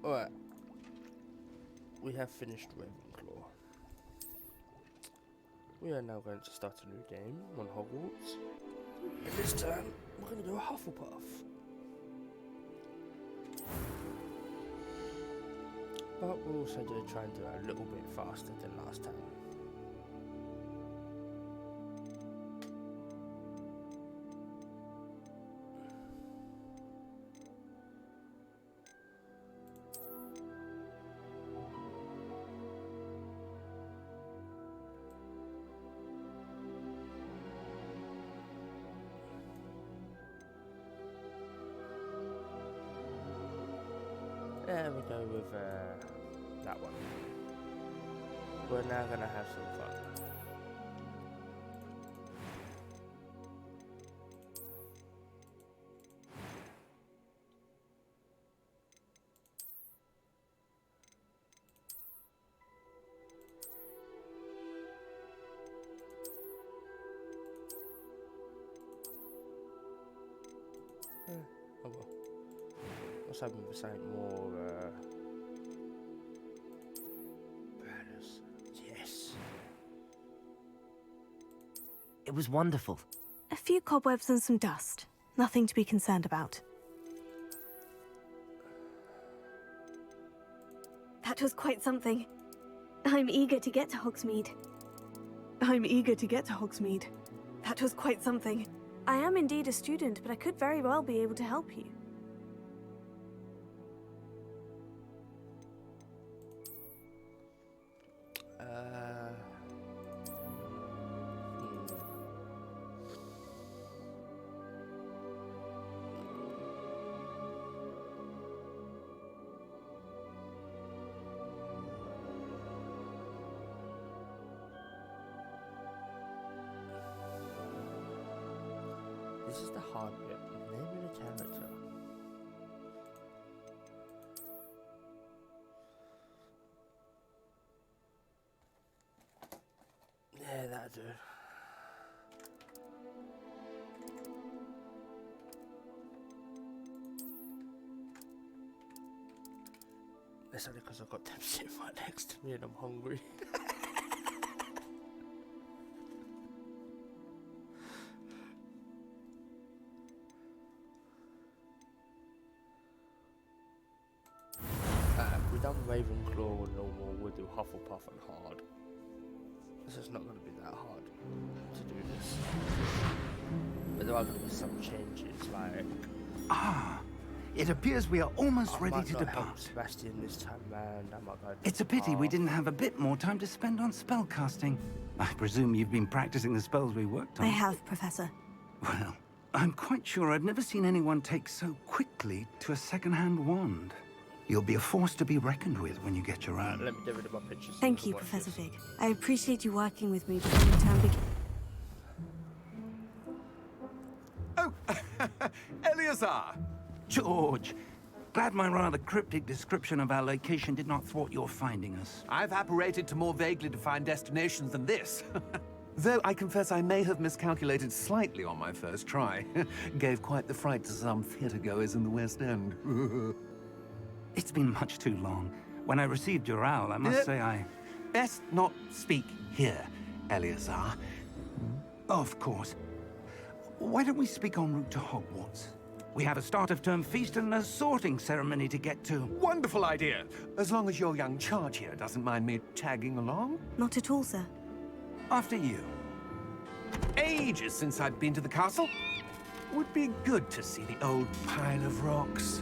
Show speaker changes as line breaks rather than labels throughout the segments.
Alright, we have finished Ravenclaw. We are now going to start a new game on Hogwarts. And this time, we're going to go Hufflepuff. But we're also going to try and do it a little bit faster than last time. There we go with that one. We're now going to have some fun. Oh well. I was hoping for something more, brothers. Yes.
It was wonderful.
A few cobwebs and some dust. Nothing to be concerned about. That was quite something. I'm eager to get to Hogsmeade. That was quite something. I am indeed a student, but I could very well be able to help you.
This is the hard bit. Naming a character. Yeah, that'll do. That's only because I've got them sitting right next to me and I'm hungry. We've done Ravenclaw and normal, we'll do Hufflepuff and hard. This is not going to be that hard to do this. But there are going to be some changes, like...
It appears we are almost ready to
help
depart.
Sebastian this time round. I might go
It's a pity we didn't have a bit more time to spend on spellcasting. I presume you've been practicing the spells we worked on.
I have, Professor.
Well, I'm quite sure I've never seen anyone take so quickly to a second-hand wand. You'll be a force to be reckoned with when you get your own.
Let me get rid of my pictures.
Thank you, Professor Fig. I appreciate you working with me before the term begins.
Oh, Eleazar!
George, glad my rather cryptic description of our location did not thwart your finding us.
I've apparated to more vaguely defined destinations than this. Though I confess I may have miscalculated slightly on my first try. Gave quite the fright to some theatre-goers in the West End.
It's been much too long. When I received your owl, I must say I...
Best not speak here, Eleazar.
Of course. Why don't we speak en route to Hogwarts? We have a start-of-term feast and a sorting ceremony to get to.
Wonderful idea! As long as your young charge here doesn't mind me tagging along.
Not at all, sir.
After you.
Ages since I'd been to the castle. Would be good to see the old pile of rocks.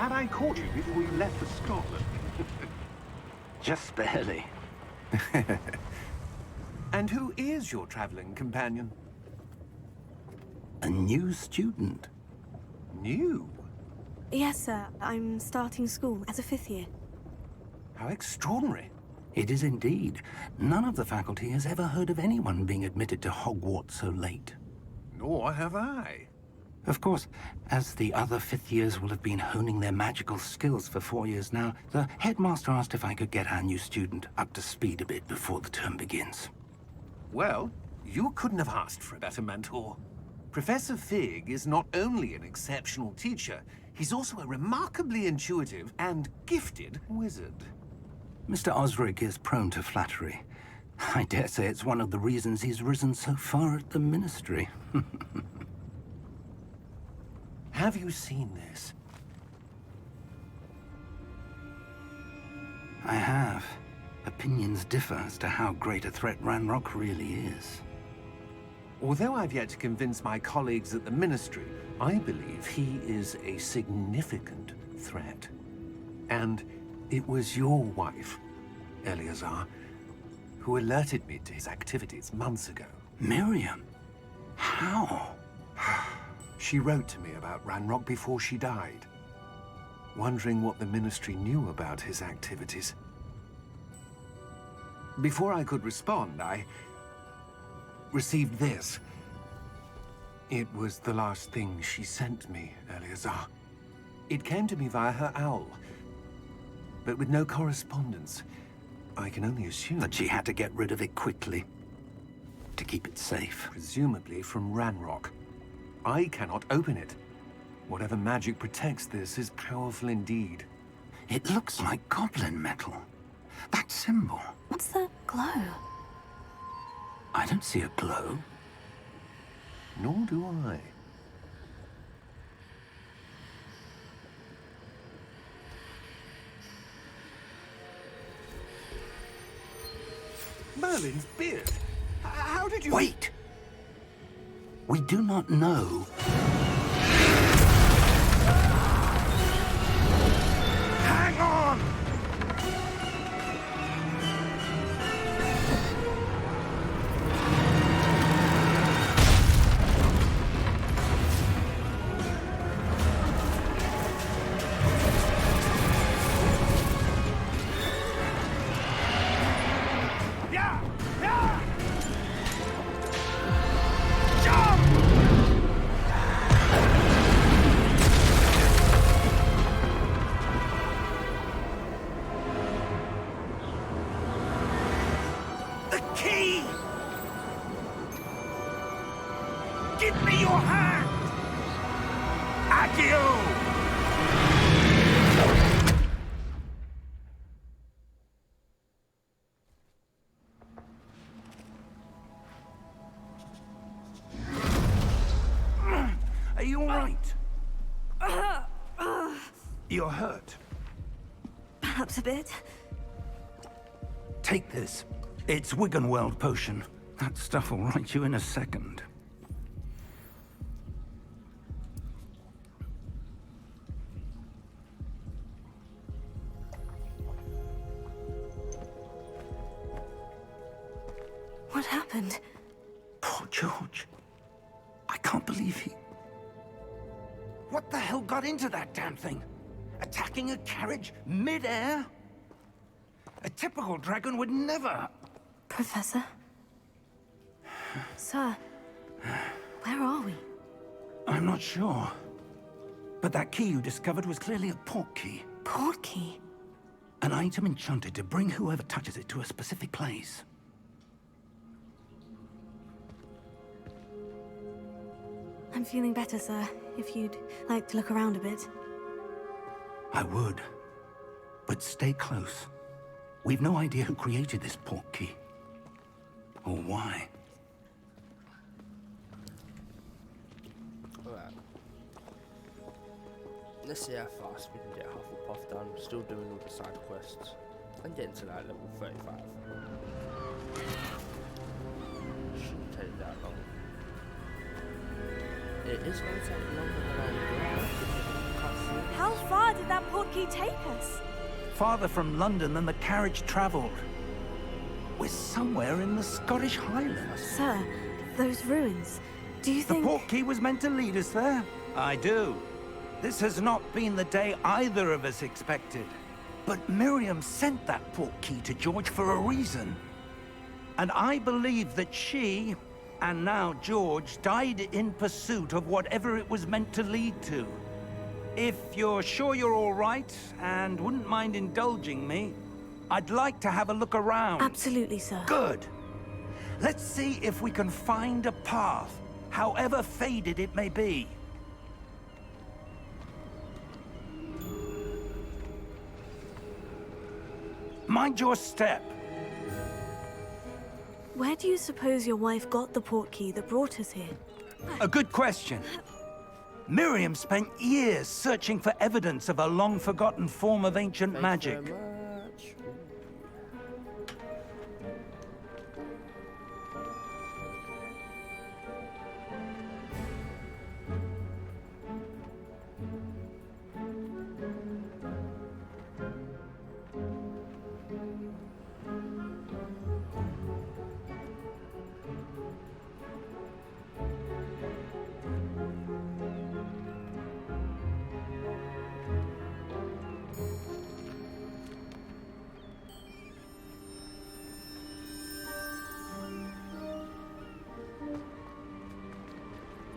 glad I caught you before you left for Scotland.
Just barely.
And who is your traveling companion?
A new student.
New?
Yes, sir. I'm starting school as a 5th year.
How extraordinary.
It is indeed. None of the faculty has ever heard of anyone being admitted to Hogwarts so late.
Nor have I.
Of course, as the other 5th years will have been honing their magical skills for 4 years now, the headmaster asked if I could get our new student up to speed a bit before the term begins.
Well, you couldn't have asked for a better mentor. Professor Fig is not only an exceptional teacher, he's also a remarkably intuitive and gifted wizard.
Mr. Osric is prone to flattery. I dare say it's one of the reasons he's risen so far at the Ministry.
Have you seen this?
I have. Opinions differ as to how great a threat Ranrock really is.
Although I've yet to convince my colleagues at the Ministry, I believe he is a significant threat. And it was your wife, Eleazar, who alerted me to his activities months ago.
Miriam? How?
She wrote to me about Ranrock before she died, wondering what the Ministry knew about his activities. Before I could respond, I received this. It was the last thing she sent me, Eleazar. It came to me via her owl, but with no correspondence. I can only assume
That she had to get rid of it quickly, to keep it safe.
presumably from Ranrock. I cannot open it. Whatever magic protects this is powerful indeed.
It looks like goblin metal. That symbol.
What's that glow?
I don't see a glow.
Nor do I. Merlin's beard. How did you...
Wait! We do not know. Hang on!
Yeah! Yeah! Jump!
The key! Give me your hand! Accio! Are you all right? You're hurt.
Perhaps a bit.
Take this. It's Wiggenweld potion. That stuff will right you in a second.
What happened?
Poor George. I can't believe he... What the hell got into that damn thing? Attacking a carriage mid-air? A typical dragon would never...
Professor? Sir, where are we?
I'm not sure. But that key you discovered was clearly a port key.
Port key?
An item enchanted to bring whoever touches it to a specific place.
I'm feeling better, sir. If you'd like to look around a bit.
I would. But stay close. We've no idea who created this port key. Or why.
Alright. Let's see how fast we can get Hufflepuff done. Still doing all the side quests. And getting to that level 35. Shouldn't take that long. It is going to take longer than I thought.
How far did that portkey take us?
Farther from London than the carriage travelled. We're somewhere in the Scottish Highlands.
Sir, those ruins. Do you
The
think...
portkey was meant to lead us there? I do. This has not been the day either of us expected. But Miriam sent that portkey to George for a reason. And I believe that she, and now George, died in pursuit of whatever it was meant to lead to. If you're sure you're all right, and wouldn't mind indulging me, I'd like to have a look around.
Absolutely, sir.
Good. Let's see if we can find a path, however faded it may be. Mind your step.
Where do you suppose your wife got the portkey that brought us here?
A good question. Miriam spent years searching for evidence of a long-forgotten form of ancient magic.
Thank you very much.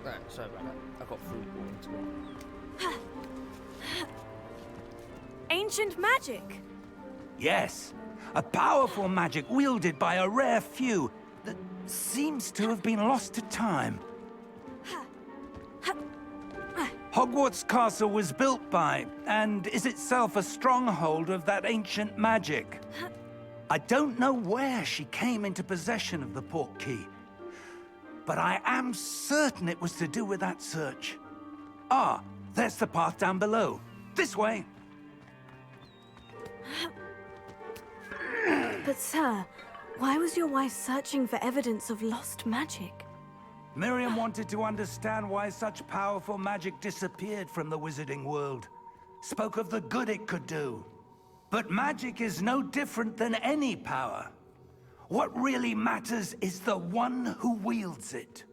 Right, sorry about that. I got food brought into me.
Ancient magic!
Yes, a powerful magic wielded by a rare few that seems to have been lost to time. Hogwarts Castle was built by, and is itself a stronghold of that ancient magic. I don't know where she came into possession of the portkey, but I am certain it was to do with that search. Ah, there's the path down below. This way.
But sir, why was your wife searching for evidence of lost magic?
Miriam wanted to understand why such powerful magic disappeared from the wizarding world. Spoke of the good it could do. But magic is no different than any power. What really matters is the one who wields it.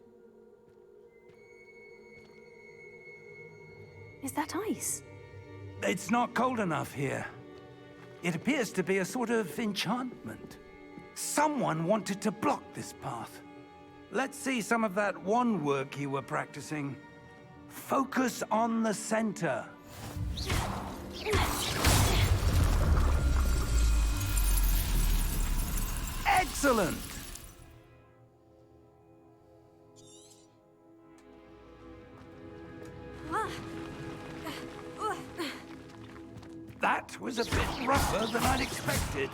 Is that ice?
It's not cold enough here. It appears to be a sort of enchantment. Someone wanted to block this path. Let's see some of that wand work you were practicing. Focus on the center. Excellent! That was a bit rougher than I'd expected.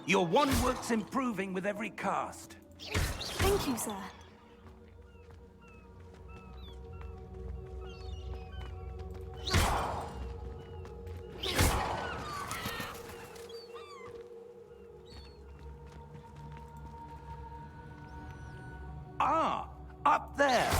Your wand work's improving with every cast.
Thank you, sir.
Ah, up there.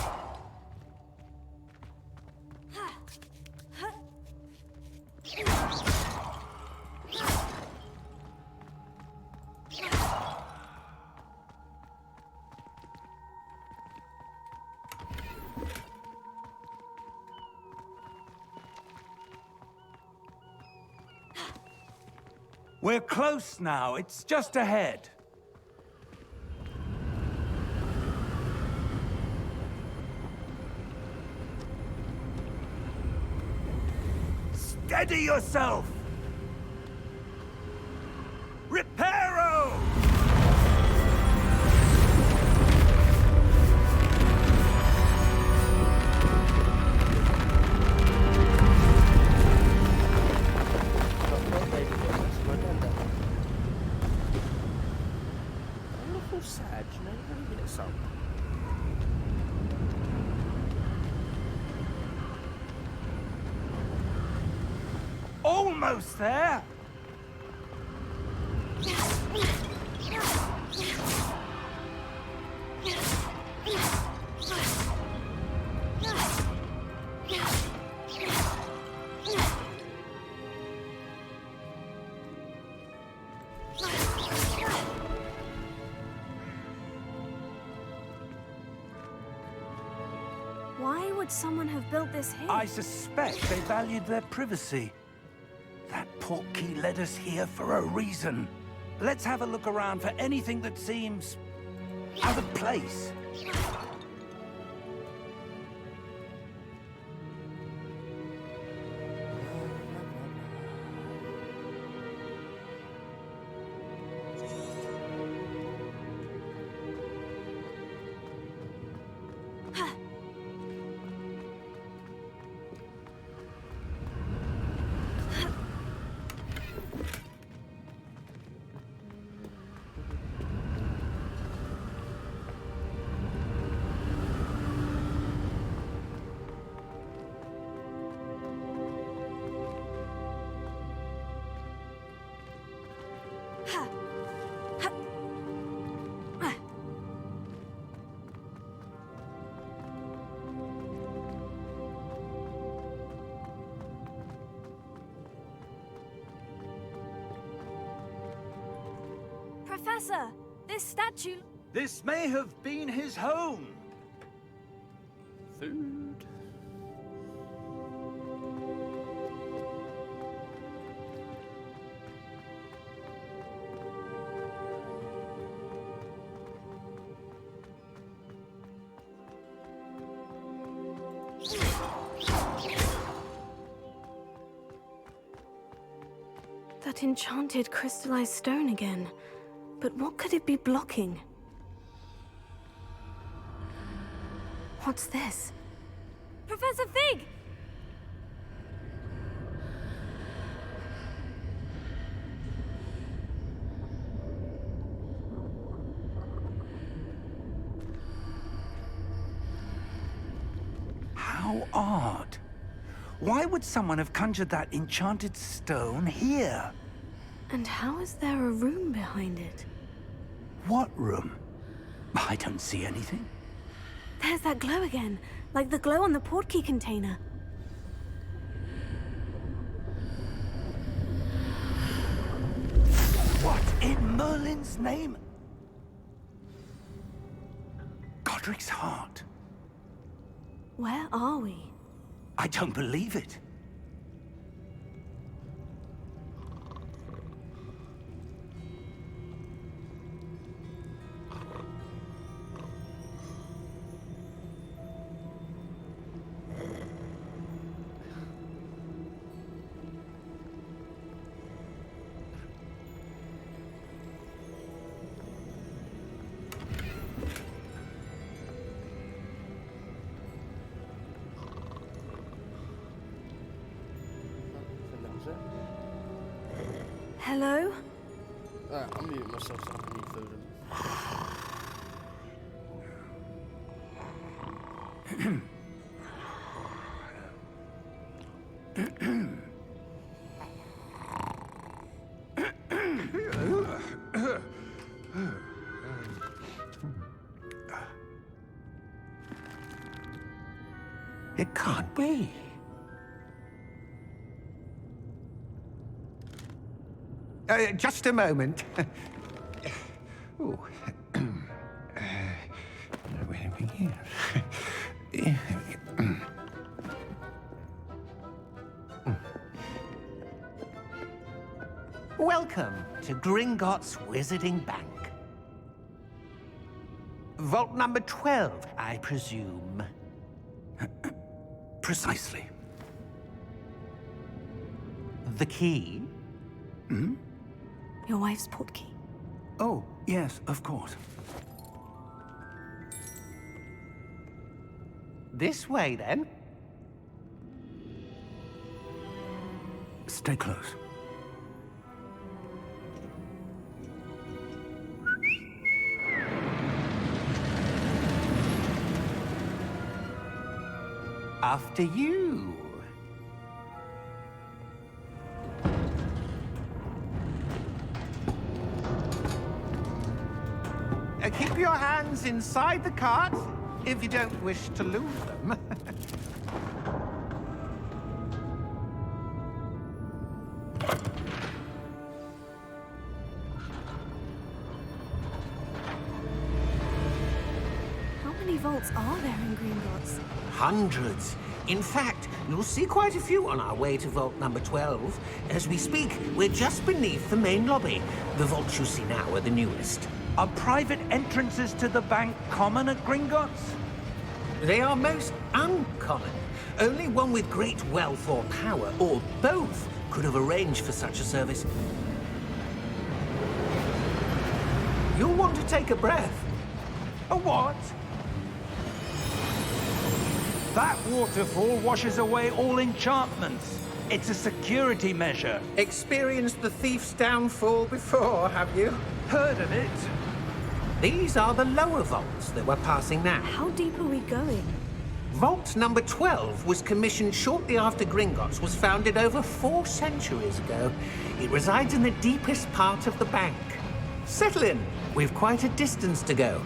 We're close now. It's just ahead. Steady yourself! Reparo!
Sad, you know, you're gonna get some.
Almost there!
Why would someone have built this here?
I suspect they valued their privacy. That portkey led us here for a reason. Let's have a look around for anything that seems out of place.
Professor, this statue...
This may have been his home.
Food.
That enchanted crystallized stone again. But what could it be blocking? What's this? Professor Fig!
How odd. Why would someone have conjured that enchanted stone here?
And how is there a room behind it?
What room? I don't see anything.
There's that glow again, like the glow on the portkey container.
What in Merlin's name? Godric's heart.
Where are we?
I don't believe it.
Hello?
I'm muting myself so I can eat food.
It can't be. Just a moment. Oh. Where are we here? Welcome to Gringotts Wizarding Bank. Vault number 12, I presume. Precisely. The key? Hmm?
Your wife's portkey.
Oh, yes, of course. This way, then. Stay close. After you. Keep your hands inside the cart if you don't wish to lose them.
How many vaults are there in Gringotts?
Hundreds. In fact, you'll see quite a few on our way to vault number 12. As we speak, we're just beneath the main lobby. The vaults you see now are the newest.
Are private entrances to the bank common at Gringotts?
They are most uncommon. Only one with great wealth or power, or both, could have arranged for such a service. You'll want to take a breath.
A what? That waterfall washes away all enchantments. It's a security measure.
Experienced the thief's downfall before, have you?
Heard of it?
These are the lower vaults that we're passing now.
How deep are we going?
Vault number 12 was commissioned shortly after Gringotts was founded over 4 centuries ago. It resides in the deepest part of the bank. Settle in. We've quite a distance to go.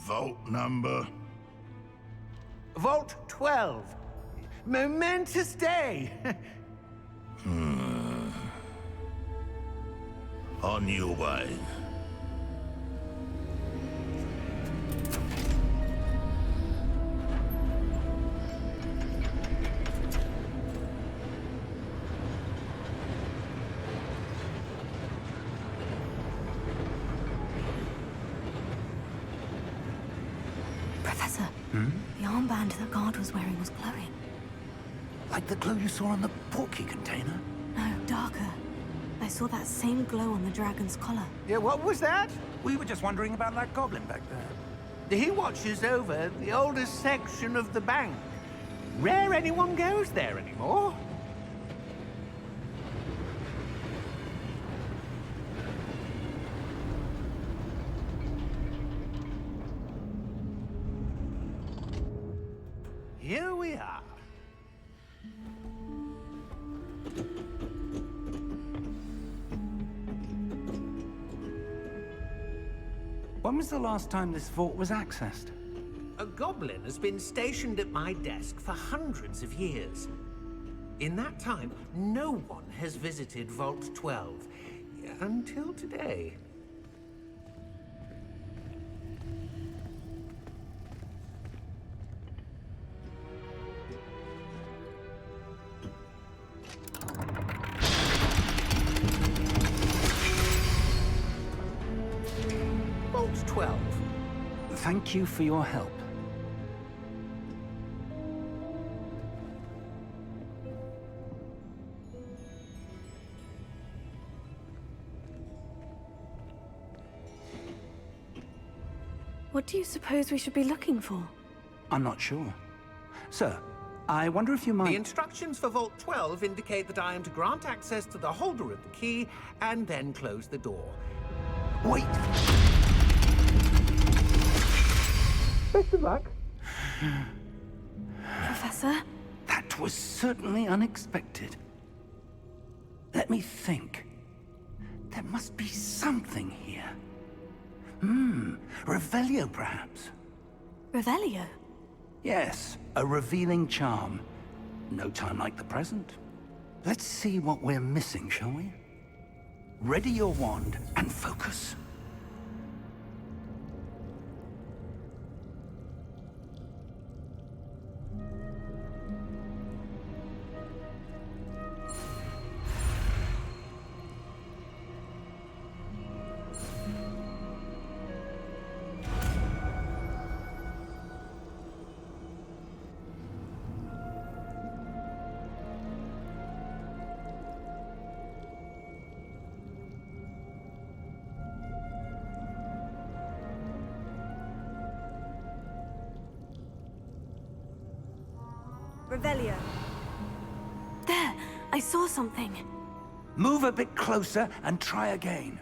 Vault number?
Vault 12. Momentous day.
On your way.
Professor, the armband the guard was wearing was glowing.
Like the glow you saw on the portkey container?
No, darker. I saw that same glow on the dragon's collar.
Yeah, what was that? We were just wondering about that goblin back there.
He watches over the oldest section of the bank. Rare anyone goes there anymore. Here we are.
When was the last time this vault was accessed?
A goblin has been stationed at my desk for hundreds of years. In that time, no one has visited Vault 12. Until today. Vault 12.
Thank you for your help.
What do you suppose we should be looking for?
I'm not sure. Sir, I wonder if you might...
The instructions for Vault 12 indicate that I am to grant access to the holder of the key and then close the door.
Wait!
Best of luck.
Professor?
That was certainly unexpected. Let me think. There must be something here. Revelio, perhaps?
Revelio?
Yes, a revealing charm. No time like the present. Let's see what we're missing, shall we? Ready your wand and focus.
Revelio. There! I saw something.
Move a bit closer and try again.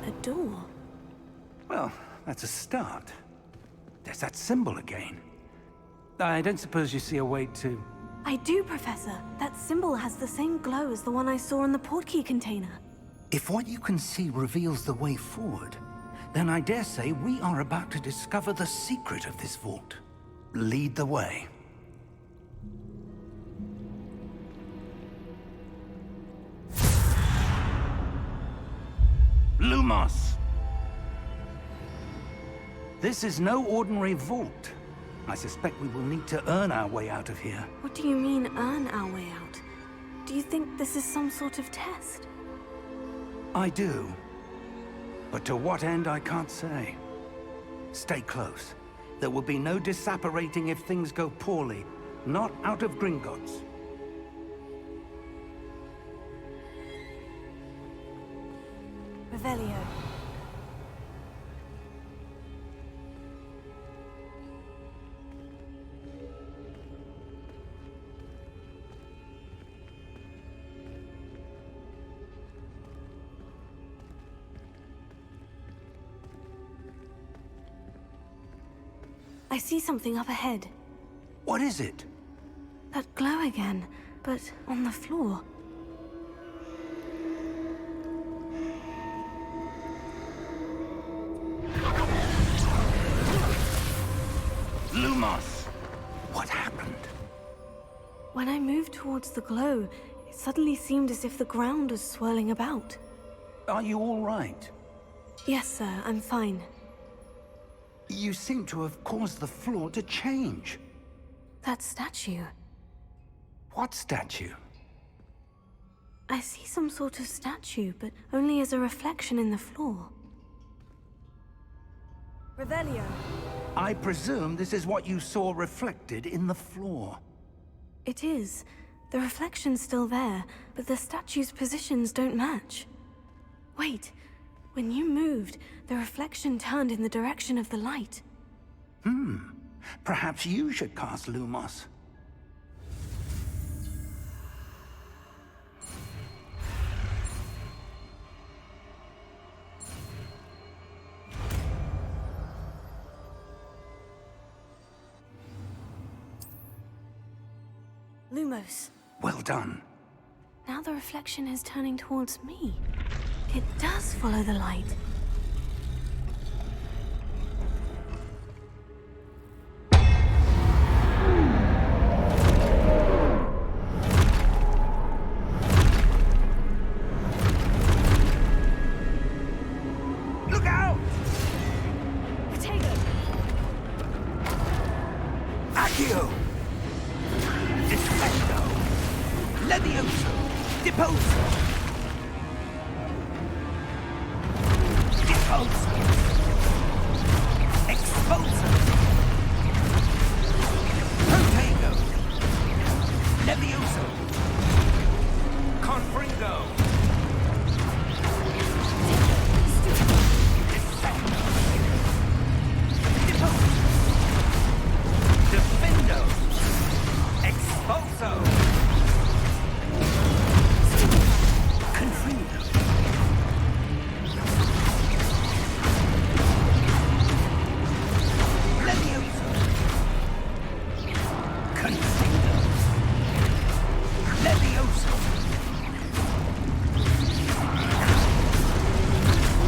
A door.
Well, that's a start. There's that symbol again. I don't suppose you see a way to...
I do, Professor. That symbol has the same glow as the one I saw in the portkey container.
If what you can see reveals the way forward, Then I dare say we are about to discover the secret of this vault. Lead the way. Lumos! This is no ordinary vault. I suspect we will need to earn our way out of here.
What do you mean, earn our way out? Do you think this is some sort of test?
I do. But to what end, I can't say. Stay close. There will be no disapparating if things go poorly. Not out of Gringotts.
Revelio. I see something up ahead.
What is it?
That glow again, but on the floor.
Lumos! What happened?
When I moved towards the glow, it suddenly seemed as if the ground was swirling about.
Are you all right?
Yes, sir, I'm fine.
You seem to have caused the floor to change.
That statue.
What statue?
I see some sort of statue, but only as a reflection in the floor. Revelio.
I presume this is what you saw reflected in the floor.
It is. The reflection's still there, but the statue's positions don't match. Wait. When you moved, the reflection turned in the direction of the light.
Perhaps you should cast Lumos.
Lumos.
Well done.
Now the reflection is turning towards me. It does follow the light.
Look out!
Potato!
Accio! Defendo! Levioso! Deposo! Deposo! Expulso! Protego! Levioso! Confringo! Defendo! Deposo! Defendo! Expulso! Confringo! Levioso! Confringo! Levioso!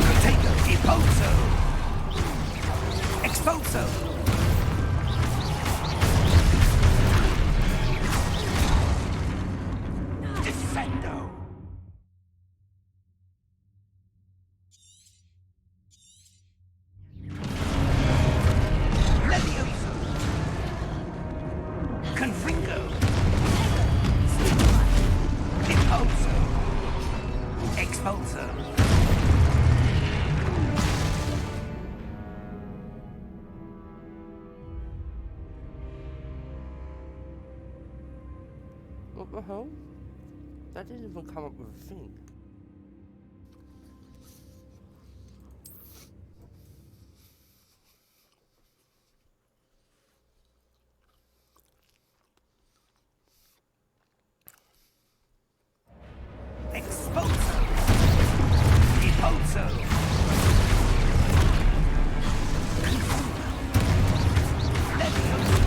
Potato! Expulso! Expulso! Defendo! Levioso! Confringo! Impulso! Expulso!
What the hell? That didn't even come up with a thing.
Expulso! Impulso! Levioso!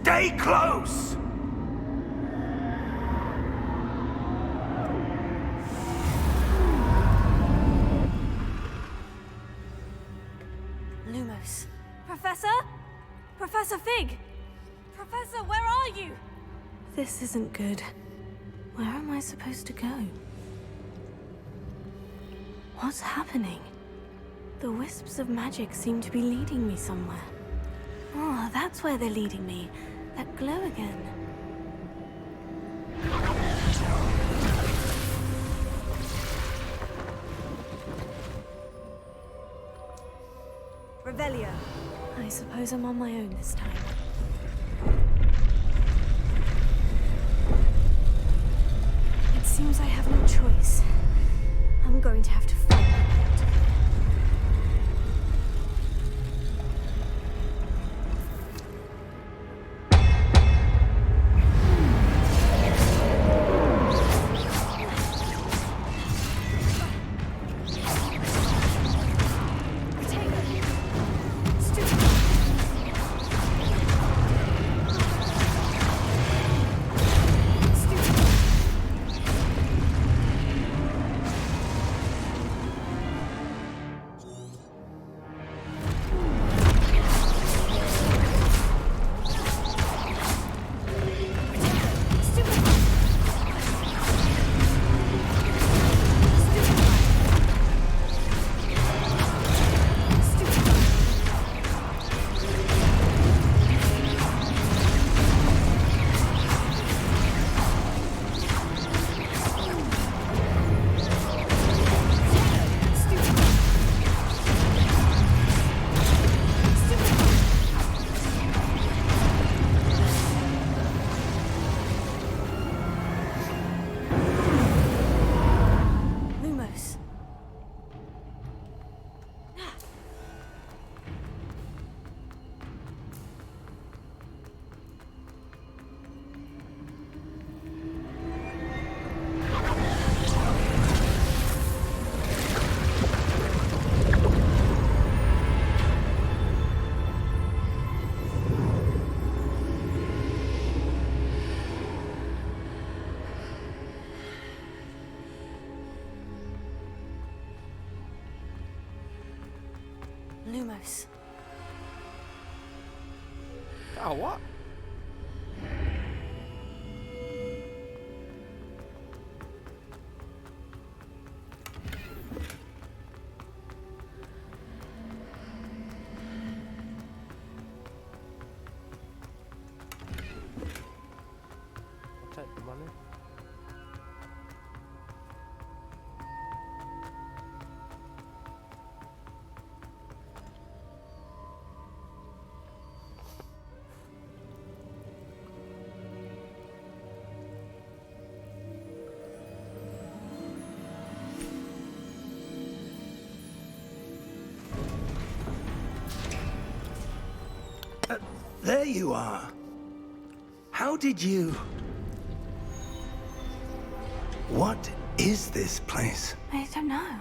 Stay close!
Lumos. Professor? Professor Fig! Professor, where are you? This isn't good. Where am I supposed to go? What's happening? The wisps of magic seem to be leading me somewhere. Oh, that's where they're leading me. That glow again. Revelio. I suppose I'm on my own this time. It seems I have no choice. I'm going to have to fight my way out. Lumos.
Oh, what? I'll take the money.
There you are. How did you... What is this place?
I don't know.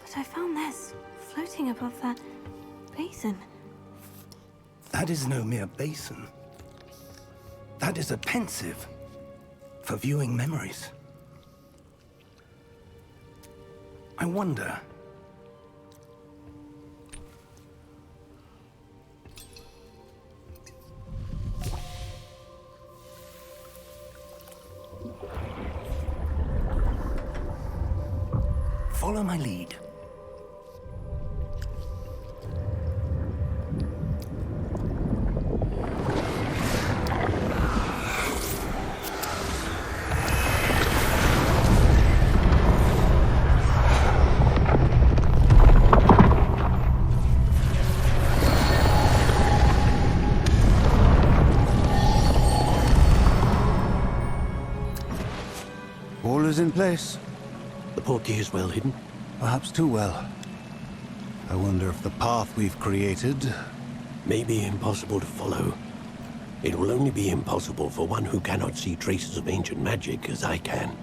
But I found this floating above that basin.
That is no mere basin. That is a pensive for viewing memories. I wonder... Follow my lead.
All is in place.
The portkey is well hidden.
Perhaps too well. I wonder if the path we've created...
May be impossible to follow. It will only be impossible for one who cannot see traces of ancient magic as I can.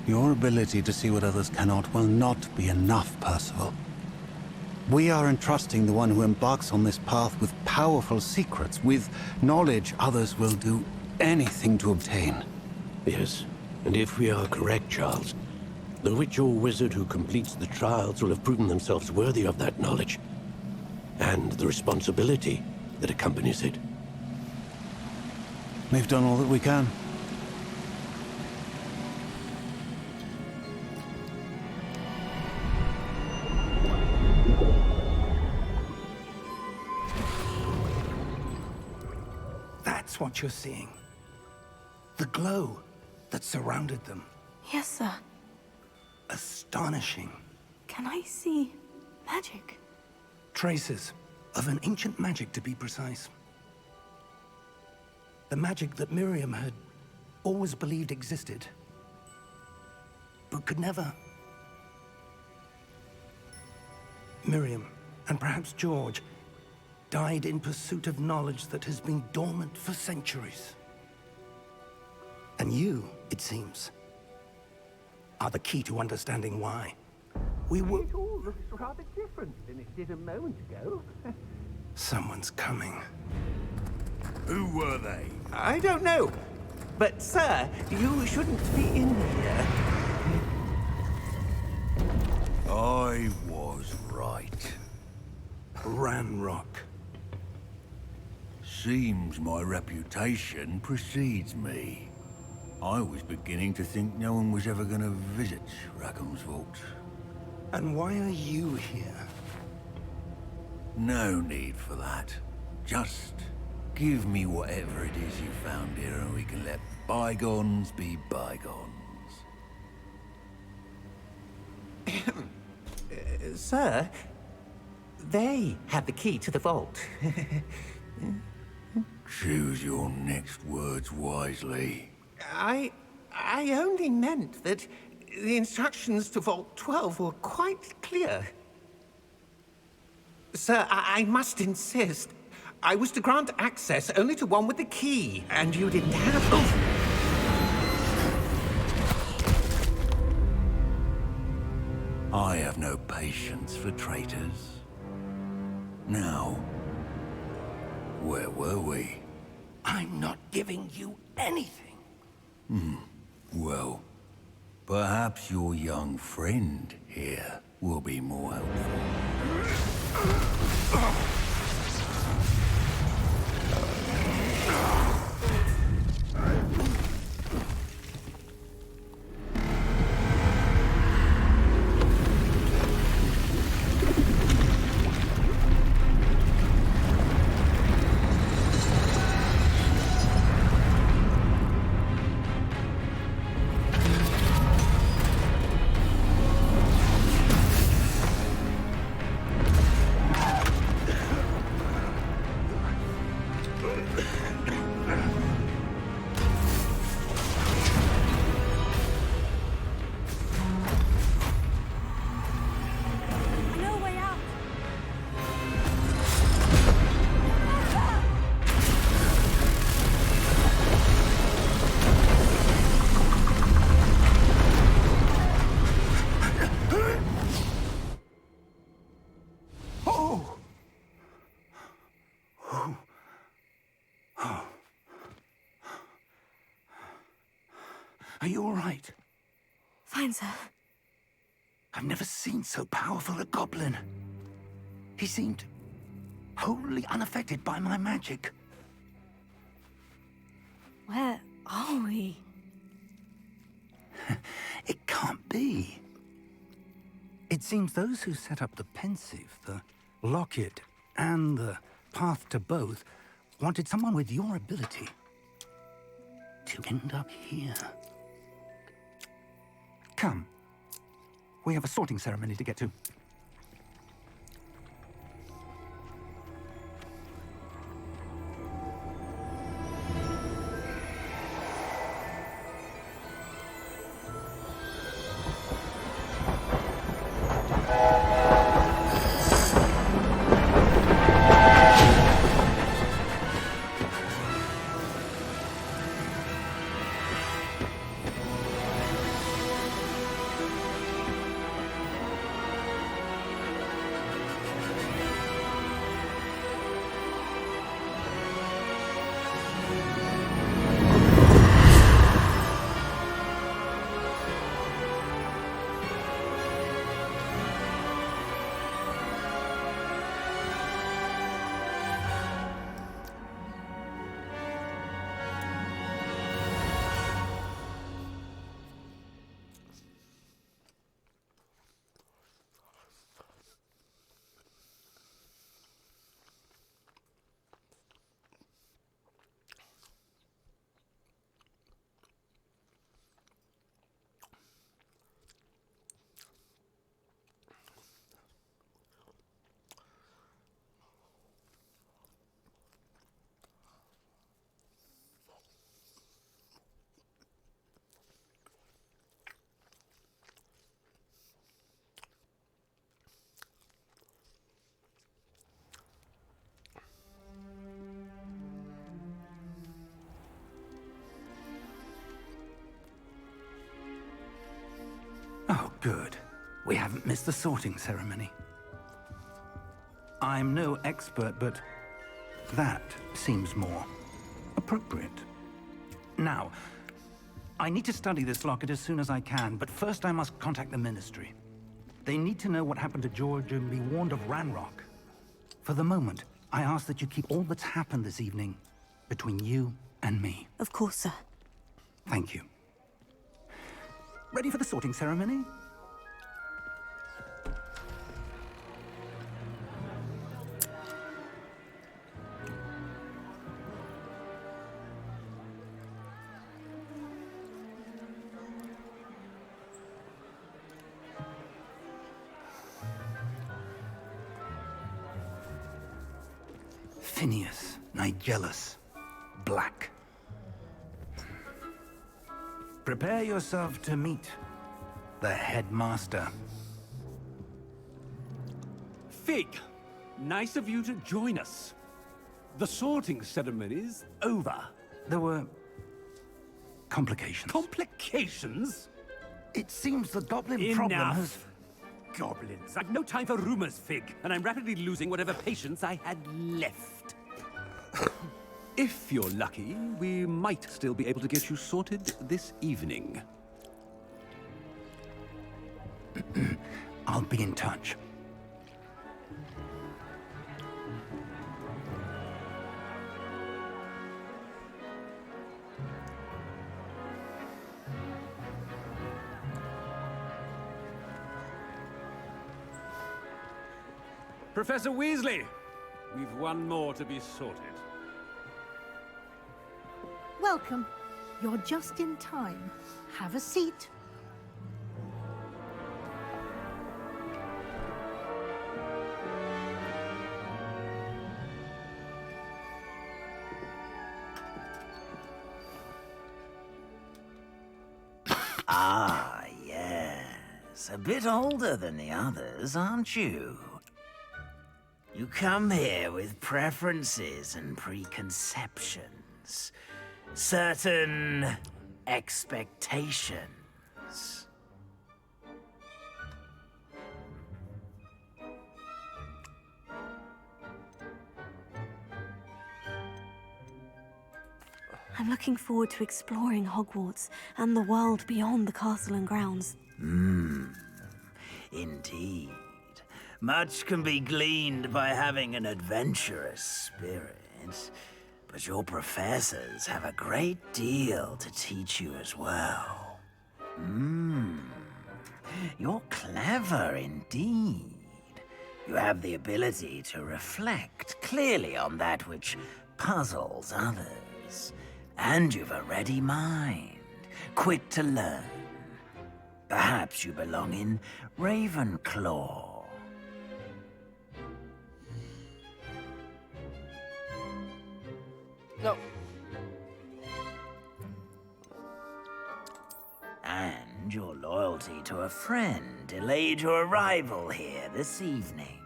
Your ability to see what others cannot will not be enough, Percival. We are entrusting the one who embarks on this path with powerful secrets, with knowledge others will do anything to obtain.
Yes, and if we are correct, Charles, the witch or wizard who completes the trials will have proven themselves worthy of that knowledge, and the responsibility that accompanies it.
We've done all that we can.
That's what you're seeing. The glow that surrounded them.
Yes, sir.
Astonishing.
Can I see magic?
Traces of an ancient magic, to be precise. The magic that Miriam had always believed existed, but could never. Miriam, and perhaps George, died in pursuit of knowledge that has been dormant for centuries. And you, it seems, are the key to understanding why. We were...
It all looks rather different than it did a moment ago.
Someone's coming.
Who were they?
I don't know. But, sir, you shouldn't be in here.
I was right.
Ranrock.
Seems my reputation precedes me. I was beginning to think no one was ever going to visit Rackham's vault.
And why are you here?
No need for that. Just give me whatever it is you found here and we can let bygones be bygones.
Sir, they had the key to the vault.
Choose your next words wisely.
I only meant that the instructions to Vault 12 were quite clear. Sir, I must insist. I was to grant access only to one with the key, and you didn't have... Oh.
I have no patience for traitors. Now, where were we?
I'm not giving you anything.
Well, perhaps your young friend here will be more helpful.
No way out.
Oh! Oh. Oh. Are you all right?
Fine, sir.
I've never seen so powerful a goblin. He seemed wholly unaffected by my magic.
Where are we?
It can't be. It seems those who set up the pensive, the locket, and the path to both wanted someone with your ability to end up here. Come. We have a sorting ceremony to get to. Good. We haven't missed the sorting ceremony. I'm no expert, but that seems more appropriate. Now, I need to study this locket as soon as I can, but first I must contact the Ministry. They need to know what happened to George and be warned of Ranrock. For the moment, I ask that you keep all that's happened this evening between you and me.
Of course, sir.
Thank you. Ready for the sorting ceremony? Phineas, Nigellus, Black. Prepare yourself to meet the headmaster.
Fig, nice of you to join us. The sorting ceremony's over.
There were complications.
Complications?
It seems the goblin problem has...
Enough! Goblins. I've no time for rumors, Fig, and I'm rapidly losing whatever patience I had left. If you're lucky, we might still be able to get you sorted this evening.
I'll be in touch.
Professor Weasley, we've one more to be sorted.
Welcome. You're just in time. Have a seat.
Ah, yes. A bit older than the others, aren't you? You come here with preferences and preconceptions. Certain expectations.
I'm looking forward to exploring Hogwarts and the world beyond the castle and grounds.
Indeed. Much can be gleaned by having an adventurous spirit. But your professors have a great deal to teach you as well. You're clever indeed. You have the ability to reflect clearly on that which puzzles others. And you've a ready mind, quick to learn. Perhaps you belong in Ravenclaw.
No.
And your loyalty to a friend delayed your arrival here this evening.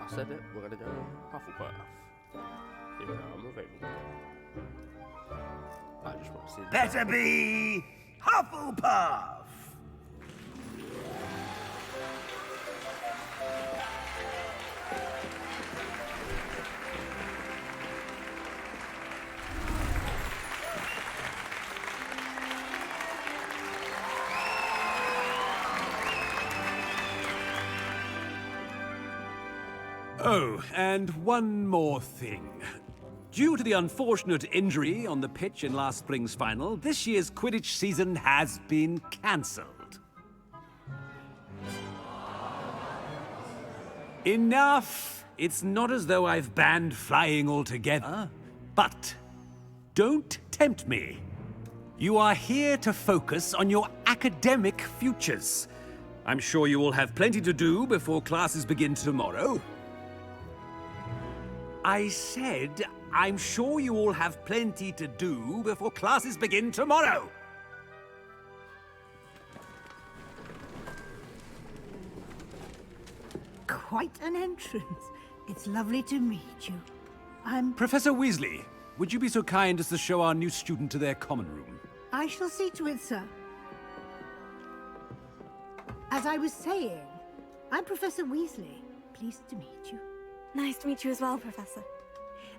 I said it, we're gonna go Hufflepuff. Even though I'm available. I just want to see the
Better be Hufflepuff!
Oh, and one more thing. Due to the unfortunate injury on the pitch in last spring's final, this year's Quidditch season has been cancelled. Enough! It's not as though I've banned flying altogether, but don't tempt me. You are here to focus on your academic futures. I'm sure you will have plenty to do before classes begin tomorrow. I said, I'm sure you all have plenty to do before classes begin tomorrow.
Quite an entrance. It's lovely to meet you. I'm...
Professor Weasley, would you be so kind as to show our new student to their common room?
I shall see to it, sir. As I was saying, I'm Professor Weasley. Pleased to meet you.
Nice to meet you as well, Professor.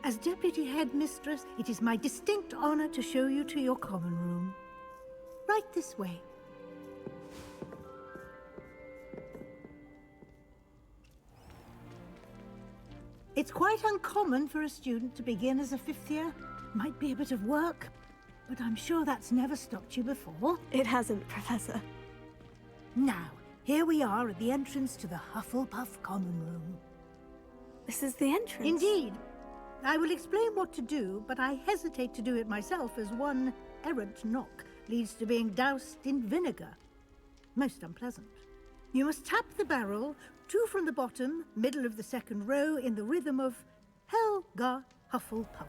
As Deputy Headmistress, it is my distinct honor to show you to your common room. Right this way. It's quite uncommon for a student to begin as a fifth year. Might be a bit of work, but I'm sure that's never stopped you before.
It hasn't, Professor.
Now, here we are at the entrance to the Hufflepuff common room.
This is the entrance?
Indeed. I will explain what to do, but I hesitate to do it myself as one errant knock leads to being doused in vinegar. Most unpleasant. You must tap the barrel, 2 from the bottom, middle of the second row, in the rhythm of Helga Hufflepuff.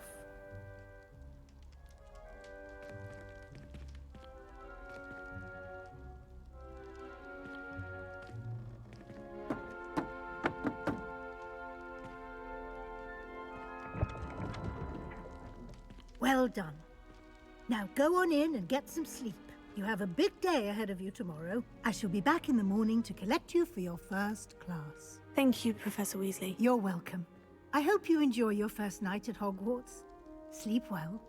Well done. Now go on in and get some sleep. You have a big day ahead of you tomorrow. I shall be back in the morning to collect you for your first class.
Thank you, Professor Weasley.
You're welcome. I hope you enjoy your first night at Hogwarts. Sleep well.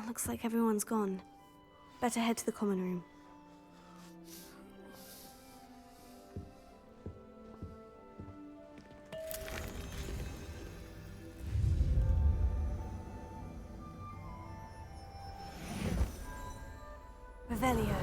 Looks like everyone's gone. Better head to the common room. Revelio.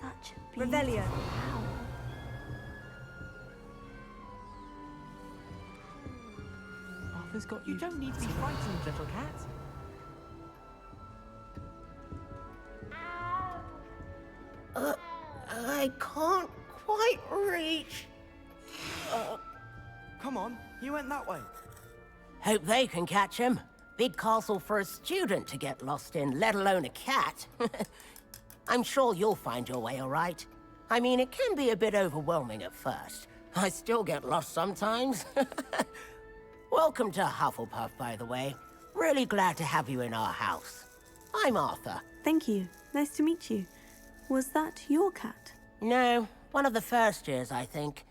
Such Revelio.
Arthur's got you. You don't need to be frightened, little cat.
I can't quite reach.
Come on, you went that way.
Hope they can catch him. Big castle for a student to get lost in, let alone a cat. I'm sure you'll find your way all right. I mean, it can be a bit overwhelming at first. I still get lost sometimes. Welcome to Hufflepuff, by the way. Really glad to have you in our house. I'm Arthur.
Thank you. Nice to meet you. Was that your cat?
No, one of the first years, I think.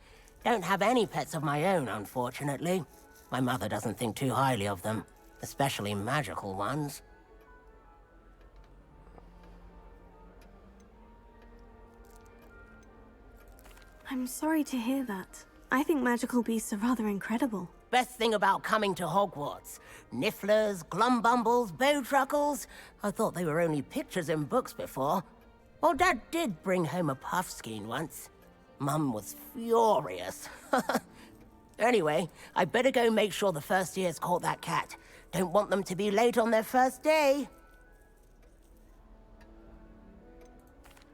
Don't have any pets of my own, unfortunately. My mother doesn't think too highly of them, especially magical ones.
I'm sorry to hear that. I think magical beasts are rather incredible.
Best thing about coming to Hogwarts. Nifflers, Glumbumbles, Bowtruckles. I thought they were only pictures in books before. Well, Dad did bring home a Puffskein once. Mum was furious. Anyway, I better go make sure the first years caught that cat. Don't want them to be late on their first day.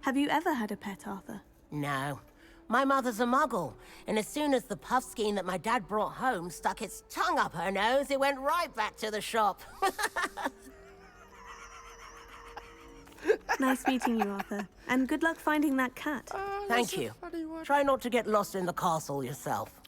Have you ever had a pet, Arthur?
No. My mother's a muggle, and as soon as the Puffskein that my dad brought home stuck its tongue up her nose, it went right back to the shop.
Nice meeting you, Arthur. And good luck finding that cat.
Thank you. Try not to get lost in the castle yourself.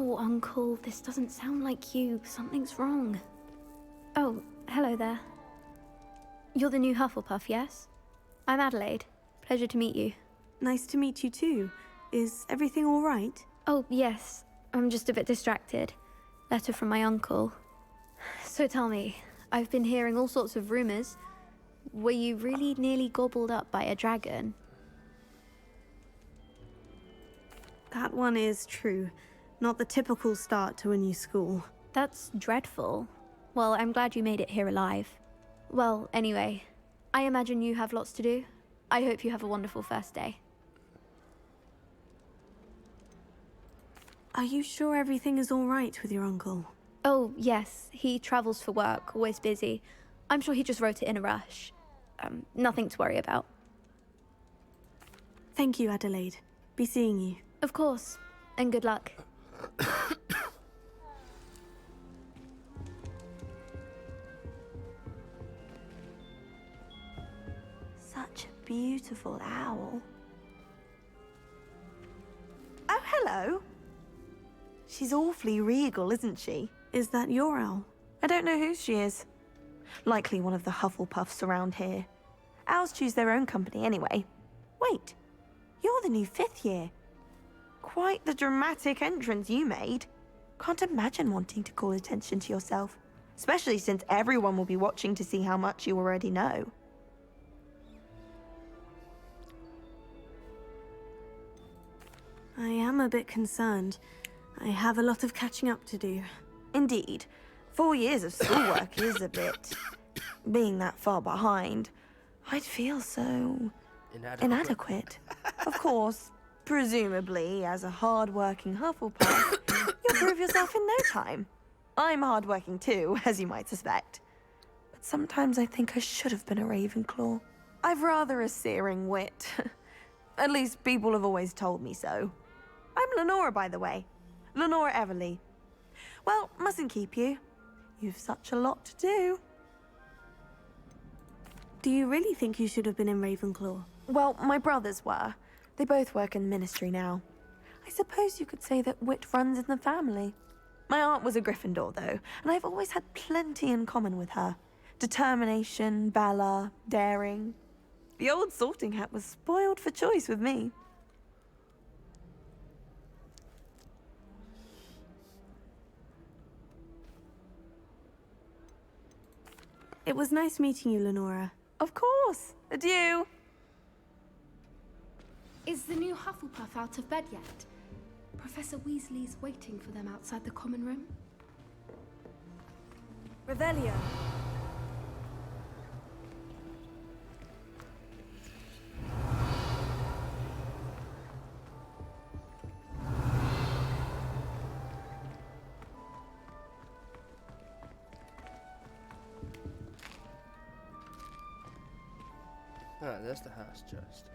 Oh, Uncle, this doesn't sound like you. Something's wrong. Oh, hello there. You're the new Hufflepuff, yes? I'm Adelaide. Pleasure to meet you.
Nice to meet you too. Is everything all right?
Oh, yes. I'm just a bit distracted. Letter from my uncle. So tell me, I've been hearing all sorts of rumors. Were you really nearly gobbled up by a dragon?
That one is true. Not the typical start to a new school.
That's dreadful. Well, I'm glad you made it here alive. Well, anyway, I imagine you have lots to do. I hope you have a wonderful first day.
Are you sure everything is all right with your uncle?
Oh, yes. He travels for work, always busy. I'm sure he just wrote it in a rush. Nothing to worry about.
Thank you, Adelaide. Be seeing you.
Of course. And good luck.
Such a beautiful owl. Oh, hello. She's awfully regal, isn't she?
Is that your owl?
I don't know who she is. Likely one of the Hufflepuffs around here. Owls choose their own company anyway. Wait, you're the new 5th year. Quite the dramatic entrance you made. Can't imagine wanting to call attention to yourself, especially since everyone will be watching to see how much you already know.
I am a bit concerned. I have a lot of catching up to do.
Indeed. 4 years of schoolwork is a bit... Being that far behind, I'd feel so... inadequate. Of course, presumably, as a hard-working Hufflepuff, you'll prove yourself in no time. I'm hard-working too, as you might suspect. But sometimes I think I should have been a Ravenclaw. I've rather a searing wit. At least people have always told me so. I'm Lenora, by the way. Lenora Everly. Well, mustn't keep you. You've such a lot to do.
Do you really think you should have been in Ravenclaw?
Well, my brothers were. They both work in the ministry now. I suppose you could say that wit runs in the family. My aunt was a Gryffindor, though, and I've always had plenty in common with her. Determination, valor, daring. The old sorting hat was spoiled for choice with me.
It was nice meeting you, Lenora.
Of course. Adieu.
Is the new Hufflepuff out of bed yet? Professor Weasley's waiting for them outside the common room.
Revelio.
Alright, there's the house chest.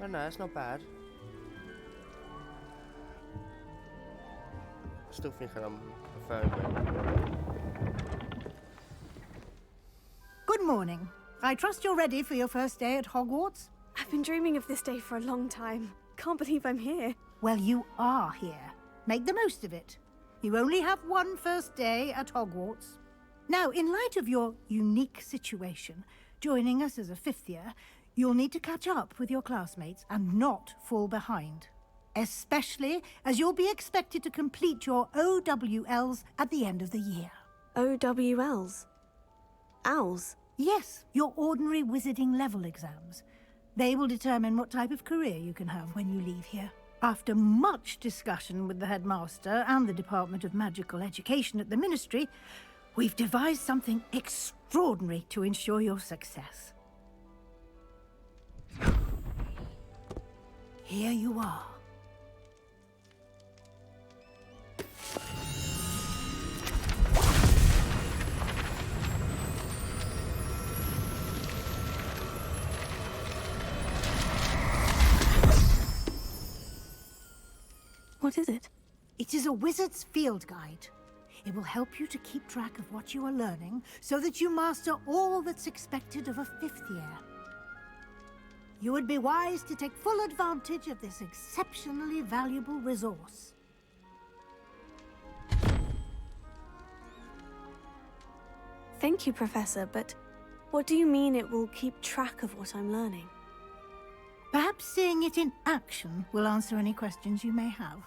Oh no, it's not bad. Still thinking I'm preferring it.
Good morning. I trust you're ready for your first day at Hogwarts?
I've been dreaming of this day for a long time. Can't believe I'm here.
Well, you are here. Make the most of it. You only have one first day at Hogwarts. Now, in light of your unique situation, joining us as a 5th year, you'll need to catch up with your classmates and not fall behind. Especially as you'll be expected to complete your OWLs at the end of the year.
OWLs? Owls?
Yes, your ordinary wizarding level exams. They will determine what type of career you can have when you leave here. After much discussion with the headmaster and the Department of Magical Education at the Ministry, we've devised something extraordinary to ensure your success. Here you are.
What is it?
It is a wizard's field guide. It will help you to keep track of what you are learning so that you master all that's expected of a 5th year. You would be wise to take full advantage of this exceptionally valuable resource.
Thank you, Professor, but what do you mean it will keep track of what I'm learning?
Perhaps seeing it in action will answer any questions you may have.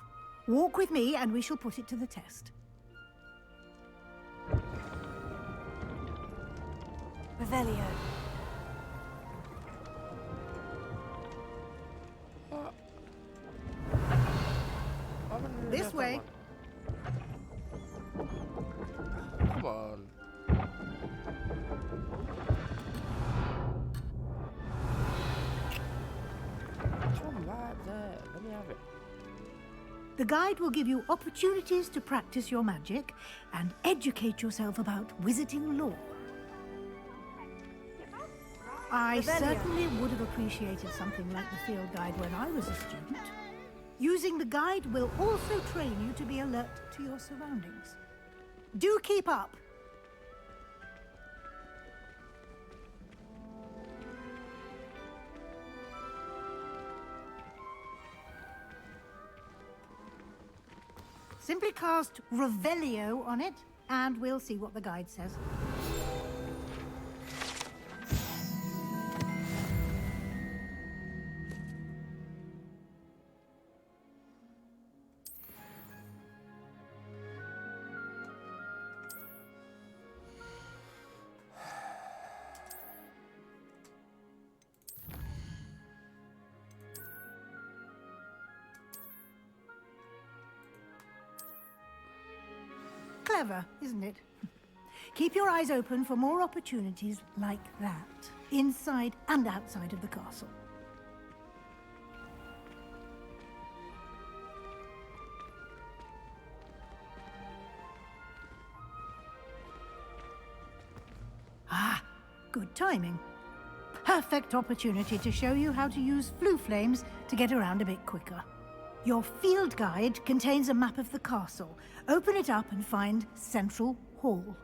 Walk with me and we shall put it to the test.
Revelio.
This way.
Come on. Come right there. Let me have it.
The guide will give you opportunities to practice your magic and educate yourself about wizarding lore. I certainly would have appreciated something like the field guide when I was a student. Using the guide will also train you to be alert to your surroundings. Do keep up! Simply cast Revelio on it, and we'll see what the guide says. Clever, isn't it? Keep your eyes open for more opportunities like that, inside and outside of the castle. Ah, good timing. Perfect opportunity to show you how to use flue flames to get around a bit quicker. Your field guide contains a map of the castle. Open it up and find Central Hall.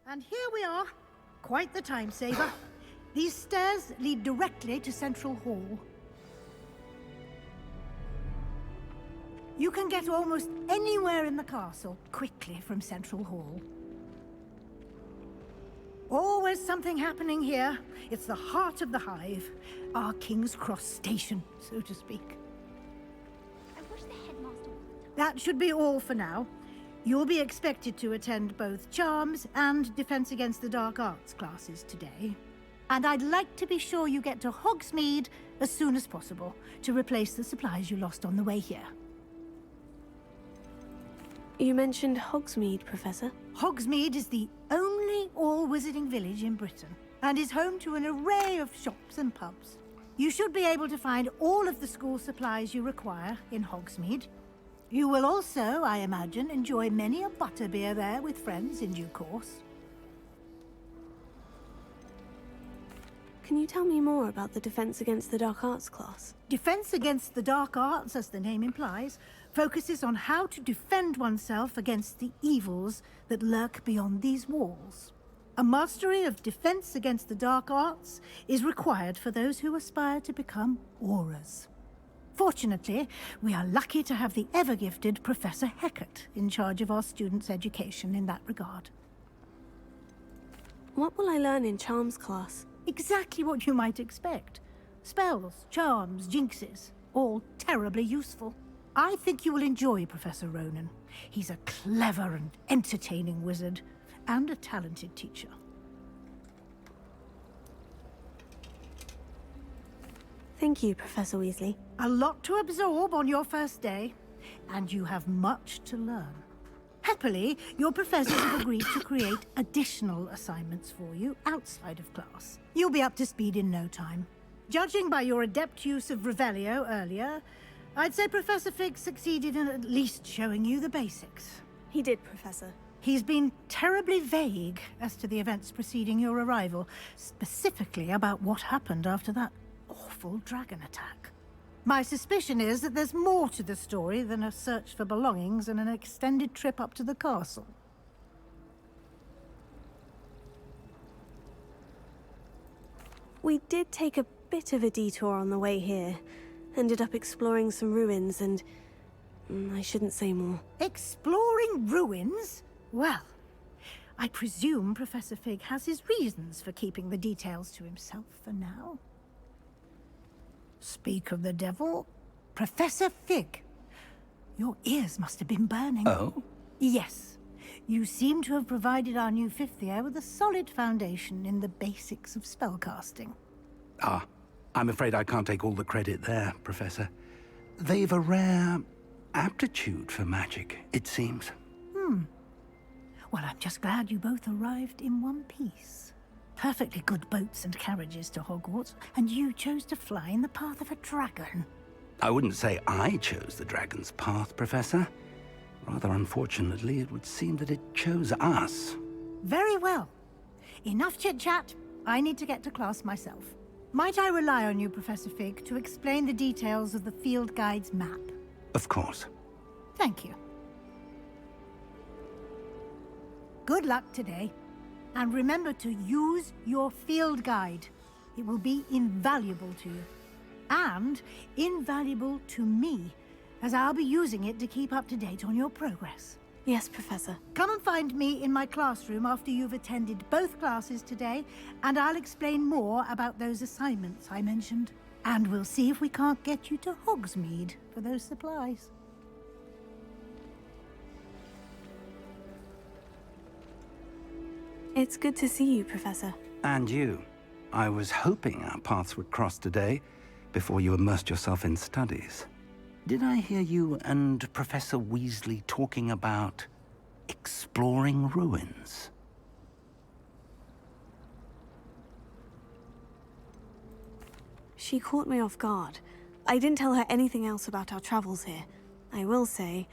And here we are. Quite the time saver. These stairs lead directly to Central Hall. You can get almost anywhere in the castle quickly from Central Hall. Always something happening here. It's the heart of the Hive. Our King's Cross station, so to speak.
I wish the headmaster...
That should be all for now. You'll be expected to attend both Charms and Defense Against the Dark Arts classes today. And I'd like to be sure you get to Hogsmeade as soon as possible to replace the supplies you lost on the way here.
You mentioned Hogsmeade, Professor.
Hogsmeade is the only all-wizarding village in Britain and is home to an array of shops and pubs. You should be able to find all of the school supplies you require in Hogsmeade. You will also, I imagine, enjoy many a butterbeer there with friends in due course.
Can you tell me more about the Defense Against the Dark Arts class?
Defense Against the Dark Arts, as the name implies, focuses on how to defend oneself against the evils that lurk beyond these walls. A mastery of Defense Against the Dark Arts is required for those who aspire to become Aurors. Fortunately, we are lucky to have the ever-gifted Professor Hecat in charge of our students' education in that regard.
What will I learn in Charms class?
Exactly what you might expect. Spells, charms, jinxes, all terribly useful. I think you will enjoy Professor Ronan. He's a clever and entertaining wizard, and a talented teacher.
Thank you, Professor Weasley.
A lot to absorb on your first day, and you have much to learn. Happily, your professors have agreed to create additional assignments for you outside of class. You'll be up to speed in no time. Judging by your adept use of Revelio earlier, I'd say Professor Fig succeeded in at least showing you the basics.
He did, Professor.
He's been terribly vague as to the events preceding your arrival, specifically about what happened after that awful dragon attack. My suspicion is that there's more to the story than a search for belongings and an extended trip up to the castle.
We did take a bit of a detour on the way here. Ended up exploring some ruins and... I shouldn't say more.
Exploring ruins? Well, I presume Professor Fig has his reasons for keeping the details to himself for now. Speak of the devil, Professor Fig. Your ears must have been burning.
Oh?
Yes. You seem to have provided our new fifth year with a solid foundation in the basics of spellcasting.
Ah, I'm afraid I can't take all the credit there, Professor. They've a rare aptitude for magic, it seems.
Well, I'm just glad you both arrived in one piece. Perfectly good boats and carriages to Hogwarts, and you chose to fly in the path of a dragon.
I wouldn't say I chose the dragon's path, Professor. Rather unfortunately, it would seem that it chose us.
Very well. Enough chit-chat. I need to get to class myself. Might I rely on you, Professor Fig, to explain the details of the field guide's map?
Of course.
Thank you. Good luck today. And remember to use your field guide. It will be invaluable to you. And invaluable to me, as I'll be using it to keep up to date on your progress.
Yes, Professor.
Come and find me in my classroom after you've attended both classes today, and I'll explain more about those assignments I mentioned. And we'll see if we can't get you to Hogsmeade for those supplies.
It's good to see you, Professor.
And you. I was hoping our paths would cross today, before you immersed yourself in studies. Did I hear you and Professor Weasley talking about exploring ruins?
She caught me off guard. I didn't tell her anything else about our travels here. I will say,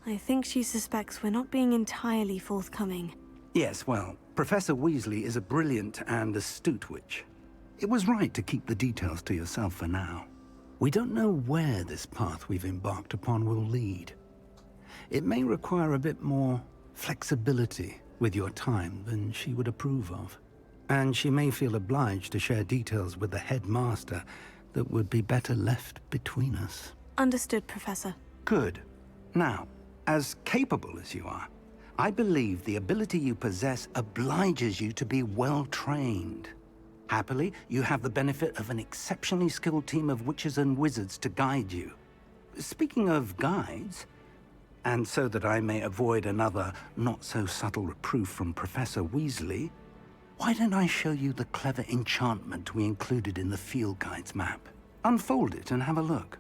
I think she suspects we're not being entirely forthcoming.
Yes, well, Professor Weasley is a brilliant and astute witch. It was right to keep the details to yourself for now. We don't know where this path we've embarked upon will lead. It may require a bit more flexibility with your time than she would approve of. And she may feel obliged to share details with the headmaster that would be better left between us.
Understood, Professor.
Good. Now, as capable as you are, I believe the ability you possess obliges you to be well trained. Happily, you have the benefit of an exceptionally skilled team of witches and wizards to guide you. Speaking of guides, and so that I may avoid another not-so-subtle reproof from Professor Weasley, why don't I show you the clever enchantment we included in the field guide's map? Unfold it and have a look.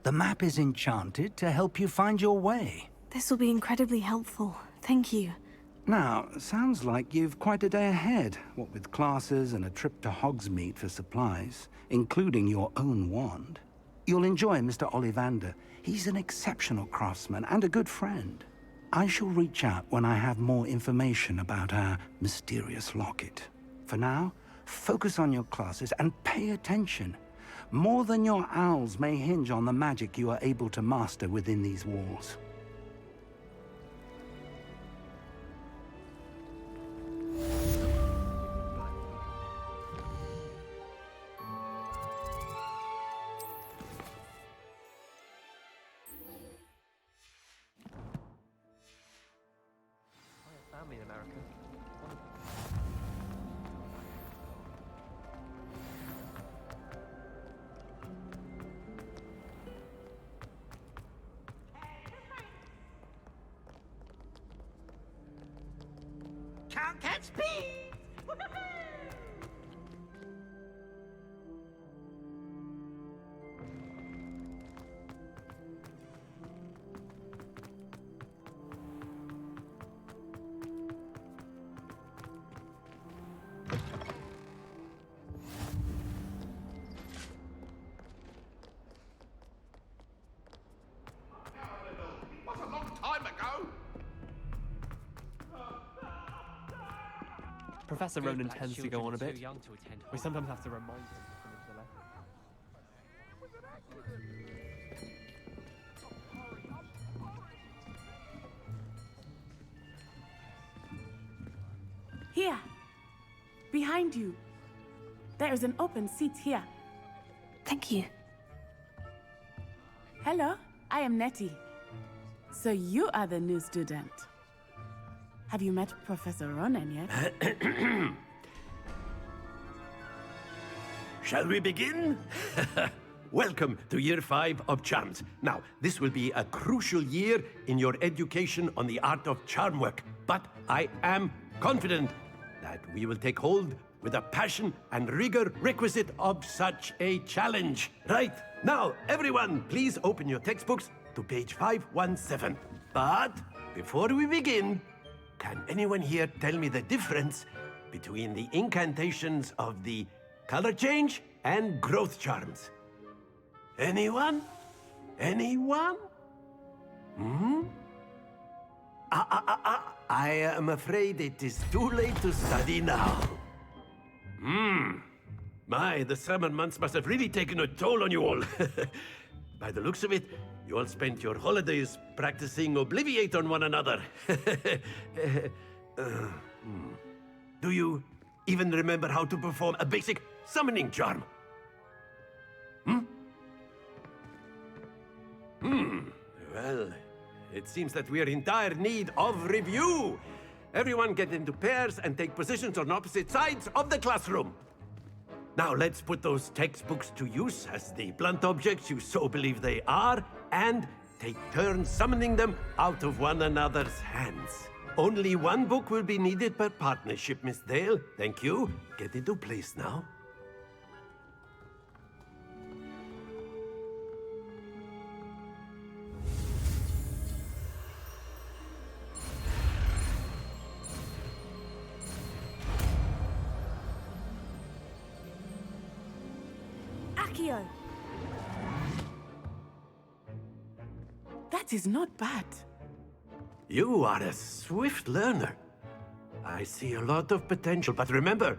The map is enchanted to help you find your way.
This will be incredibly helpful. Thank you.
Now, sounds like you've quite a day ahead, what with classes and a trip to Hogsmeade for supplies, including your own wand. You'll enjoy Mr. Ollivander. He's an exceptional craftsman and a good friend. I shall reach out when I have more information about our mysterious locket. For now, focus on your classes and pay attention. More than your owls may hinge on the magic you are able to master within these walls.
Family in America.
Can't catch me!
What a long time ago!
Professor Ronan tends to go on a bit. We sometimes have to remind him to finish the lesson.
Here. Behind you. There is an open seat here.
Thank you.
Hello, I am Nettie. So you are the new student. Have you met Professor Ronan yet?
Shall we begin? Welcome to Year 5 of Charms. Now, this will be a crucial year in your education on the art of charm work, but I am confident that we will take hold with the passion and rigor requisite of such a challenge. Right, now, everyone, please open your textbooks to page 517. But before we begin, can anyone here tell me the difference between the incantations of the color change and growth charms? Anyone? Anyone? Hmm? I am afraid it is too late to study now. My, the summer months must have really taken a toll on you all. By the looks of it, you all spent your holidays practicing Obliviate on one another. Do you even remember how to perform a basic summoning charm? Well, it seems that we are in dire need of review. Everyone get into pairs and take positions on opposite sides of the classroom. Now let's put those textbooks to use as the blunt objects you so believe they are, and take turns summoning them out of one another's hands. Only one book will be needed per partnership, Miss Dale. Thank you. Get into place now.
Accio! That is not bad.
You are a swift learner. I see a lot of potential, but remember,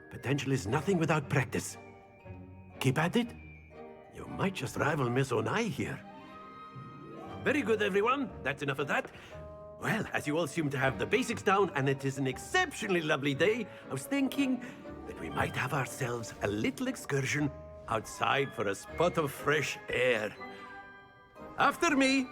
potential is nothing without practice. Keep at it. You might just rival Miss Onai here. Very good, everyone. That's enough of that. Well, as you all seem to have the basics down, and it is an exceptionally lovely day, I was thinking that we might have ourselves a little excursion outside for a spot of fresh air. After me.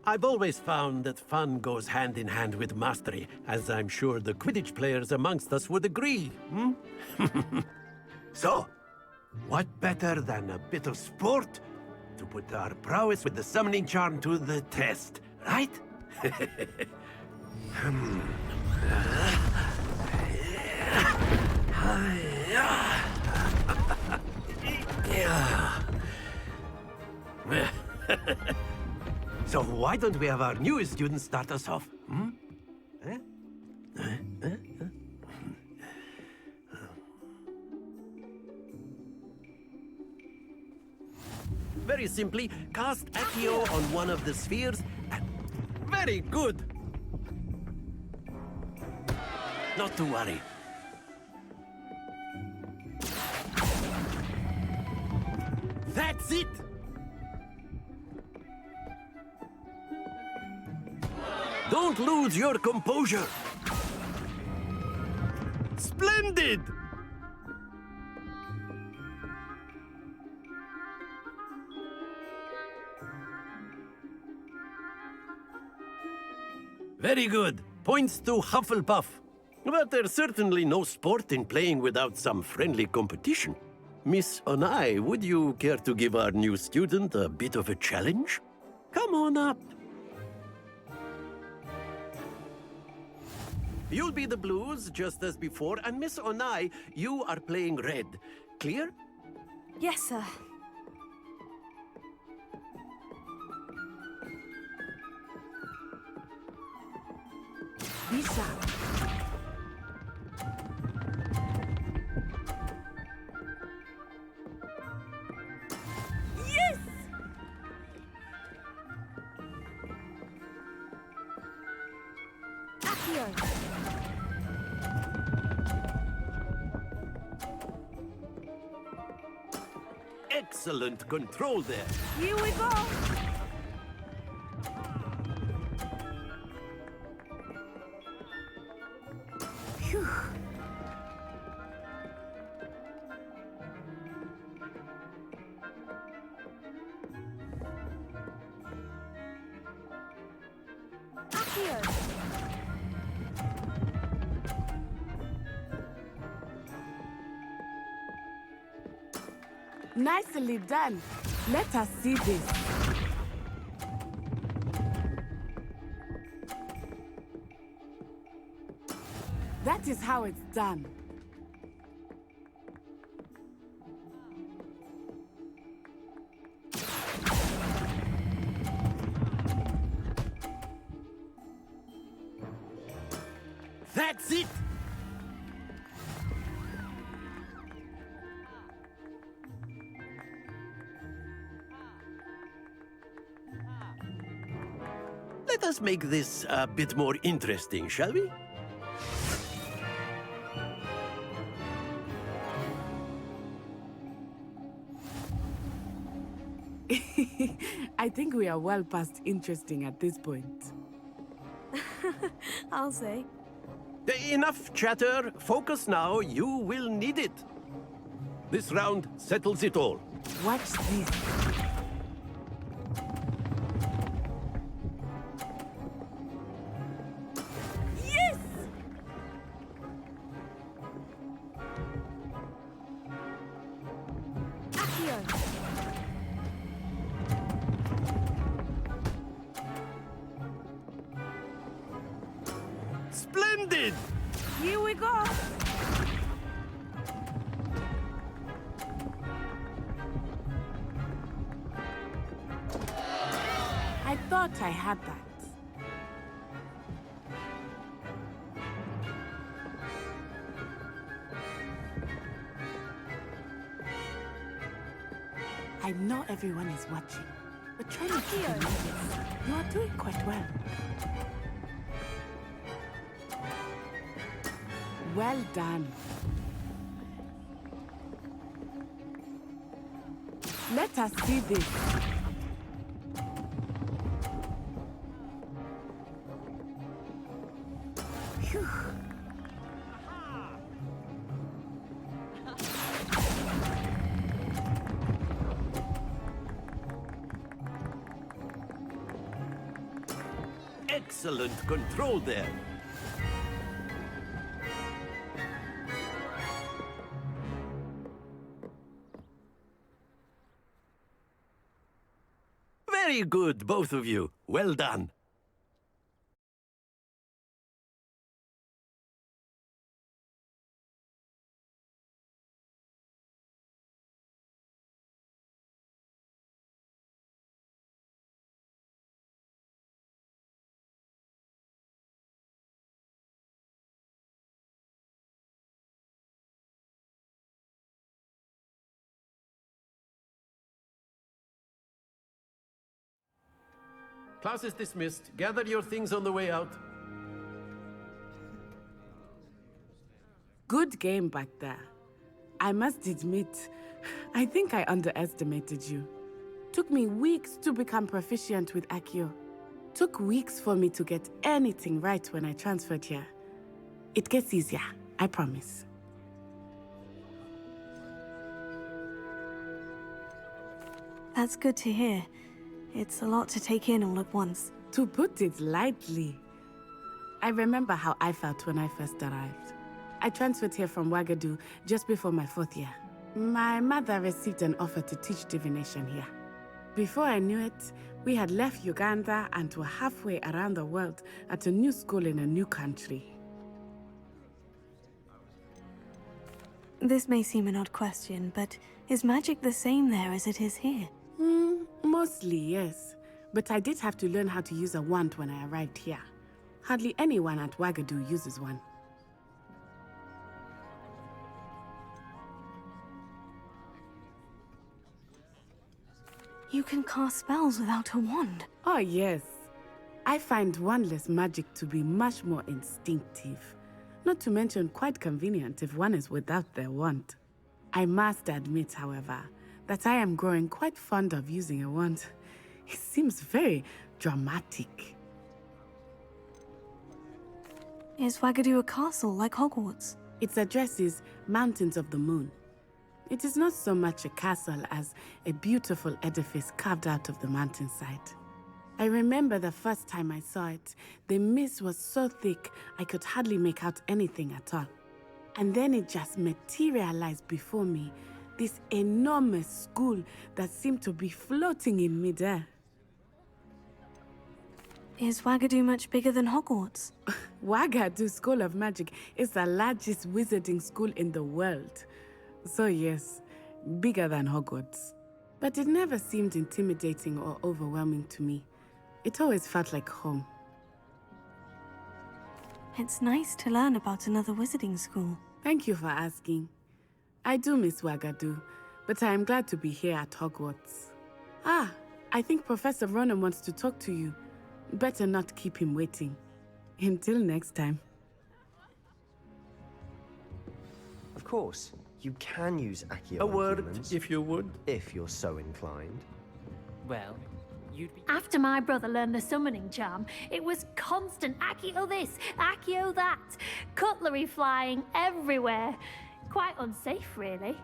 I've always found that fun goes hand in hand with mastery, as I'm sure the Quidditch players amongst us would agree, So, what better than a bit of sport to put our prowess with the summoning charm to the test, right? So why don't we have our newest student start us off? Very simply, cast Accio on one of the spheres and... Very good! Not to worry. That's it! Don't lose your composure! Splendid! Very good. Points to Hufflepuff. But there's certainly no sport in playing without some friendly competition. Miss Onai, would you care to give our new student a bit of a challenge? Come on up. You'll be the blues, just as before, and Miss Onai, you are playing red. Clear?
Yes, sir.
Be sharp. Yes!
Accio!
Excellent control there.
Here we go!
Phew.
Accio!
Nicely done. Let us see this. That is how it's done.
That's it! Let us make this a bit more interesting, shall we?
I think we are well past interesting at this point.
I'll say.
Enough chatter. Focus now. You will need it. This round settles it all.
Watch this. Yes!
Accio!
Splendid!
Here we go!
I thought I had that. I know everyone is watching, but try not to be nervous. You are doing quite well. Well done. Let us see this. Phew.
Excellent control there. Very good, both of you. Well done. Class is dismissed. Gather your things on the way out.
Good game back there. I must admit, I think I underestimated you. Took me weeks to become proficient with Accio. Took weeks for me to get anything right when I transferred here. It gets easier, I promise.
That's good to hear. It's a lot to take in all at once.
To put it lightly, I remember how I felt when I first arrived. I transferred here from Ouagadougou just before my 4th year. My mother received an offer to teach divination here. Before I knew it, we had left Uganda and were halfway around the world at a new school in a new country.
This may seem an odd question, but is magic the same there as it is here?
Mostly, yes. But I did have to learn how to use a wand when I arrived here. Hardly anyone at Ouagadougou uses one.
You can cast spells without a wand.
Oh, yes. I find wandless magic to be much more instinctive. Not to mention quite convenient if one is without their wand. I must admit, however, that I am growing quite fond of using a wand. It seems very dramatic.
Is Ouagadougou a castle like Hogwarts?
Its address is Mountains of the Moon. It is not so much a castle as a beautiful edifice carved out of the mountainside. I remember the first time I saw it, the mist was so thick I could hardly make out anything at all. And then it just materialized before me, this enormous school that seemed to be floating in midair.
Is Ouagadougou much bigger than Hogwarts?
Ouagadougou School of Magic is the largest wizarding school in the world. So yes, bigger than Hogwarts. But it never seemed intimidating or overwhelming to me. It always felt like home.
It's nice to learn about another wizarding school.
Thank you for asking. I do miss Ouagadougou, but I am glad to be here at Hogwarts. Ah, I think Professor Ronan wants to talk to you. Better not keep him waiting. Until next time.
Of course, you can use Accio.
A word,
humans,
if you would.
if you're so inclined.
Well, you'd be...
After my brother learned the summoning charm, it was constant Accio this, Accio that. Cutlery flying everywhere. Quite unsafe, really.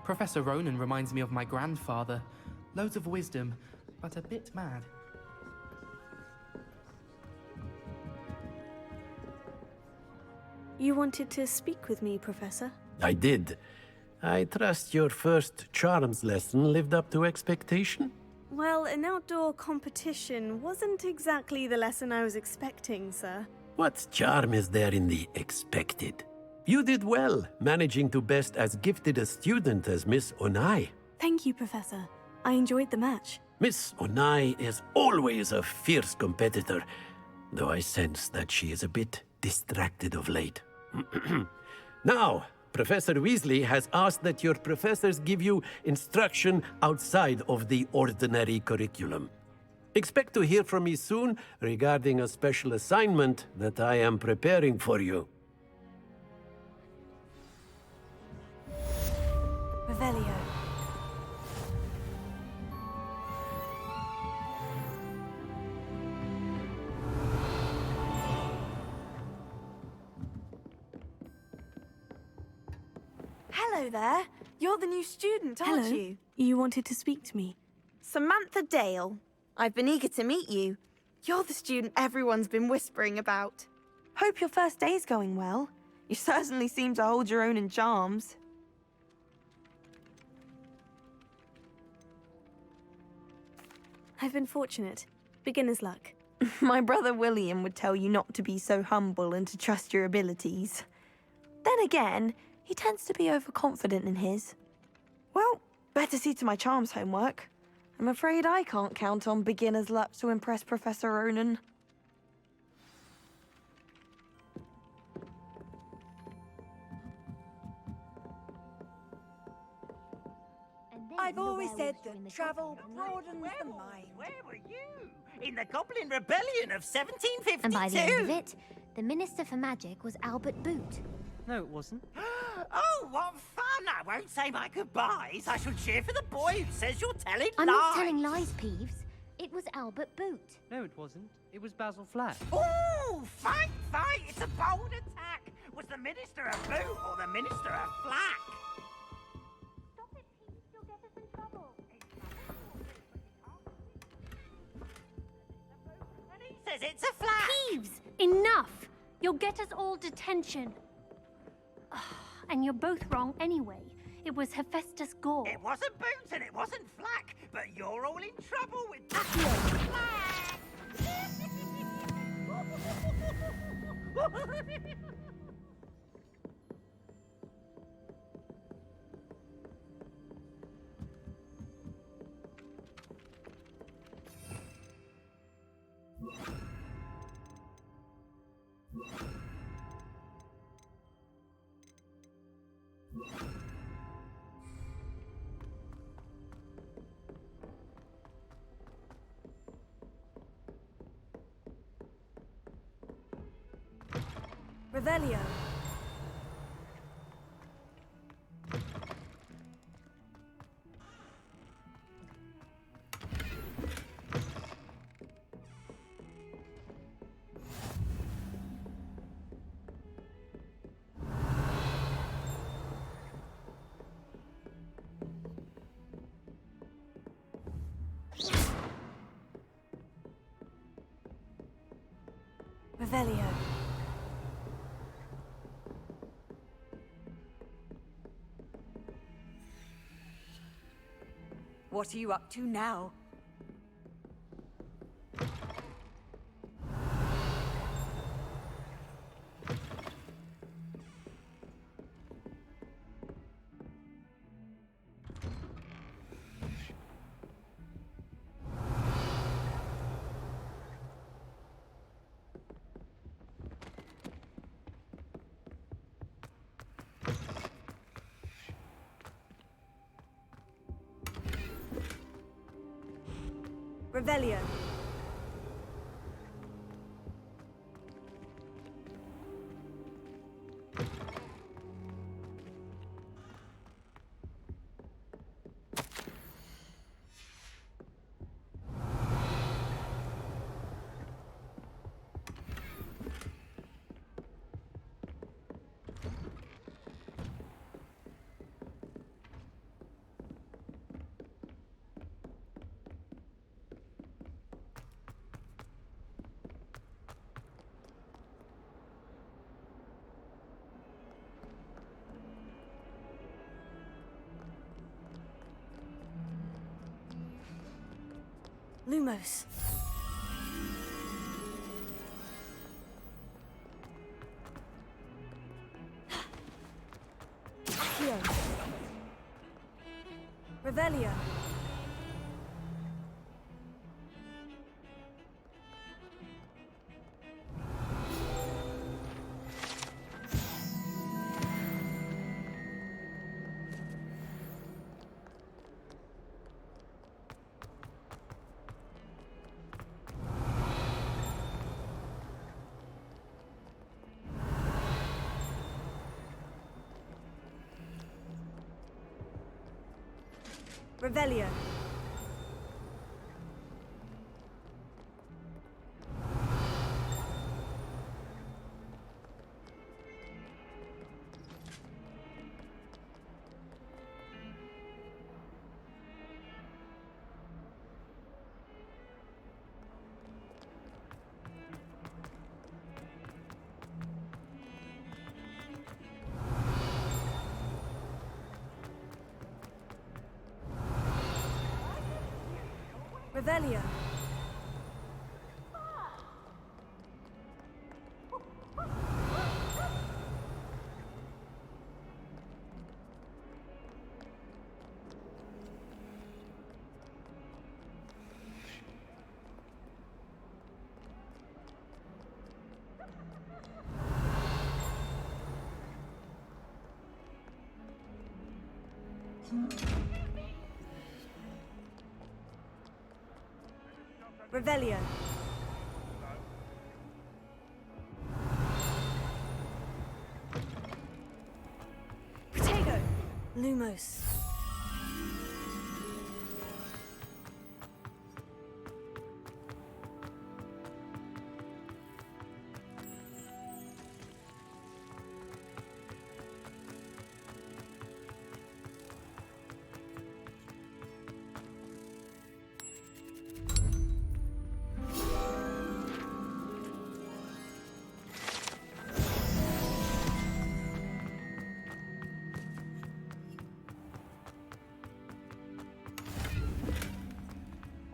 Professor Ronan reminds me of my grandfather. Loads of wisdom, but a bit mad.
You wanted to speak with me, Professor?
I did. I trust your first charms lesson lived up to expectation?
Well, an outdoor competition wasn't exactly the lesson I was expecting, sir.
What charm is there in the expected? You did well, managing to best as gifted a student as Miss Onai.
Thank you, Professor. I enjoyed the match.
Miss Onai is always a fierce competitor, though I sense that she is a bit distracted of late. Now, Professor Weasley has asked that your professors give you instruction outside of the ordinary curriculum. Expect to hear from me soon regarding a special assignment that I am preparing for you.
Revelio.
Hello there. You're the new student, aren't
Hello.
you?
You wanted to speak to me.
Samantha Dale. I've been eager to meet you. You're the student everyone's been whispering about. Hope your first day's going well. You certainly seem to hold your own in charms.
I've been fortunate. Beginner's luck.
My brother William would tell you not to be so humble and to trust your abilities. Then again, he tends to be overconfident in his. Well, better see to my charms homework. I'm afraid I can't count on beginner's luck to impress Professor Ronan.
I've always said that travel broadens the mind.
Where were you? In the Goblin Rebellion of 1752?
And by the end of it, the Minister for Magic was Albert Boot.
No, it wasn't.
Oh, what fun! I won't say my goodbyes. I shall cheer for the boy who says you're telling
I'm
lies.
not telling lies, Peeves. It was Albert Boot.
No, it wasn't. It was Basil Flack.
Ooh, fight, fight! It's a bold attack. Was the Minister a boot or the Minister a flack?
Stop it, Peeves. You'll get us in trouble.
And he says it's a flack.
Peeves! Enough! You'll get us all detention. And you're both wrong anyway. It was Hephaestus Gore.
It wasn't boot and it wasn't flack, but you're all in trouble with flack.
Revelio. Revelio.
What are you up to now?
Revelio. Lumos. Accio. Revelio. Revelio. Revelio. Revelio. Protego. Lumos.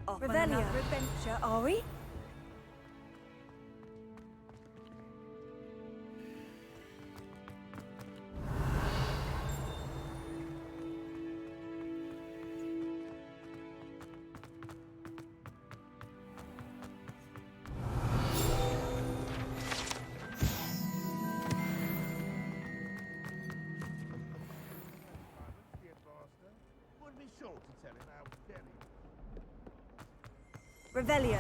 Off on
Revelio.
another adventure, are we?
Would be sure to tell him how very
Revelio.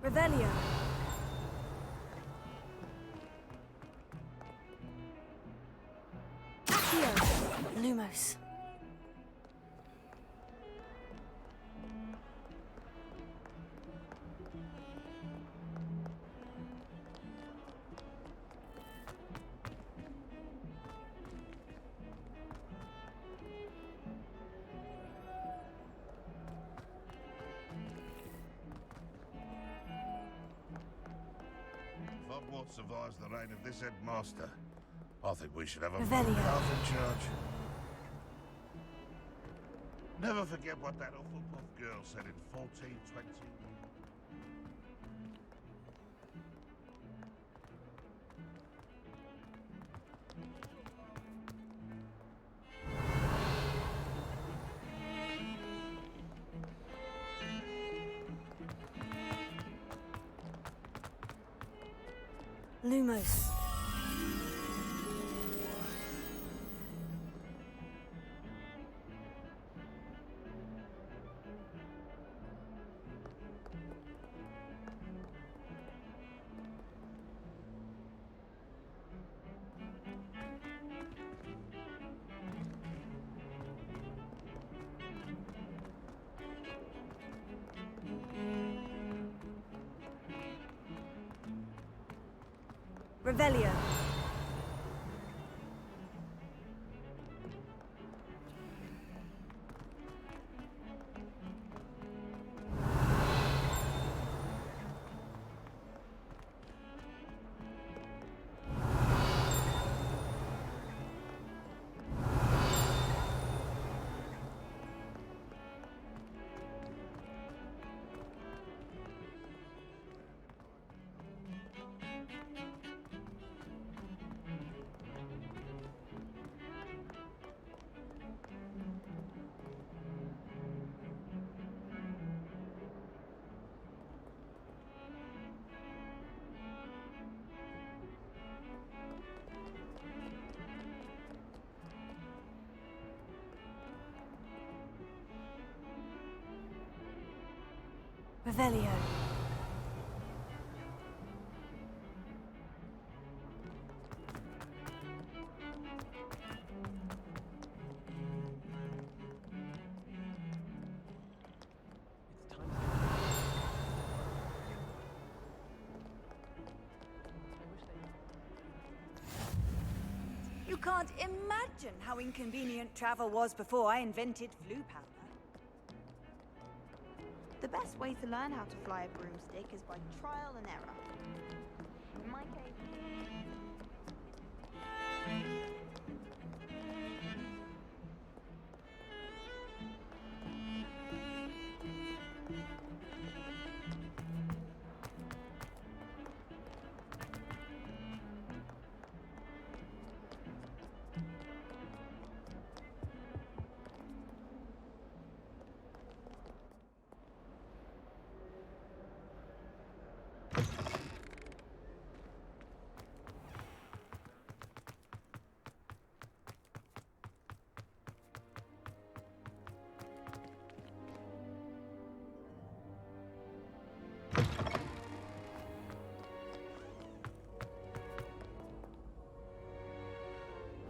Revelio. Accio. Lumos.
Hogwarts survives the reign of this headmaster. I think we should have a
Revelio.
Ralph in charge. Never forget what that Hufflepuff girl said in 1420.
Lumos. Revelio. Revelio.
can't imagine how inconvenient travel was before I invented flu powder.
The best way to learn how to fly a broomstick is by trial and error. In my case...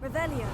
Revelio.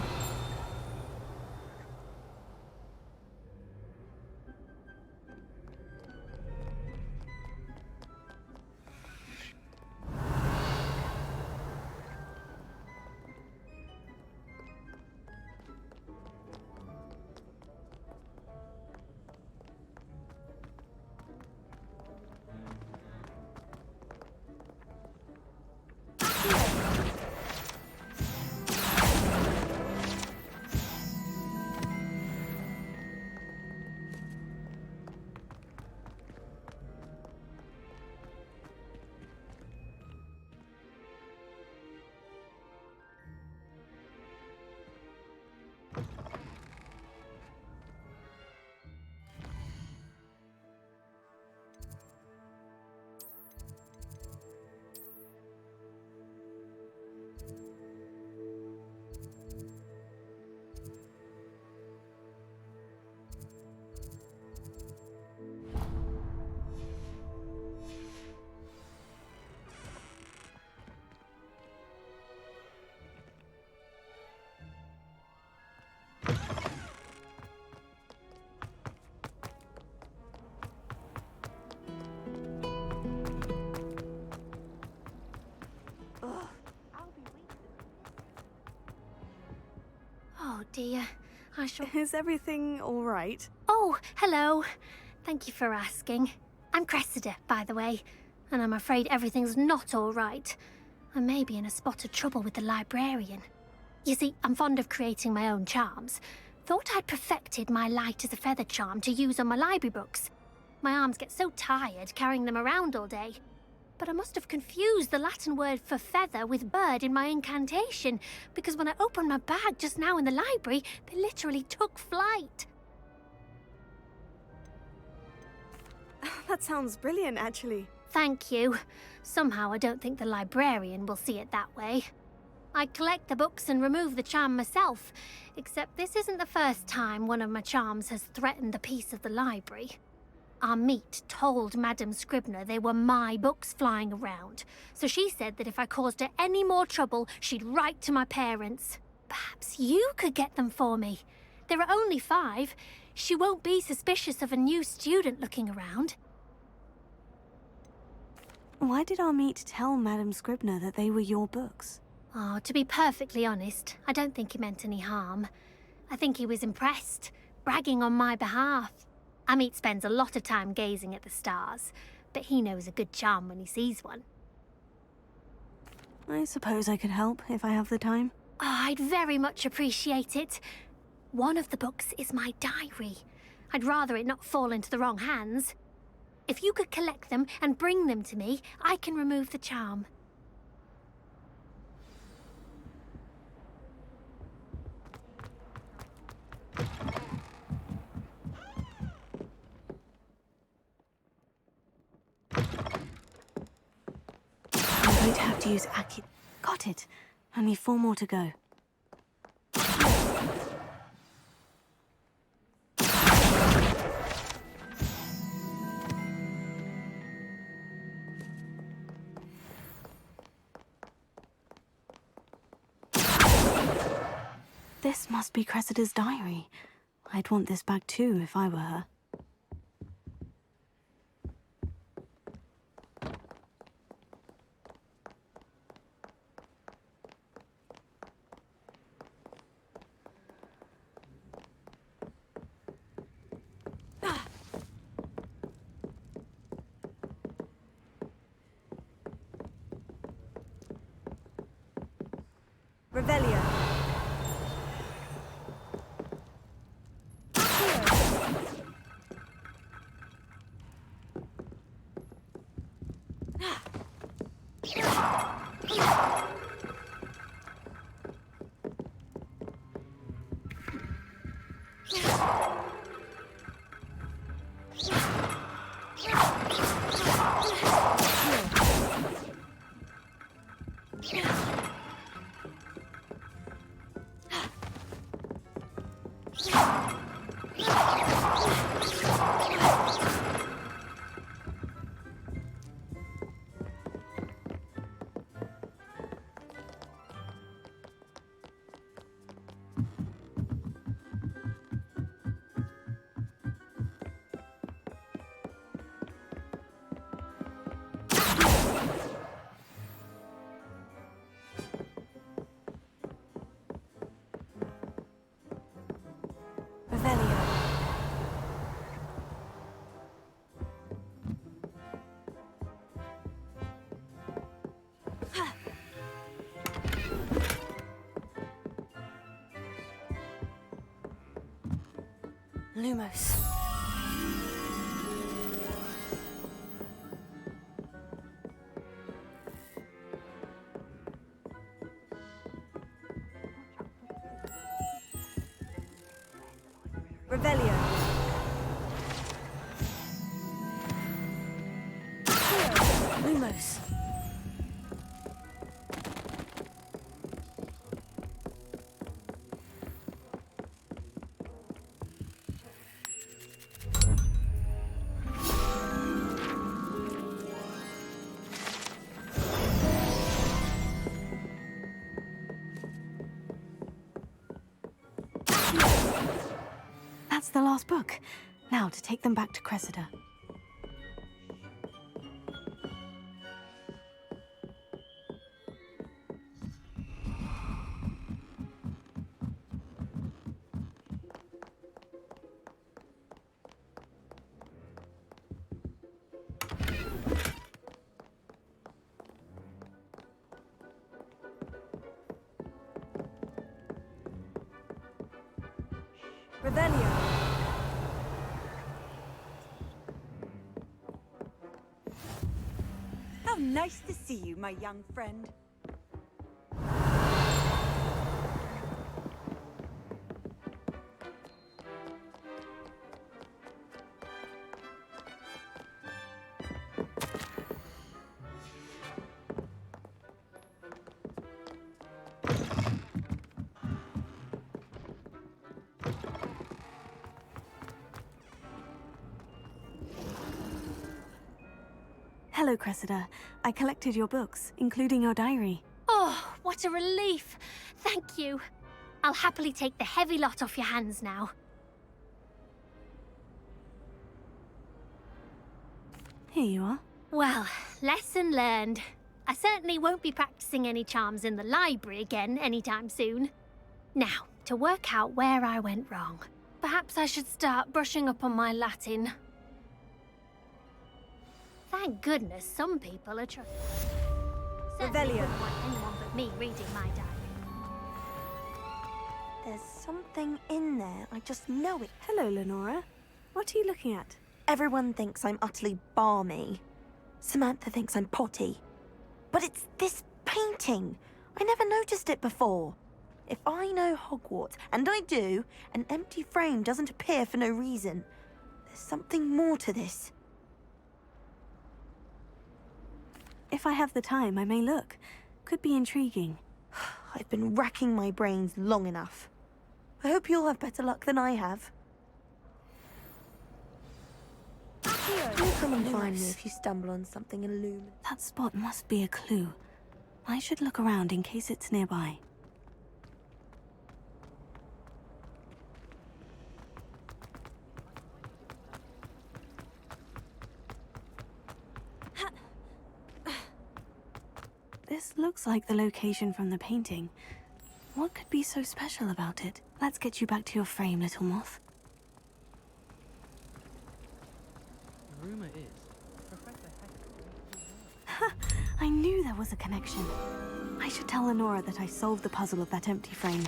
Oh dear, I shall...
Is everything all right?
Oh, hello. Thank you for asking. I'm Cressida, by the way, and I'm afraid everything's not all right. I may be in a spot of trouble with the librarian. You see, I'm fond of creating my own charms. Thought I'd perfected my light as a feather charm to use on my library books. My arms get so tired carrying them around all day. But I must have confused the Latin word for feather with bird in my incantation, because when I opened my bag just now in the library, they literally took flight.
That sounds brilliant, actually.
Thank you. Somehow I don't think the librarian will see it that way. I collect the books and remove the charm myself, except this isn't the first time one of my charms has threatened the peace of the library. Our meet told Madame Scribner they were my books flying around, so she said that if I caused her any more trouble, she'd write to my parents. Perhaps you could get them for me. There are only 5. She won't be suspicious of a new student looking around.
Why did our meet tell Madame Scribner that they were your books?
Oh, to be perfectly honest, I don't think he meant any harm. I think he was impressed, bragging on my behalf. Amit spends a lot of time gazing at the stars, but he knows a good charm when he sees one.
I suppose I could help if I have the time.
Oh, I'd very much appreciate it. One of the books is my diary. I'd rather it not fall into the wrong hands. If you could collect them and bring them to me, I can remove the charm.
I'm going to have to use Aki... Got it. Only 4 more to go. This must be Cressida's diary. I'd want this bag too if I were her.
Revelio. Lumos. Revelio. Lumos. That's the last book. Now to take them back to Cressida. Revelio.
How nice to see you, my young friend.
Hello, Cressida. I collected your books, including your diary.
Oh, what a relief. Thank you. I'll happily take the heavy lot off your hands now.
Here you are.
Well, lesson learned. I certainly won't be practicing any charms in the library again anytime soon. Now, to work out where I went wrong. Perhaps I should start brushing up on my Latin. Thank goodness some people are trusting. Certainly wouldn't want anyone but me reading my diary.
There's something in there. I just know it.
Hello, Lenora. What are you looking at?
Everyone thinks I'm utterly balmy. Samantha thinks I'm potty. But it's this painting. I never noticed it before. If I know Hogwarts, and I do, an empty frame doesn't appear for no reason. There's something more to this.
If I have the time, I may look. Could be intriguing.
I've been racking my brains long enough. I hope you'll have better luck than I have. You'll come and find me if you stumble on something illuminating.
That spot must be a clue. I should look around in case it's nearby. This looks like the location from the painting. What could be so special about it? Let's get you back to your frame, little moth.
The rumor is, Professor
Ha! I knew there was a connection. I should tell Lenora that I solved the puzzle of that empty frame.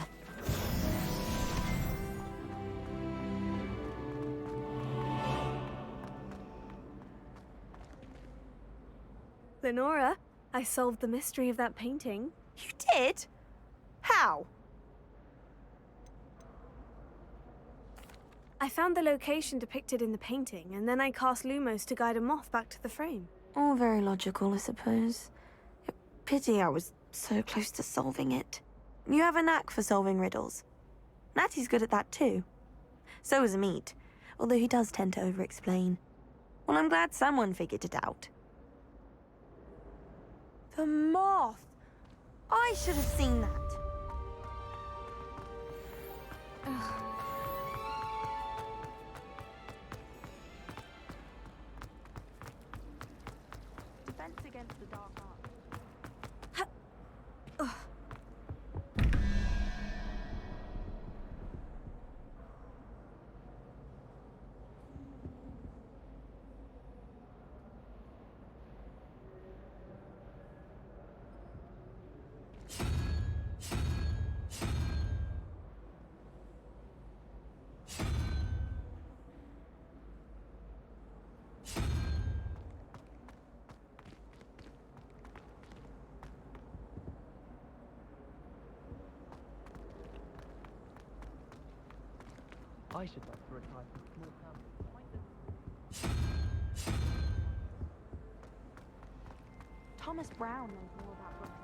Lenora, I solved the mystery of that painting.
You did? How?
I found the location depicted in the painting, and then I cast Lumos to guide a moth back to the frame.
All very logical, I suppose. Pity I was so close to solving it. You have a knack for solving riddles. Natty's good at that too. So is Amit, although he does tend to over-explain. Well, I'm glad someone figured it out. The moth! I should have seen that. Ugh. Defense against the dark arts. Ugh.
I should like to retire from small family.
Thomas Brown knows more about books.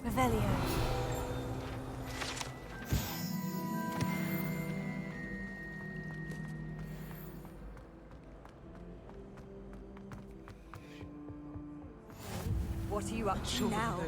Revelio.
What are you up to now?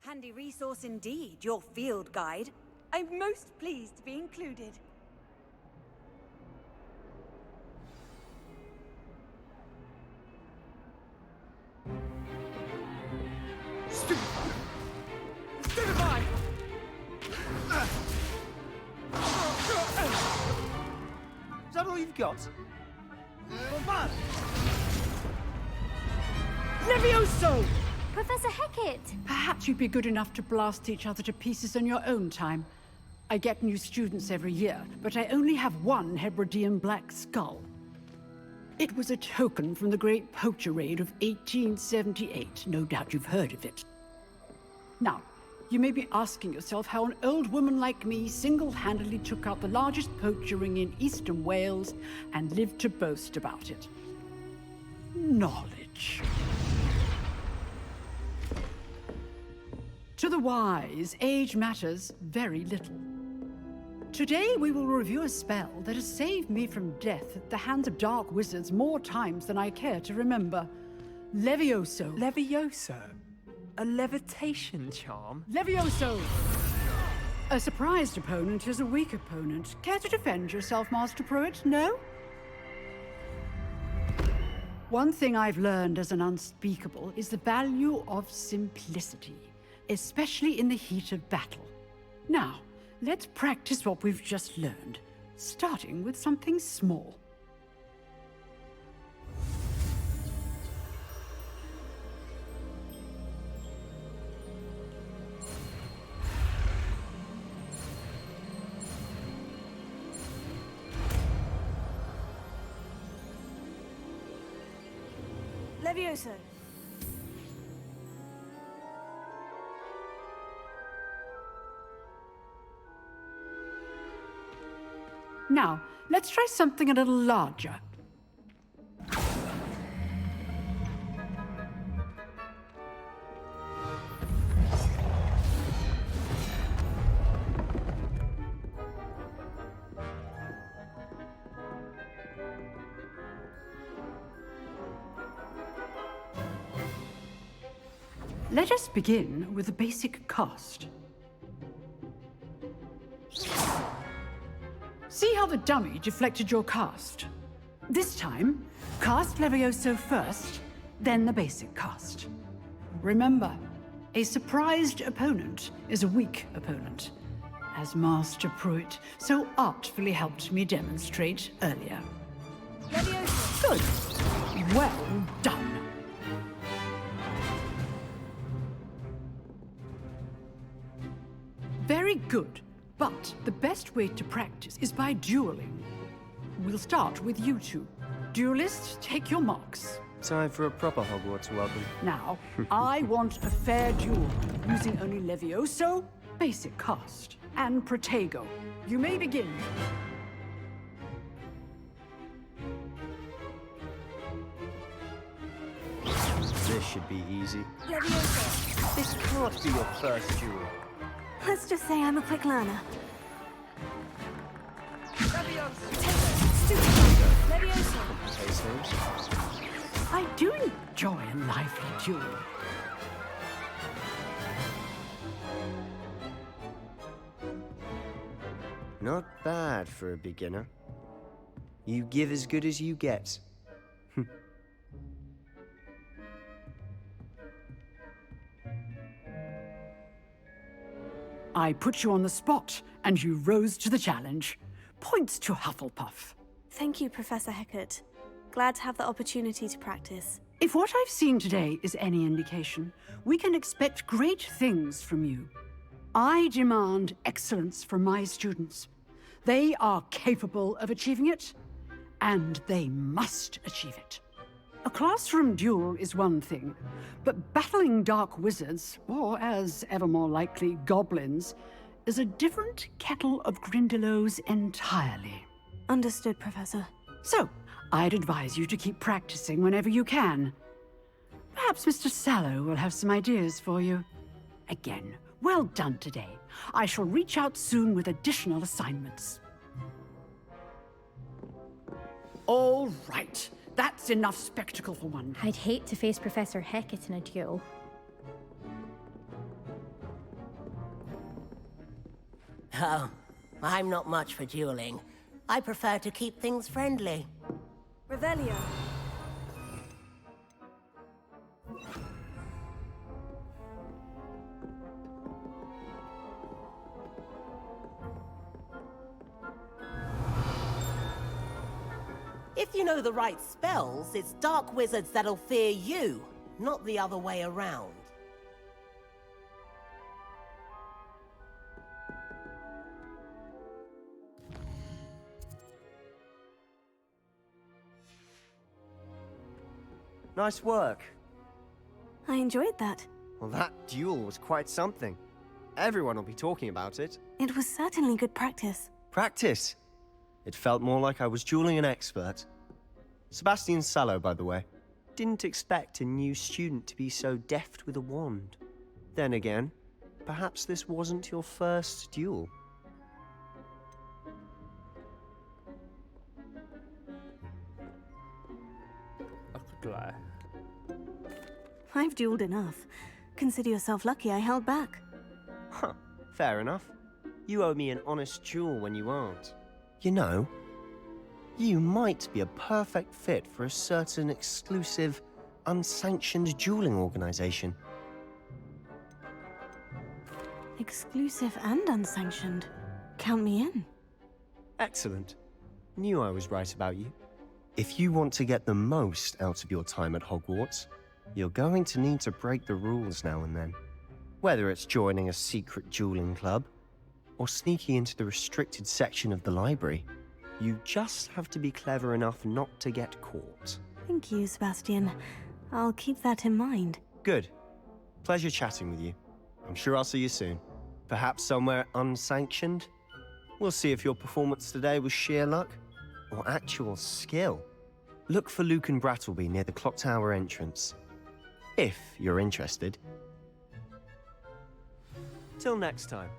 Handy resource indeed, your field guide. I'm most pleased to be included.
all you've got?
Levioso!
Professor Hecat!
Perhaps you'd be good enough to blast each other to pieces on your own time. I get new students every year, but I only have one Hebridean black skull. It was a token from the Great Poacher Raid of 1878. No doubt you've heard of it. Now, you may be asking yourself how an old woman like me single-handedly took out the largest poacher ring in eastern Wales and lived to boast about it. Knowledge. To the wise, age matters very little. Today we will review a spell that has saved me from death at the hands of dark wizards more times than I care to remember. Levioso.
Levioso? A levitation charm?
Levioso! A surprised opponent is a weak opponent. Care to defend yourself, Master Pruitt? No? One thing I've learned as an unspeakable is the value of simplicity, especially in the heat of battle. Now, let's practice what we've just learned, starting with something small.
Levioso.
Now, let's try something a little larger. Let us begin with the basic cast. See how the dummy deflected your cast? This time, cast Levioso first, then the basic cast. Remember, a surprised opponent is a weak opponent, as Master Pruitt so artfully helped me demonstrate earlier.
Levioso!
Good. Well done. Very good. But the best way to practice is by dueling. We'll start with you two. Duelists, take your marks.
Time for a proper Hogwarts welcome.
Now, I want a fair duel, using only Levioso, basic cast, and Protego. You may begin.
This should be easy.
Levioso.
This can't be your first duel.
Let's just say I'm a quick learner.
I do enjoy a lively duel.
Not bad for a beginner. You give as good as you get.
I put you on the spot, and you rose to the challenge. Points to Hufflepuff.
Thank you, Professor Hecat. Glad to have the opportunity to practice.
If what I've seen today is any indication, we can expect great things from you. I demand excellence from my students. They are capable of achieving it, and they must achieve it. A classroom duel is one thing, but battling dark wizards, or as ever more likely, goblins, is a different kettle of Grindylows entirely.
Understood, Professor.
So, I'd advise you to keep practicing whenever you can. Perhaps Mr. Sallow will have some ideas for you. Again, well done today. I shall reach out soon with additional assignments. All right. That's enough spectacle for one day.
I'd hate to face Professor Hecat in a duel.
Oh, I'm not much for dueling. I prefer to keep things friendly.
Revelio.
If you know the right spells, it's dark wizards that'll fear you, not the other way around.
Nice work.
I enjoyed that.
Well, that duel was quite something. Everyone will be talking about it.
It was certainly good practice.
Practice? It felt more like I was dueling an expert. Sebastian Sallow, by the way. Didn't expect a new student to be so deft with a wand. Then again, perhaps this wasn't your first duel.
I could lie.
I've dueled enough. Consider yourself lucky I held back.
Huh, fair enough. You owe me an honest duel when you aren't. You know, you might be a perfect fit for a certain exclusive, unsanctioned dueling organization.
Exclusive and unsanctioned. Count me in.
Excellent. Knew I was right about you. If you want to get the most out of your time at Hogwarts, you're going to need to break the rules now and then. Whether it's joining a secret dueling club, or sneaking into the restricted section of the library, you just have to be clever enough not to get caught.
Thank you, Sebastian. I'll keep that in mind.
Good. Pleasure chatting with you. I'm sure I'll see you soon. Perhaps somewhere unsanctioned? We'll see if your performance today was sheer luck or actual skill. Look for Luke and Brattleby near the clock tower entrance, if you're interested. Till next time.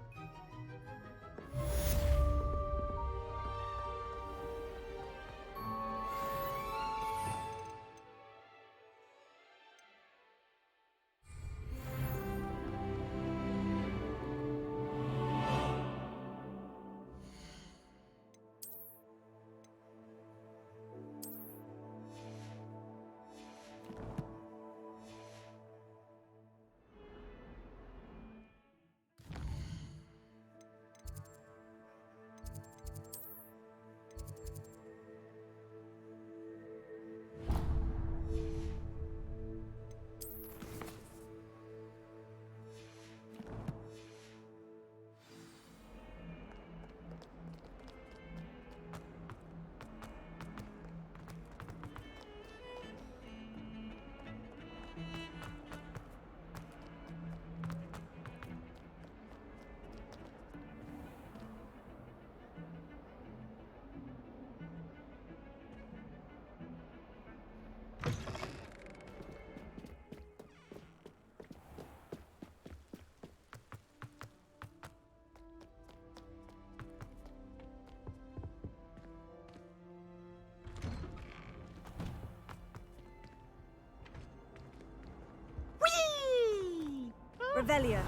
Revelio.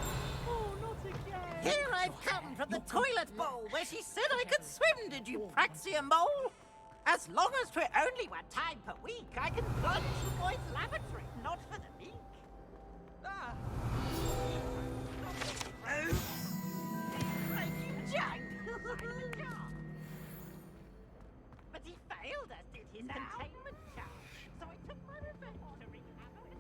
Here I've come from the toilet bowl where she said I could swim, did you praxia mole? As long as 'twere only 1 time per week, I can plunge the boys' lavatory, not for the meek. Ah. But he failed, as did his containment charge, so I took my revenge to wreak havoc.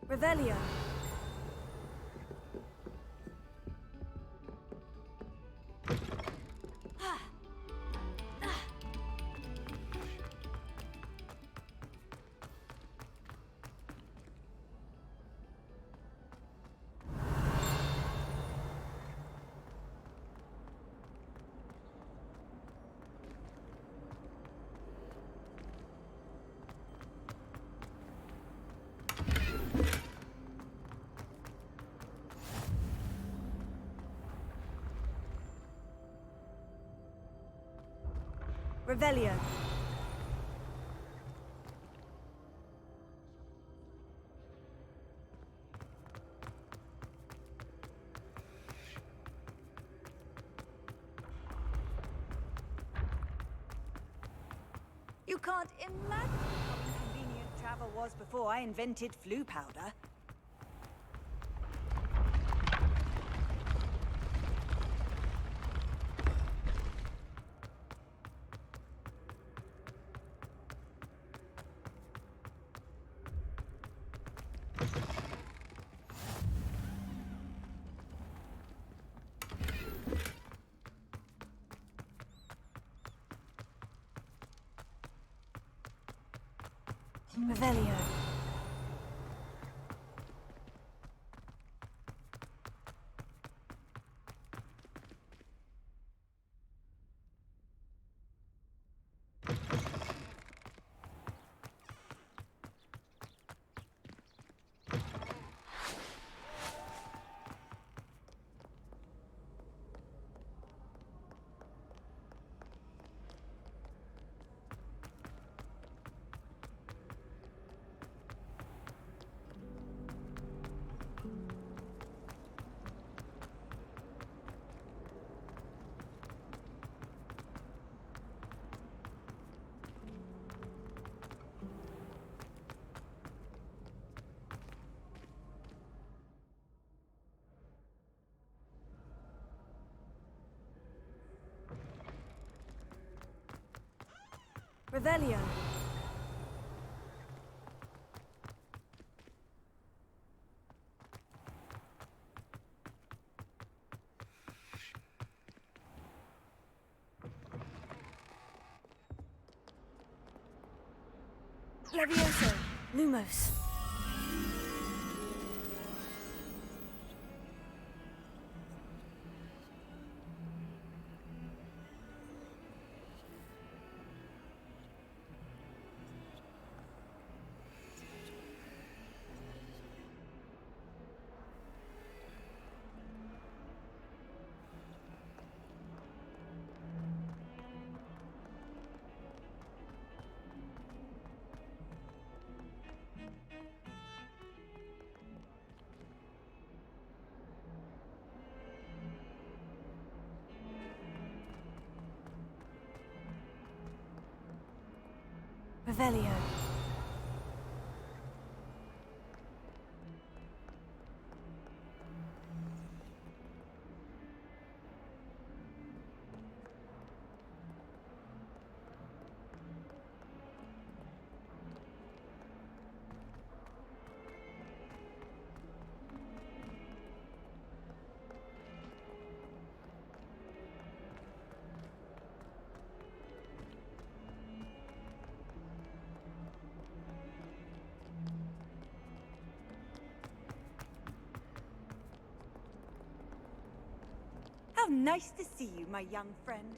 Revelio. Revelio. You can't imagine how inconvenient travel was before I invented flu powder.
Revelio. Revelio. Levioso. Lumos. Revelio.
How nice to see you, my young friend.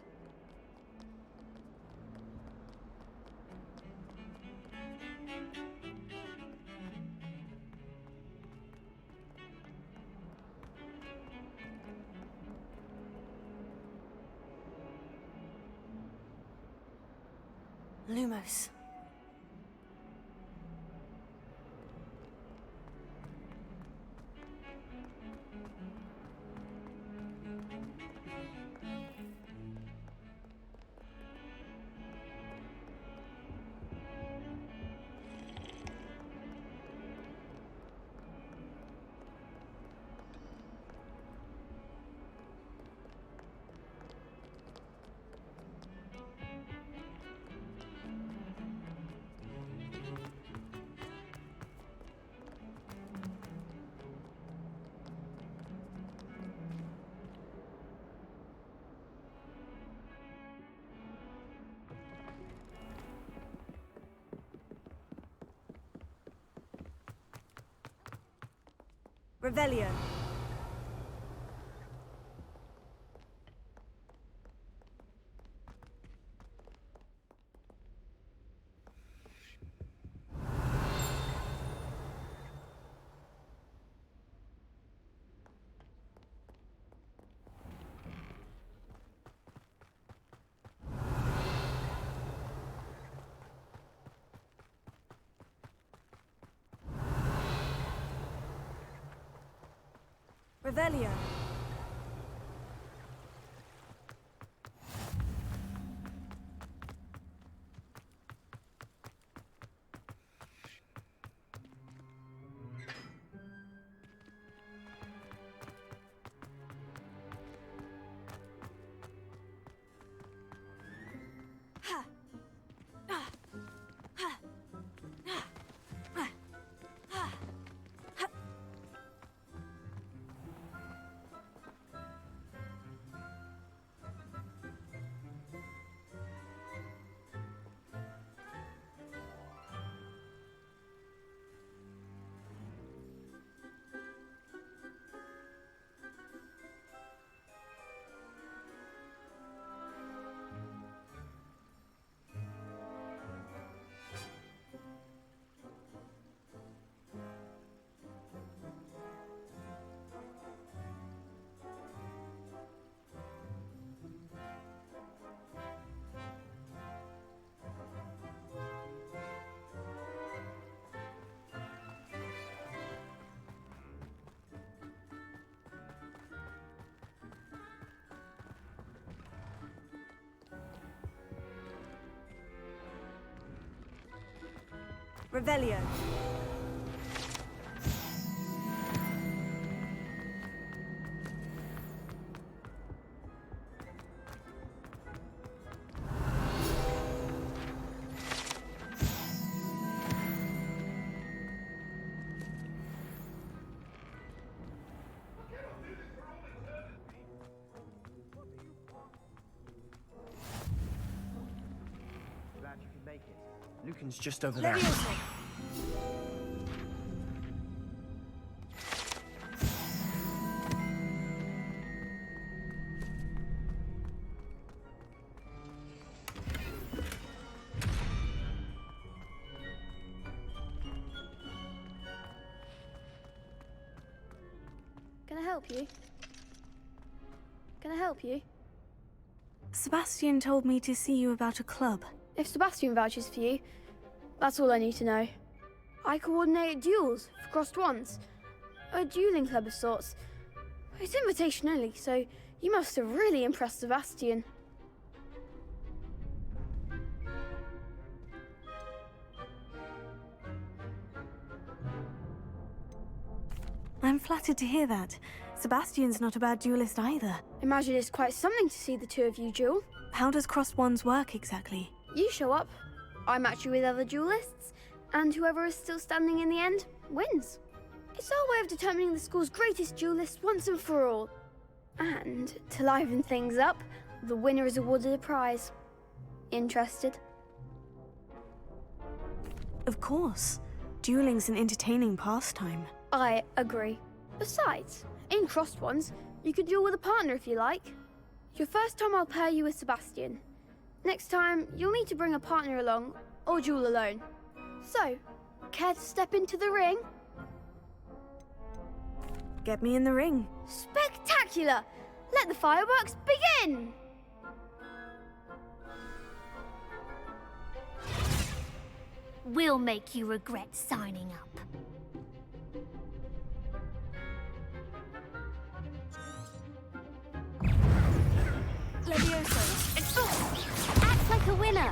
Lumos. Revelio. Revelio.
Revelio.
Glad you could make it. Lucan's just over there.
Leviosa.
Can I help you? Can I help you?
Sebastian told me to see you about a club.
If Sebastian vouches for you, that's all I need to know. I coordinate duels for crossed ones. A dueling club of sorts. It's invitation only, so you must have really impressed Sebastian.
I'm flattered to hear that. Sebastian's not a bad duelist either.
Imagine it's quite something to see the two of you duel.
How does crossed wands work exactly?
You show up, I match you with other duelists, and whoever is still standing in the end wins. It's our way of determining the school's greatest duelist once and for all. And to liven things up, the winner is awarded a prize. Interested?
Of course. Dueling's an entertaining pastime.
I agree. Besides, in crossed ones, you could duel with a partner if you like. Your first time I'll pair you with Sebastian. Next time, you'll need to bring a partner along, or duel alone. So, care to step into the ring?
Get me in the ring.
Spectacular! Let the fireworks begin!
We'll make you regret signing up.
Leviosa.
Expulso! Act like a winner!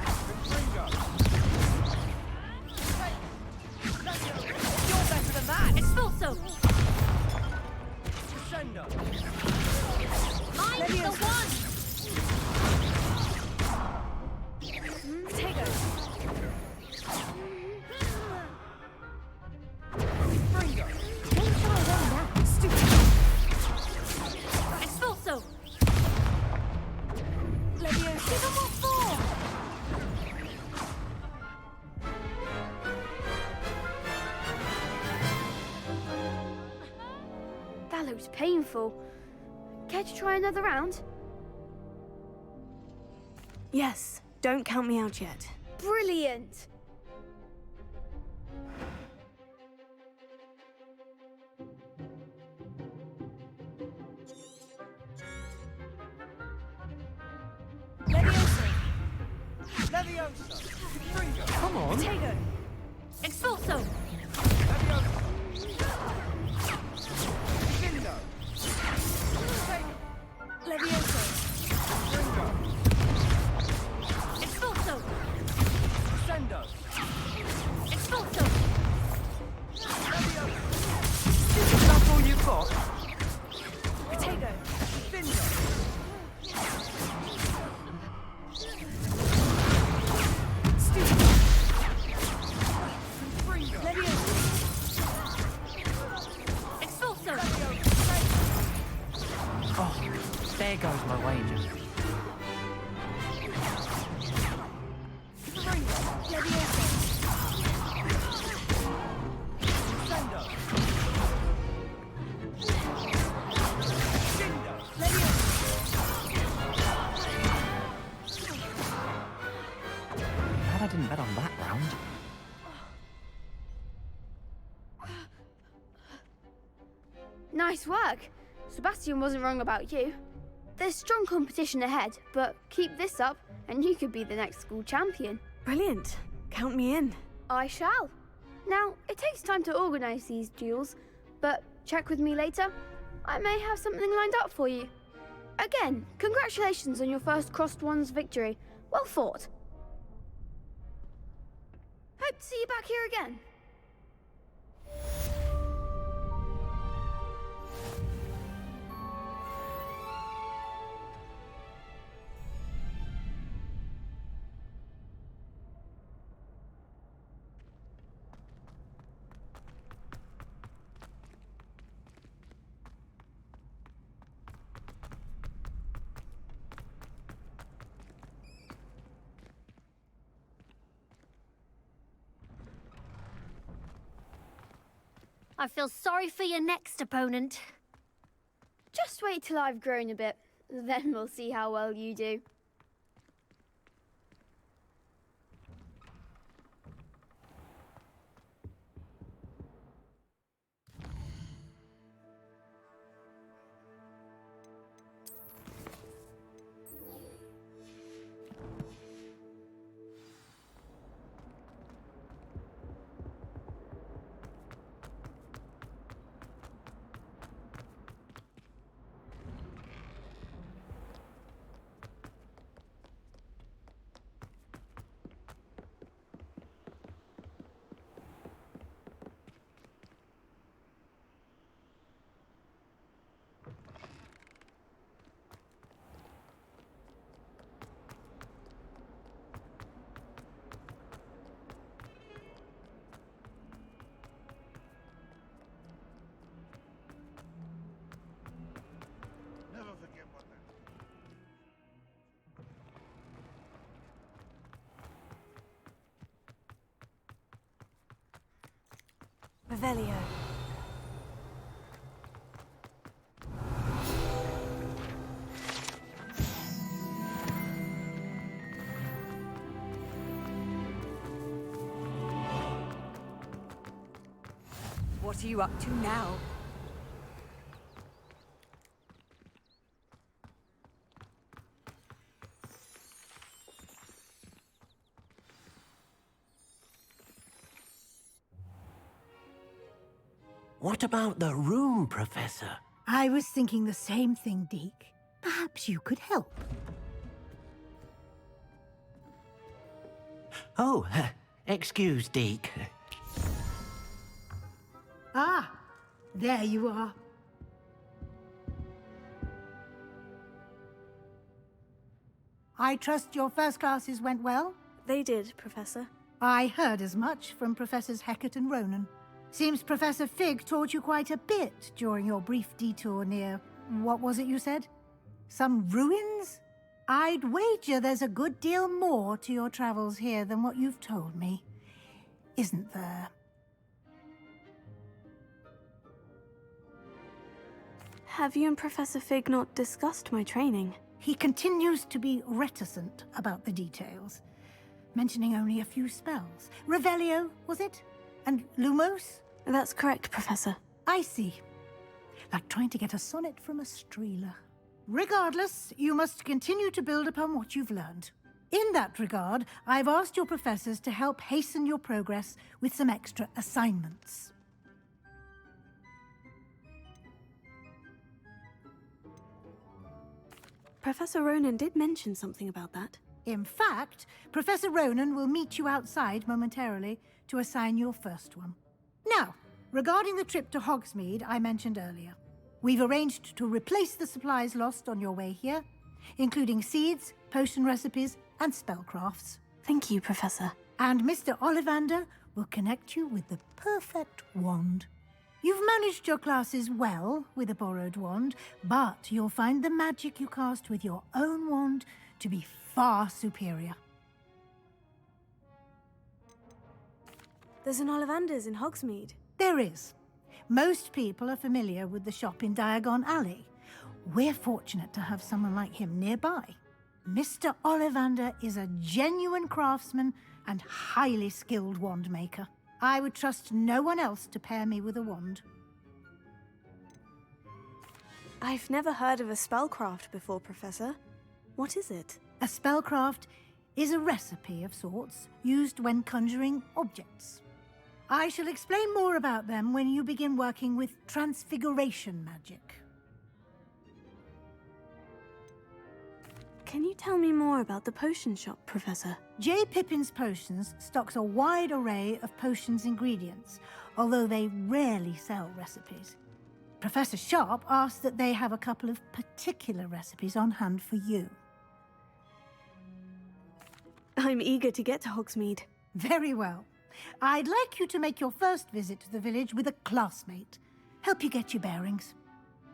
You're better than that!
Expulso!
Crescendo.
I'm the one!
Potato.
Expulso!
Leviosa.
Give 'em what for!
That looks painful. Care to try another round?
Yes, don't count me out yet.
Brilliant!
Leviosa. Leviosa. Fringo.
Come on.
Potato.
Expulso!
Vindo. Leviosa. Fringo.
Expulso!
Crescendo.
Expulso!
That's all you've got? Potato. Vindo.
Expulso!
Oh, there goes my wager. Glad I didn't bet on that round.
Nice work. Sebastian wasn't wrong about you. There's strong competition ahead, but keep this up and you could be the next school champion.
Brilliant. Count me in.
I shall. Now, it takes time to organise these duels, but check with me later. I may have something lined up for you. Again, congratulations on your first crossed ones victory. Well fought. Hope Good to see you back here again.
I feel sorry for your next opponent.
Just wait till I've grown a bit. Then we'll see how well you do.
Never forget what that.
Revelio.
What are you up to now?
What about the room, Professor?
I was thinking the same thing, Deke. Perhaps you could help.
Oh, excuse, Deke.
Ah, there you are. I trust your first classes went well?
They did, Professor.
I heard as much from Professors Hecat and Ronan. Seems Professor Fig taught you quite a bit during your brief detour near... what was it you said? Some ruins? I'd wager there's a good deal more to your travels here than what you've told me. Isn't there?
Have you and Professor Fig not discussed my training?
He continues to be reticent about the details, mentioning only a few spells. Revelio, was it? And Lumos?
That's correct, Professor.
I see. Like trying to get a sonnet from a streeler. Regardless, you must continue to build upon what you've learned. In that regard, I've asked your professors to help hasten your progress with some extra assignments.
Professor Ronan did mention something about that.
In fact, Professor Ronan will meet you outside momentarily to assign your first one. Now, regarding the trip to Hogsmeade I mentioned earlier, we've arranged to replace the supplies lost on your way here, including seeds, potion recipes, and spellcrafts.
Thank you, Professor.
And Mr. Ollivander will connect you with the perfect wand. You've managed your classes well with a borrowed wand, but you'll find the magic you cast with your own wand to be far superior.
There's an Ollivander's in Hogsmeade.
There is. Most people are familiar with the shop in Diagon Alley. We're fortunate to have someone like him nearby. Mr. Ollivander is a genuine craftsman and highly skilled wand maker. I would trust no one else to pair me with a wand.
I've never heard of a spellcraft before, Professor. What is it?
A spellcraft is a recipe of sorts used when conjuring objects. I shall explain more about them when you begin working with transfiguration magic.
Can you tell me more about the potion shop, Professor?
J. Pippin's Potions stocks a wide array of potions ingredients, although they rarely sell recipes. Professor Sharp asked that they have a couple of particular recipes on hand for you.
I'm eager to get to Hogsmeade.
Very well. I'd like you to make your first visit to the village with a classmate. Help you get your bearings.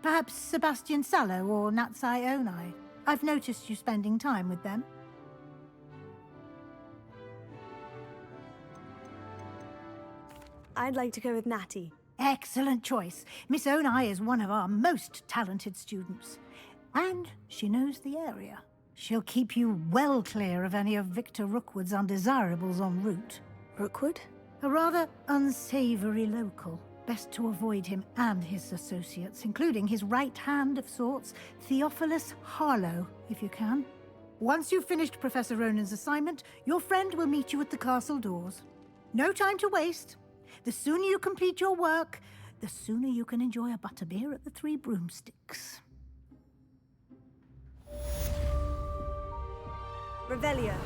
Perhaps Sebastian Sallow or Natsai Onai. I've noticed you spending time with them.
I'd like to go with Natty.
Excellent choice. Miss Onai is one of our most talented students. And she knows the area. She'll keep you well clear of any of Victor Rookwood's undesirables en route.
Rookwood?
A rather unsavory local. Best to avoid him and his associates, including his right hand of sorts, Theophilus Harlow, if you can. Once you've finished Professor Ronan's assignment, your friend will meet you at the castle doors. No time to waste. The sooner you complete your work, the sooner you can enjoy a butterbeer at the Three Broomsticks.
Revelio.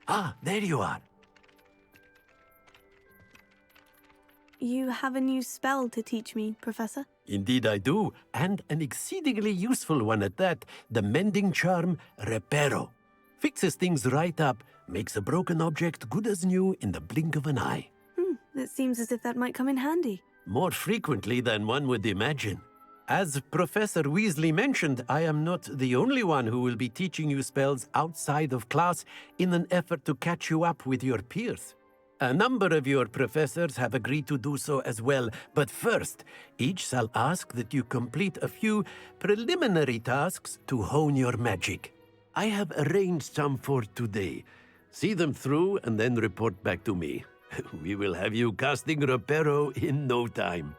Ah, there you are.
You have a new spell to teach me, Professor?
Indeed I do, and an exceedingly useful one at that. The mending charm, Reparo. Fixes things right up, makes a broken object good as new in the blink of an eye.
It seems as if that might come in handy.
More frequently than one would imagine. As Professor Weasley mentioned, I am not the only one who will be teaching you spells outside of class in an effort to catch you up with your peers. A number of your professors have agreed to do so as well, but first, each shall ask that you complete a few preliminary tasks to hone your magic. I have arranged some for today. See them through and then report back to me. We will have you casting Reparo in no time.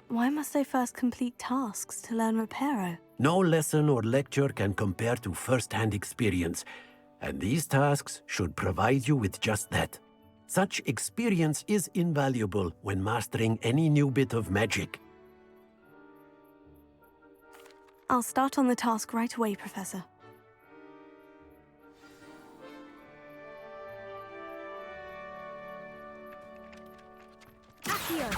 Why must I first complete tasks to learn Reparo?
No lesson or lecture can compare to first-hand experience, and these tasks should provide you with just that. Such experience is invaluable when mastering any new bit of magic.
I'll start on the task right away, Professor.
Accio!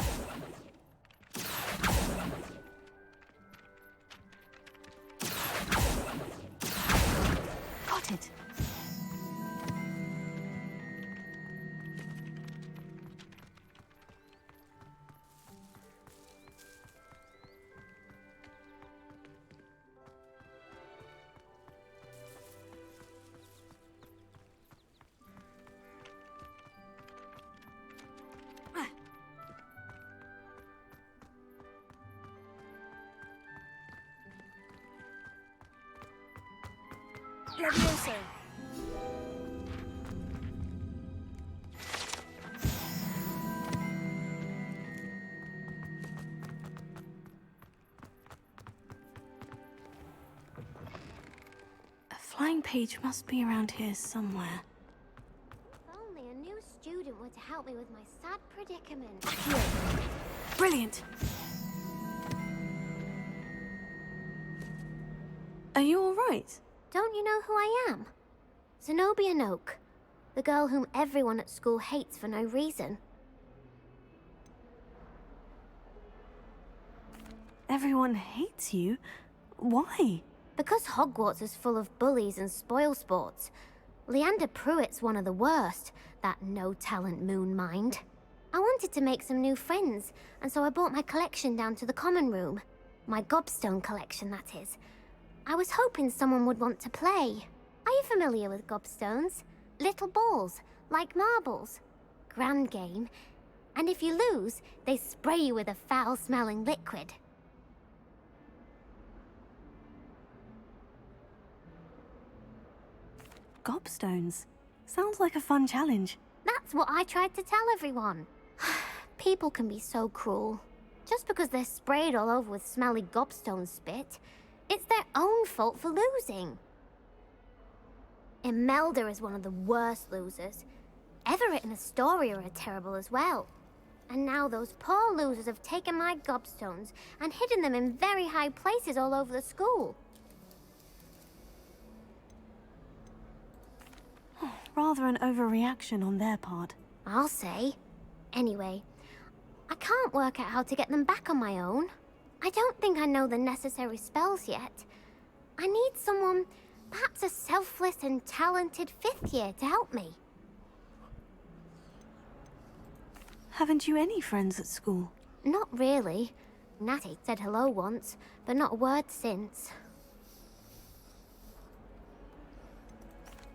Got it.
Levioso.
A flying page must be around here somewhere.
If only a new student were to help me with my sad predicament.
Brilliant! Are you all right?
Don't you know who I am? Zenobia Noak, the girl whom everyone at school hates for no reason.
Everyone hates you? Why?
Because Hogwarts is full of bullies and spoilsports. Leander Pruitt's one of the worst, that no-talent moon mind. I wanted to make some new friends, and so I brought my collection down to the common room. My gobstone collection, that is. I was hoping someone would want to play. Are you familiar with gobstones? Little balls, like marbles. Grand game. And if you lose, they spray you with a foul-smelling liquid.
Gobstones. Sounds like a fun challenge.
That's what I tried to tell everyone. People can be so cruel. Just because they're sprayed all over with smelly gobstone spit, it's their own fault for losing. Imelda is one of the worst losers. Everett and Astoria are terrible as well. And now those poor losers have taken my gobstones and hidden them in very high places all over the school.
Rather an overreaction on their part.
I'll say. Anyway, I can't work out how to get them back on my own. I don't think I know the necessary spells yet. I need someone, perhaps a selfless and talented 5th year to help me.
Haven't you any friends at school?
Not really. Natty said hello once, but not a word since.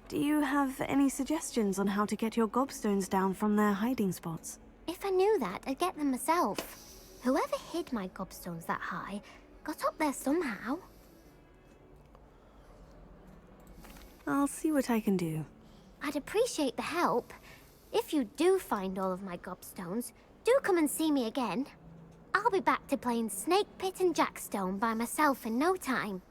Do you have any suggestions on how to get your gobstones down from their hiding spots?
If I knew that, I'd get them myself. Whoever hid my gobstones that high got up there somehow.
I'll see what I can do.
I'd appreciate the help. If you do find all of my gobstones, do come and see me again. I'll be back to playing Snake Pit and Jackstone by myself in no time.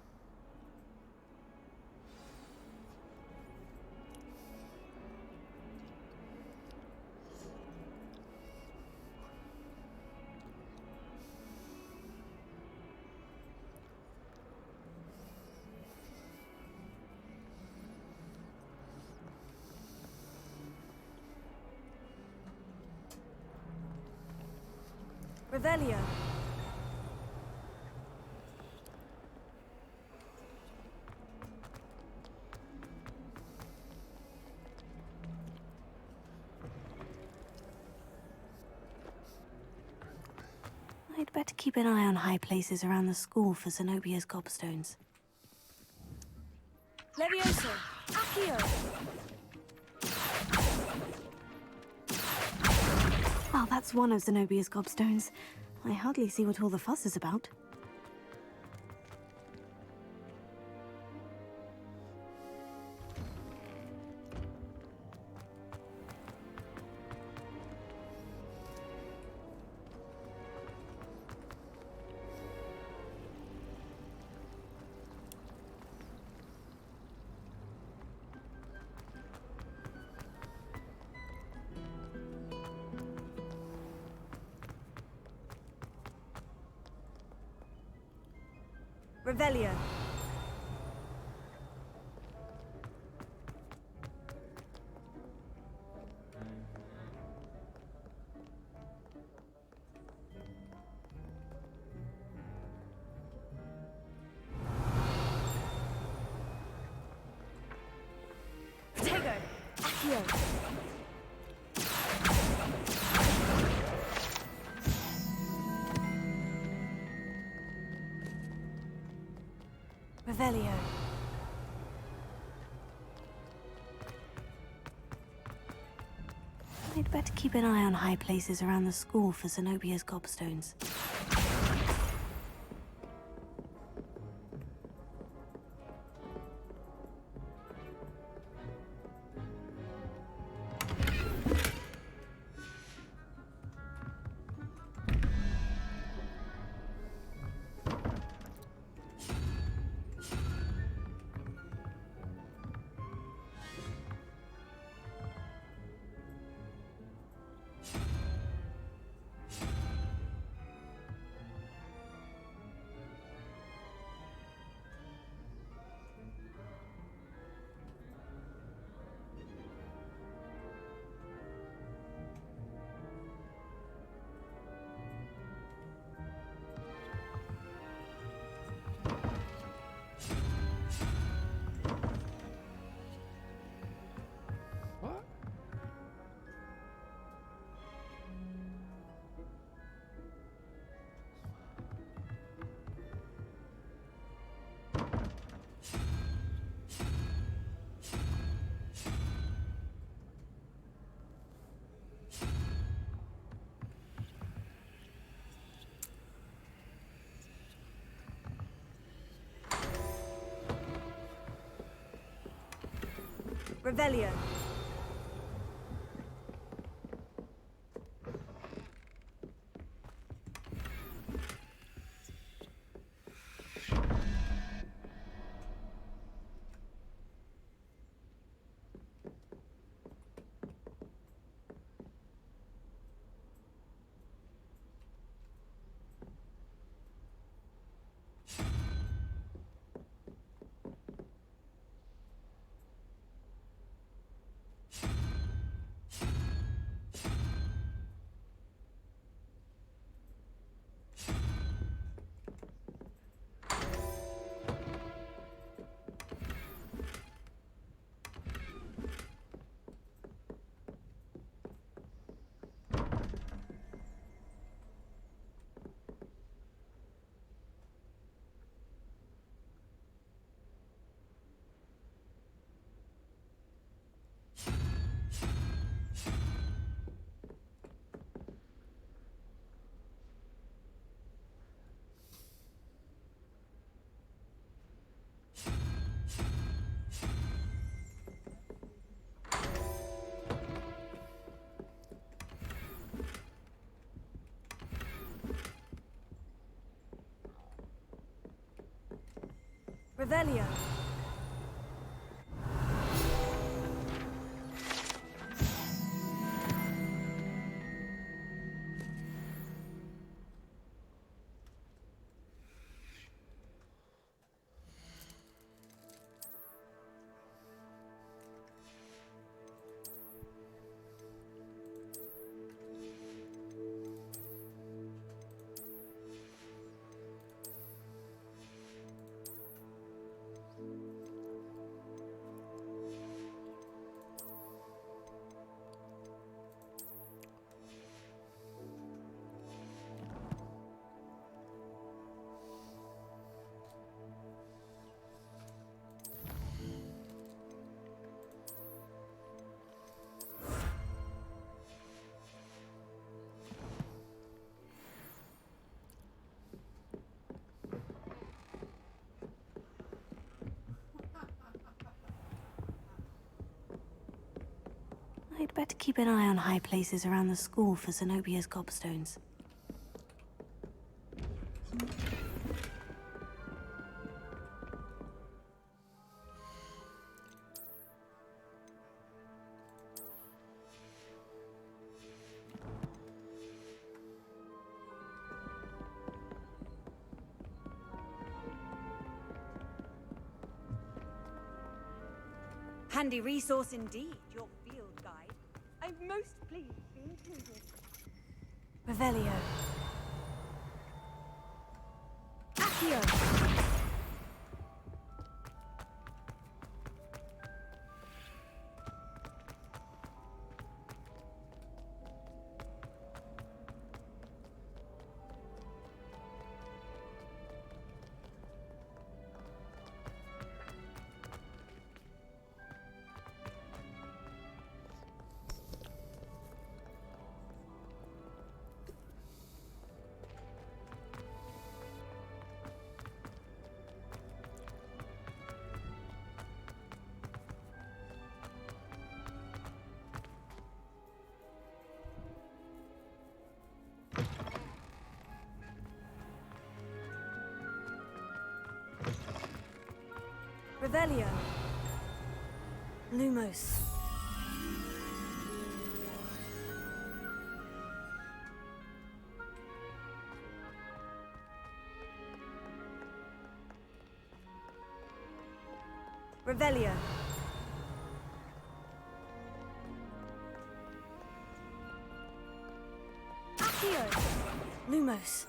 Revelio. I'd better keep an eye on high places around the school for Zenobia's gobstones.
Levioso! Accio!
Well, that's one of Zenobia's gobstones. I hardly see what all the fuss is about.
Revelio. Protego. Accio.
Revelio. I'd better keep an eye on high places around the school for Zenobia's gobstones.
Revelio. Revelio.
I'd better keep an eye on high places around the school for Zenobia's gobstones. Handy resource indeed, your field guide. I'm most pleased to be included. Revelio. Accio. Revelio. Lumos. Revelio. Accio. Lumos.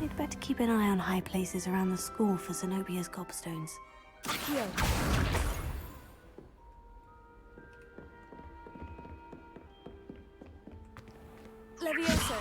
I'd better keep an eye on high places around the school for Zenobia's gobstones.
Accio. Levioso.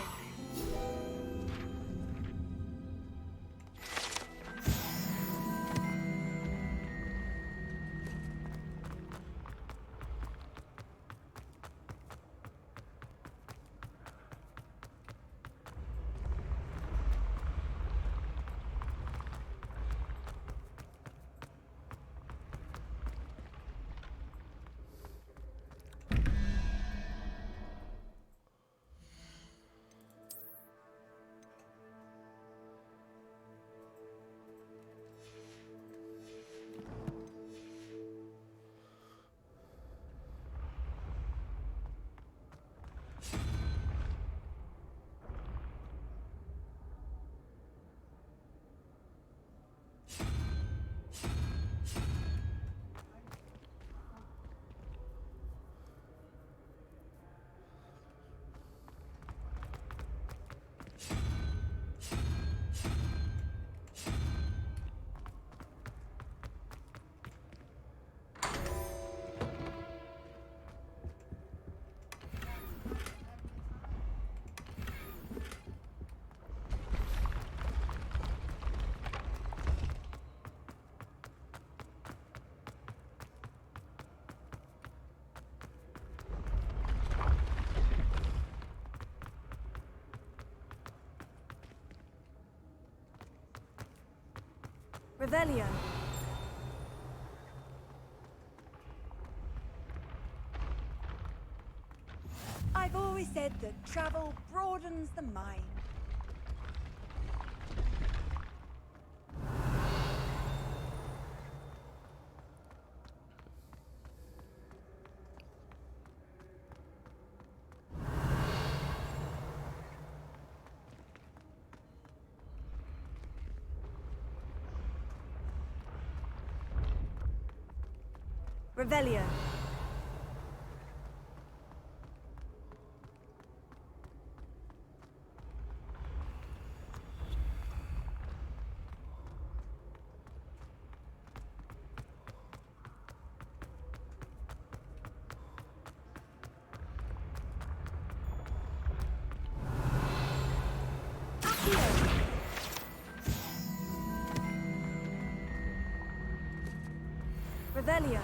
Revelio. I've always said that travel broadens the mind. Revelio. Revelio.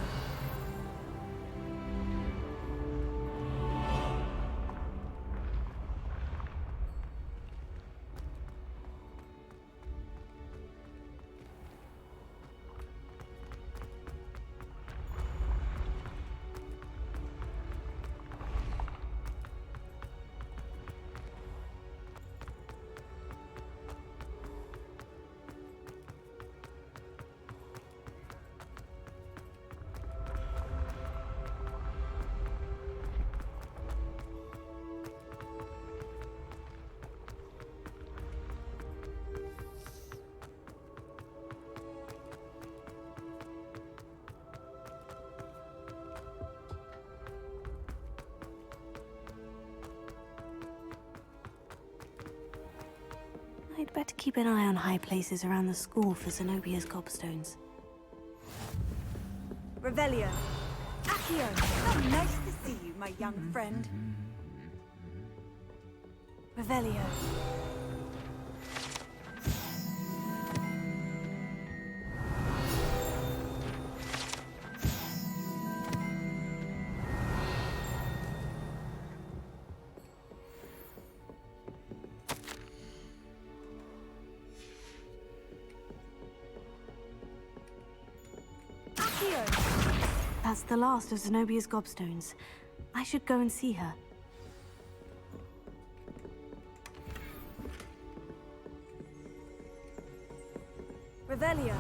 I'd better keep an eye on high places around the school for Zenobia's gobstones.
Revelio. Accio. How nice to see you, my young friend.
Revelio. That's the last of Zenobia's gobstones. I should go and see her.
Revelio.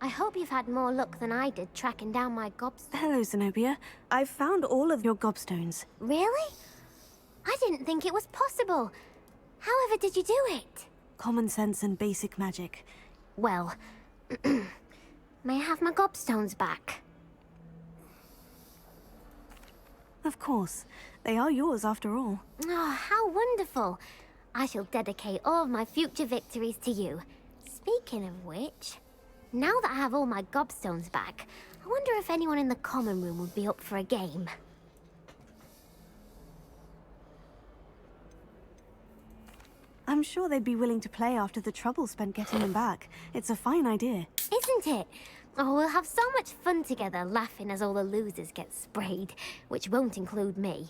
I hope you've had more luck than I did tracking down my gobstones.
Hello, Zenobia. I've found all of your gobstones.
Really? I didn't think it was possible. However did you do it?
Common sense and basic magic.
Well, may I have my gobstones back?
Of course. They are yours after all.
Oh, how wonderful. I shall dedicate all of my future victories to you. Speaking of which, now that I have all my gobstones back, I wonder if anyone in the common room would be up for a game.
I'm sure they'd be willing to play after the trouble spent getting them back. It's a fine idea.
Isn't it? Oh, we'll have so much fun together, laughing as all the losers get sprayed, which won't include me.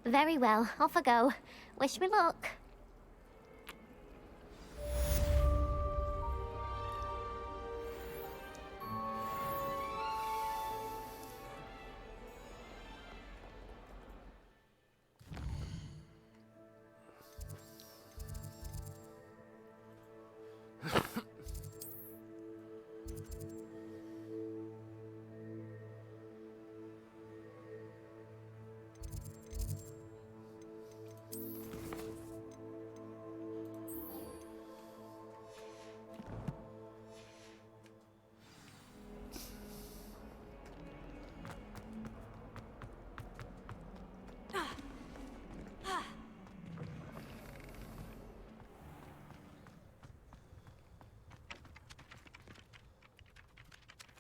Very well, off I go. Wish me luck.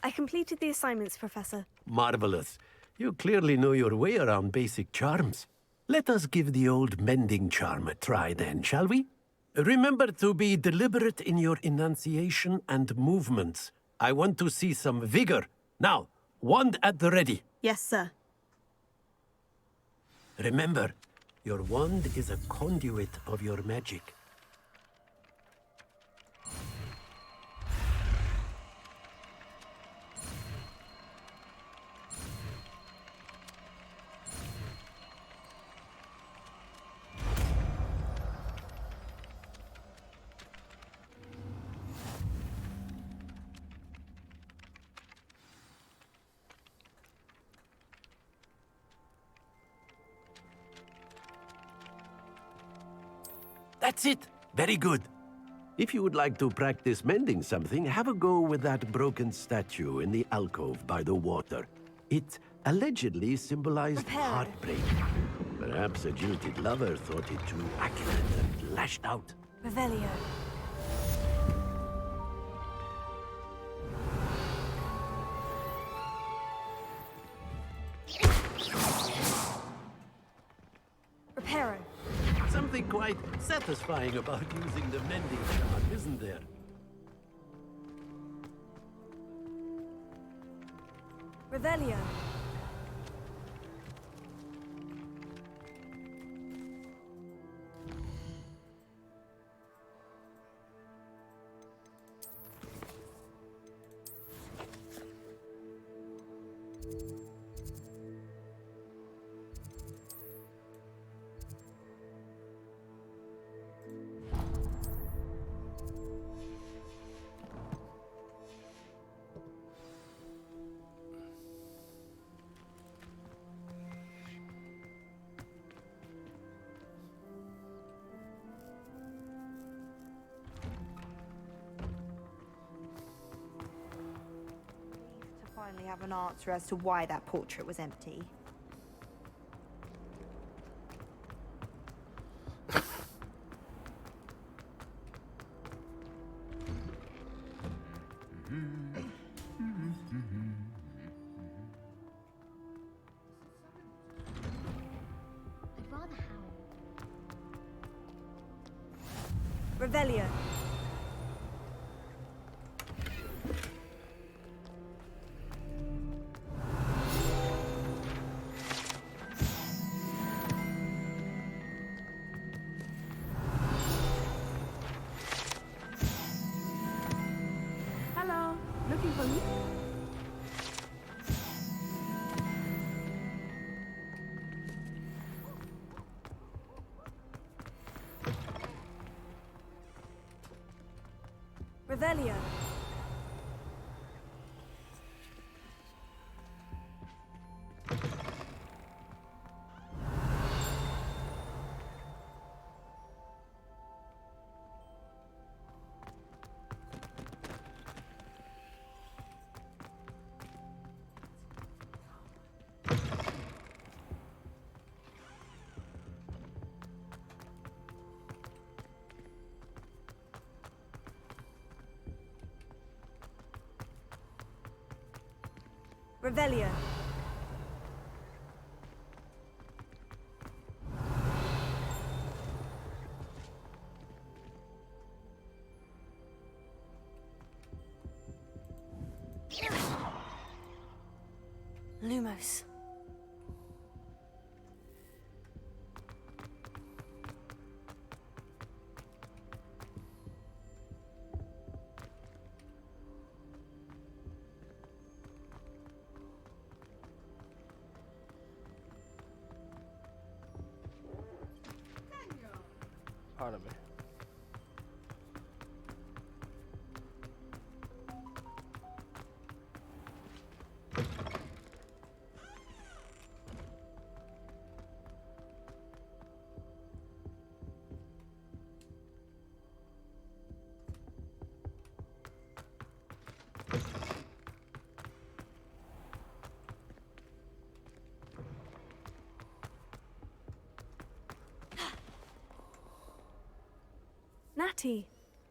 I completed the assignments, Professor.
Marvelous. You clearly know your way around basic charms. Let us give the old mending charm a try then, shall we? Remember to be deliberate in your enunciation and movements. I want to see some vigor. Now, wand at the ready.
Yes, sir.
Remember, your wand is a conduit of your magic. That's it. Very good. If you would like to practice mending something, have a go with that broken statue in the alcove by the water. It allegedly symbolized heartbreak. Perhaps a jilted lover thought it too accurate and lashed out.
Revelio. Reparo.
Something quite satisfying about using the mending charm, isn't there?
Revelio.
Finally have an answer as to why that portrait was empty.
I'd rather howl.
Revelio. Hello. Looking for me? Revelio. Revelio. Lumos.
Pardon me.
Natty,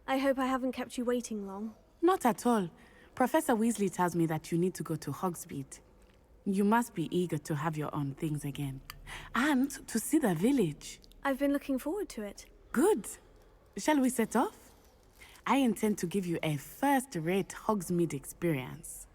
I hope I haven't kept you waiting long.
Not at all. Professor Weasley tells me that you need to go to Hogsmeade. You must be eager to have your own things again. And to see the village.
I've been looking forward to it.
Good. Shall we set off? I intend to give you a first-rate Hogsmeade experience.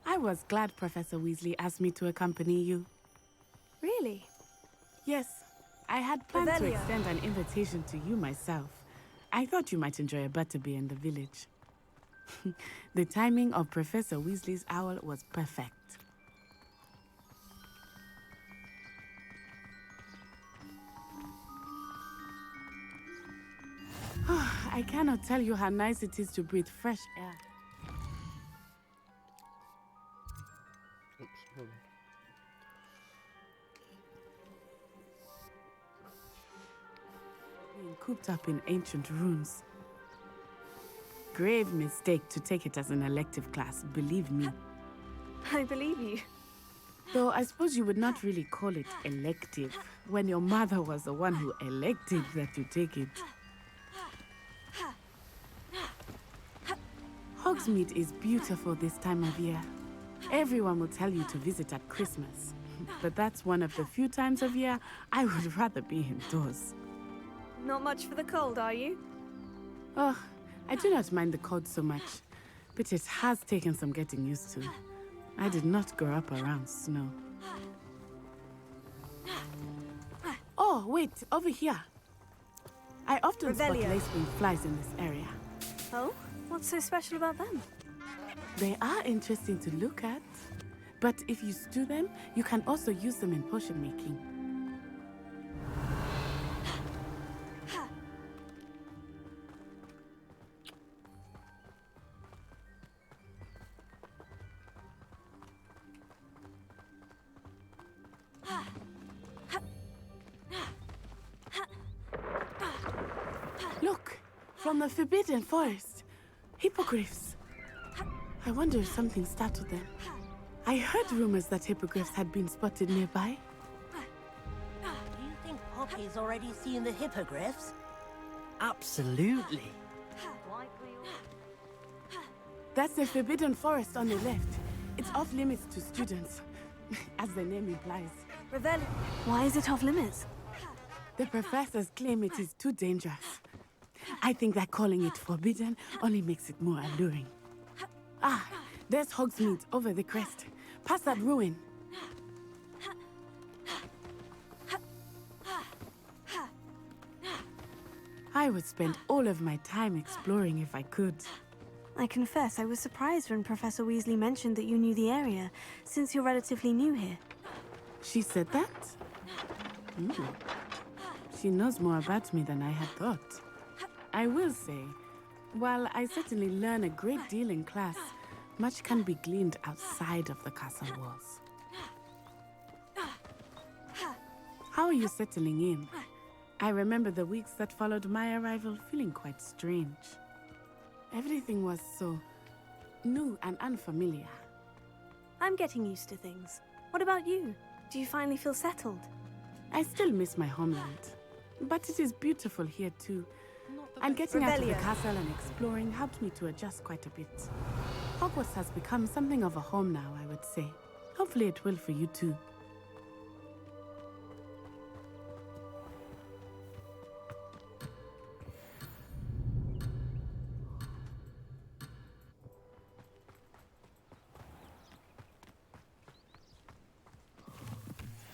I was glad Professor Weasley asked me to accompany you.
Really?
Yes. I had planned to
Revelio.
extend an invitation to you myself. I thought you might enjoy a butterbeer in the village. The timing of Professor Weasley's owl was perfect. I cannot tell you how nice it is to breathe fresh air.
Oops, hold on.
Being cooped up in ancient ruins. Grave mistake to take it as an elective class, believe me.
I believe you.
Though I suppose you would not really call it elective, when your mother was the one who elected that you take it. Hogsmeade is beautiful this time of year. Everyone will tell you to visit at Christmas. But that's one of the few times of year I would rather be indoors.
Not much for the cold, are you?
Oh, I do not mind the cold so much, but it has taken some getting used to. I did not grow up around snow. Oh, wait, over here. I often spot
Revelio.
lacewing flies in this area.
Oh? What's so special about them?
They are interesting to look at, but if you stew them, you can also use them in potion making. Look, from the Forbidden Forest. Hippogriffs. I wonder if something startled them. I heard rumors that hippogriffs had been spotted nearby.
Do you think Poppy's already seen the hippogriffs?
Absolutely.
That's the Forbidden Forest on the left. It's off limits to students, as the name implies.
Revelio. Why is it off limits?
The professors claim it is too dangerous. I think that calling it forbidden only makes it more alluring. Ah, there's Hogsmeade over the crest. Past that ruin. I would spend all of my time exploring if I could.
I confess I was surprised when Professor Weasley mentioned that you knew the area, since you're relatively new here.
She said that? She knows more about me than I had thought. I will say, while I certainly learn a great deal in class, much can be gleaned outside of the castle walls. How are you settling in? I remember the weeks that followed my arrival feeling quite strange. Everything was so new and unfamiliar.
I'm getting used to things. What about you? Do you finally feel settled?
I still miss my homeland, but it is beautiful here too. And getting out of the castle and exploring helped me to adjust quite a bit. Hogwarts has become something of a home now, I would say. Hopefully it will for you too.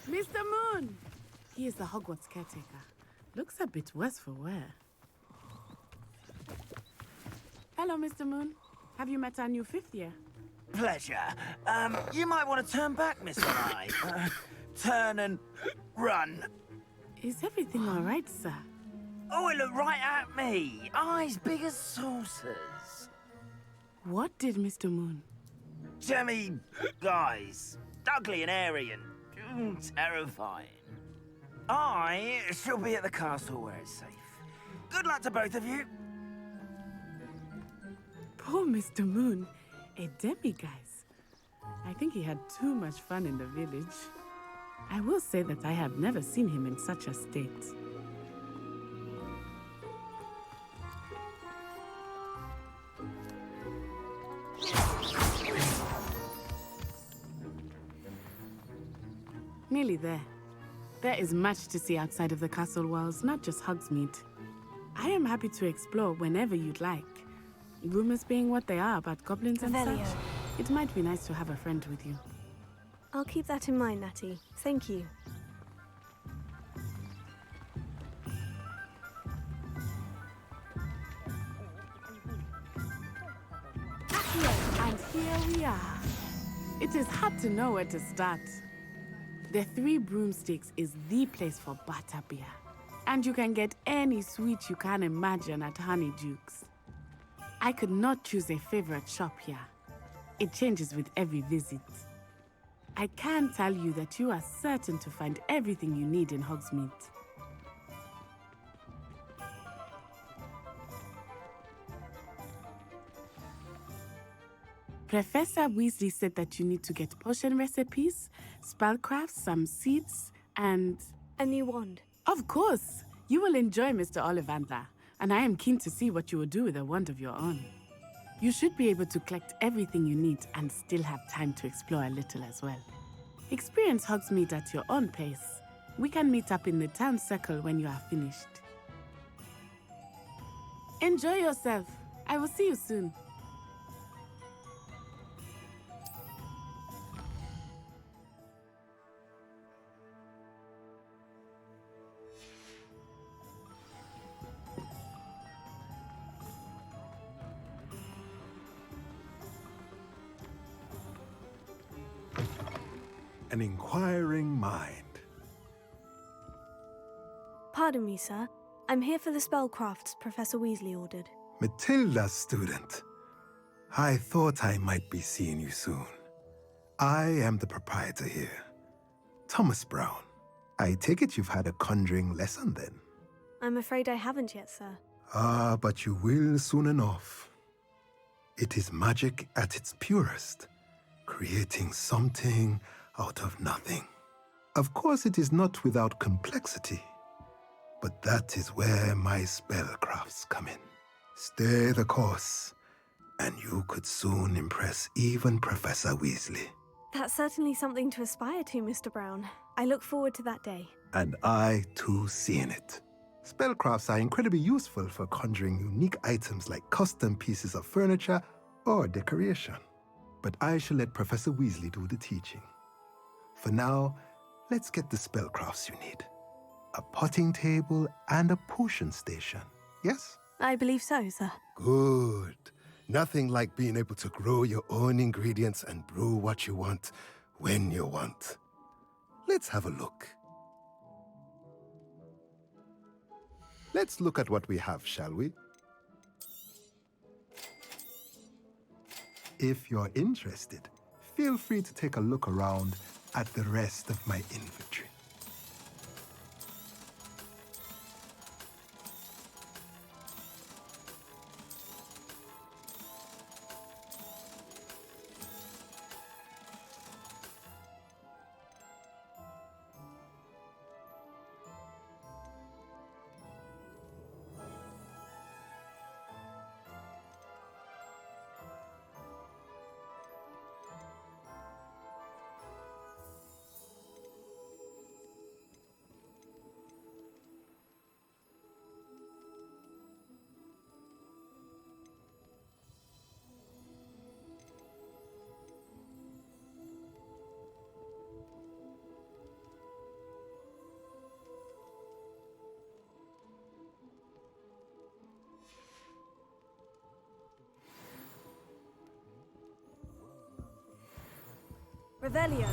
Mr. Moon! He is the Hogwarts caretaker. Looks a bit worse for wear. Hello, Mr. Moon. Have you met our new fifth year?
Pleasure. You might want to turn back, Mr. Knight. Turn and run.
Is everything all right, sir?
Oh, it looked right at me. Eyes big as saucers.
What did Mr. Moon?
Jemmy guys. Ugly and airy and terrifying. I shall be at the castle where it's safe. Good luck to both of you.
Poor Mr. Moon. A demiguise. I think he had too much fun in the village. I will say that I have never seen him in such a state. Nearly there. There is much to see outside of the castle walls, not just Hogsmeade. I am happy to explore whenever you'd like. Rumors being what they are about goblins and such, it might be nice to have a friend with you.
I'll keep that in mind, Natty. Thank you.
And here we are. It is hard to know where to start. The Three Broomsticks is the place for butterbeer. And you can get any sweet you can imagine at Honeyduke's. I could not choose a favorite shop here. It changes with every visit. I can tell you that you are certain to find everything you need in Hogsmeade. Professor Weasley said that you need to get potion recipes, spellcrafts, some seeds, and...
a new wand.
Of course! You will enjoy Mr. Ollivander, and I am keen to see what you will do with a wand of your own. You should be able to collect everything you need and still have time to explore a little as well. Experience Hogsmeade at your own pace. We can meet up in the town circle when you are finished. Enjoy yourself. I will see you soon.
An inquiring mind.
Pardon me, sir. I'm here for the spellcrafts Professor Weasley ordered.
Matilda's student. I thought I might be seeing you soon. I am the proprietor here, Thomas Brown. I take it you've had a conjuring lesson then?
I'm afraid I haven't yet, sir.
Ah, but you will soon enough. It is magic at its purest, creating something out of nothing. Of course, it is not without complexity, but that is where my spellcrafts come in. Stay the course, and you could soon impress even Professor Weasley.
That's certainly something to aspire to, Mr. Brown. I look forward to that day.
And I, too, seeing it. Spellcrafts are incredibly useful for conjuring unique items like custom pieces of furniture or decoration. But I shall let Professor Weasley do the teaching. For now, let's get the spellcrafts you need. A potting table and a potion station, yes?
I believe so, sir.
Good. Nothing like being able to grow your own ingredients and brew what you want when you want. Let's have a look. Let's look at what we have, shall we? If you're interested, feel free to take a look around at the rest of my inventory.
Revelio.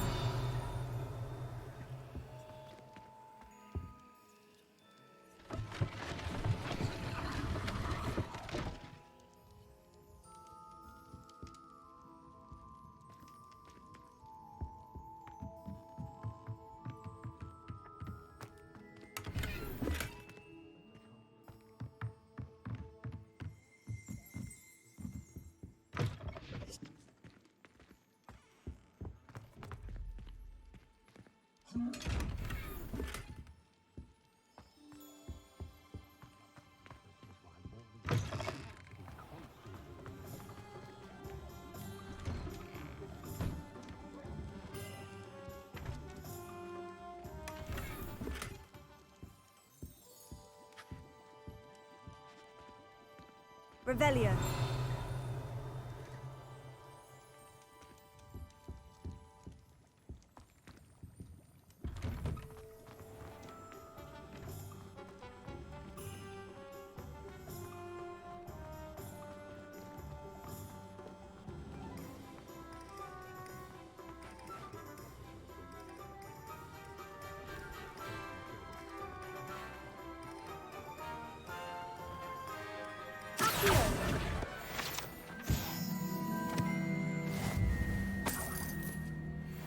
Revelio.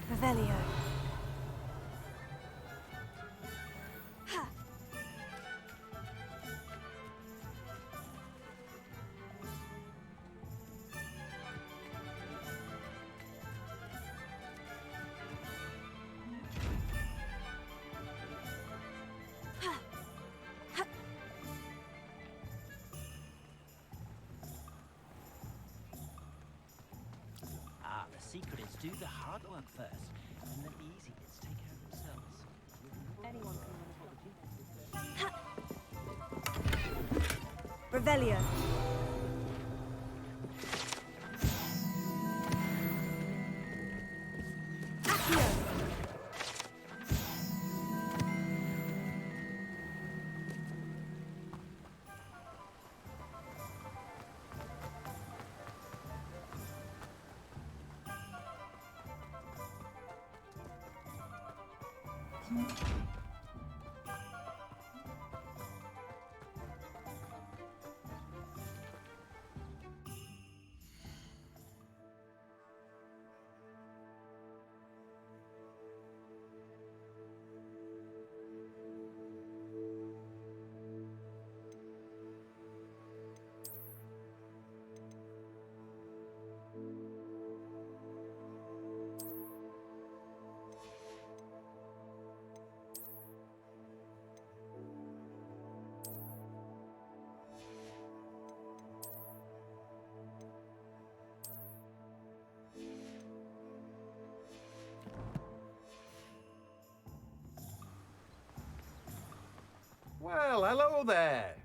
Revelio.
The secret is do the hard work first, and let the easy bits take care of themselves. Anyone can
Revelio.
Well, hello there.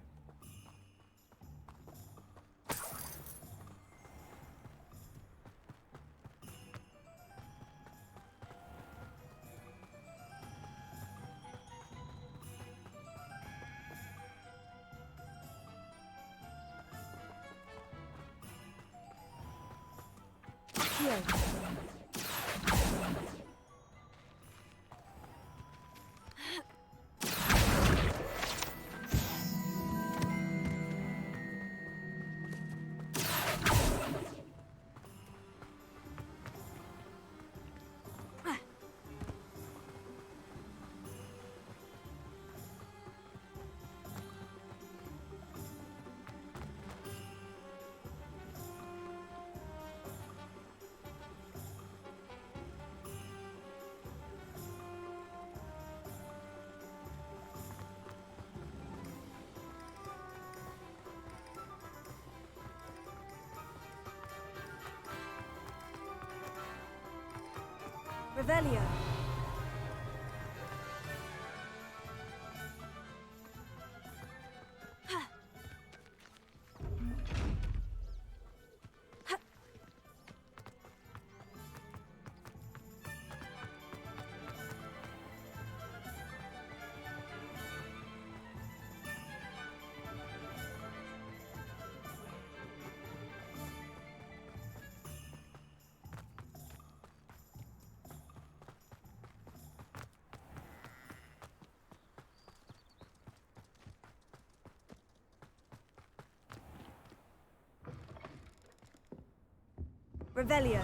Accio. Revelio. Revelio.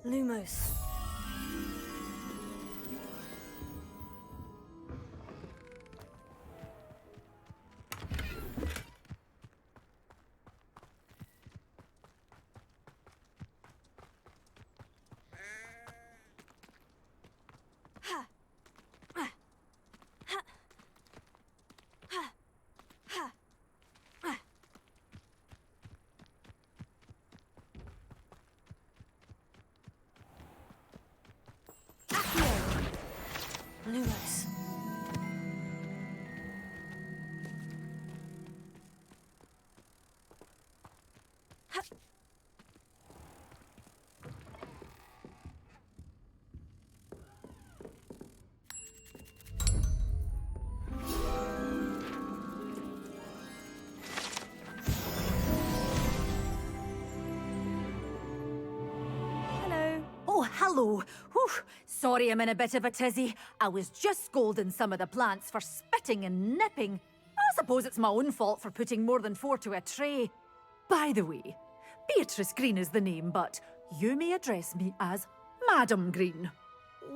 Lumos. Lumos.
Oh, hello. Whew. Sorry I'm in a bit of a tizzy. I was just scolding some of the plants for spitting and nipping. I suppose it's my own fault for putting more than 4 to a tray. By the way, Beatrice Green is the name, but you may address me as Madam Green.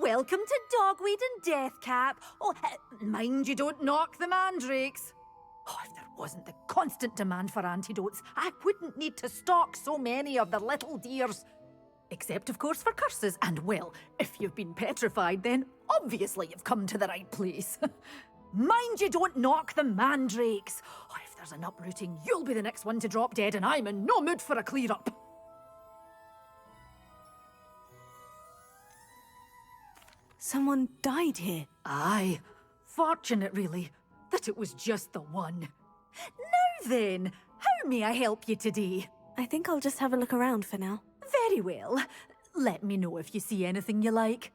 Welcome to Dogweed and Deathcap. Oh, mind you don't knock the mandrakes. Oh, if there wasn't the constant demand for antidotes, I wouldn't need to stock so many of the little dears. Except, of course, for curses. And, well, if you've been petrified, then obviously you've come to the right place. Mind you don't knock the mandrakes. Oh, if there's an uprooting, you'll be the next one to drop dead, and I'm in no mood for a clear-up.
Someone died here.
Aye. Fortunate, really, that it was just the one. Now then, how may I help you today?
I think I'll just have a look around for now.
Very well. Let me know if you see anything you like.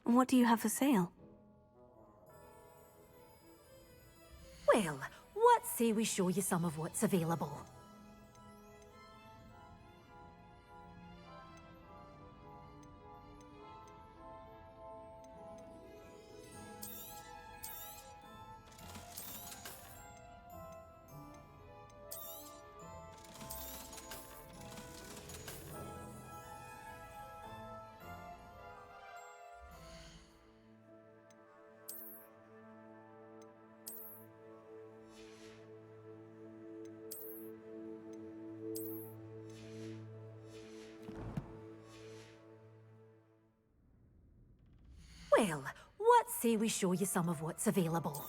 What do you have for sale?
Well, what say we show you some of what's available? Well, what say we show you some of what's available?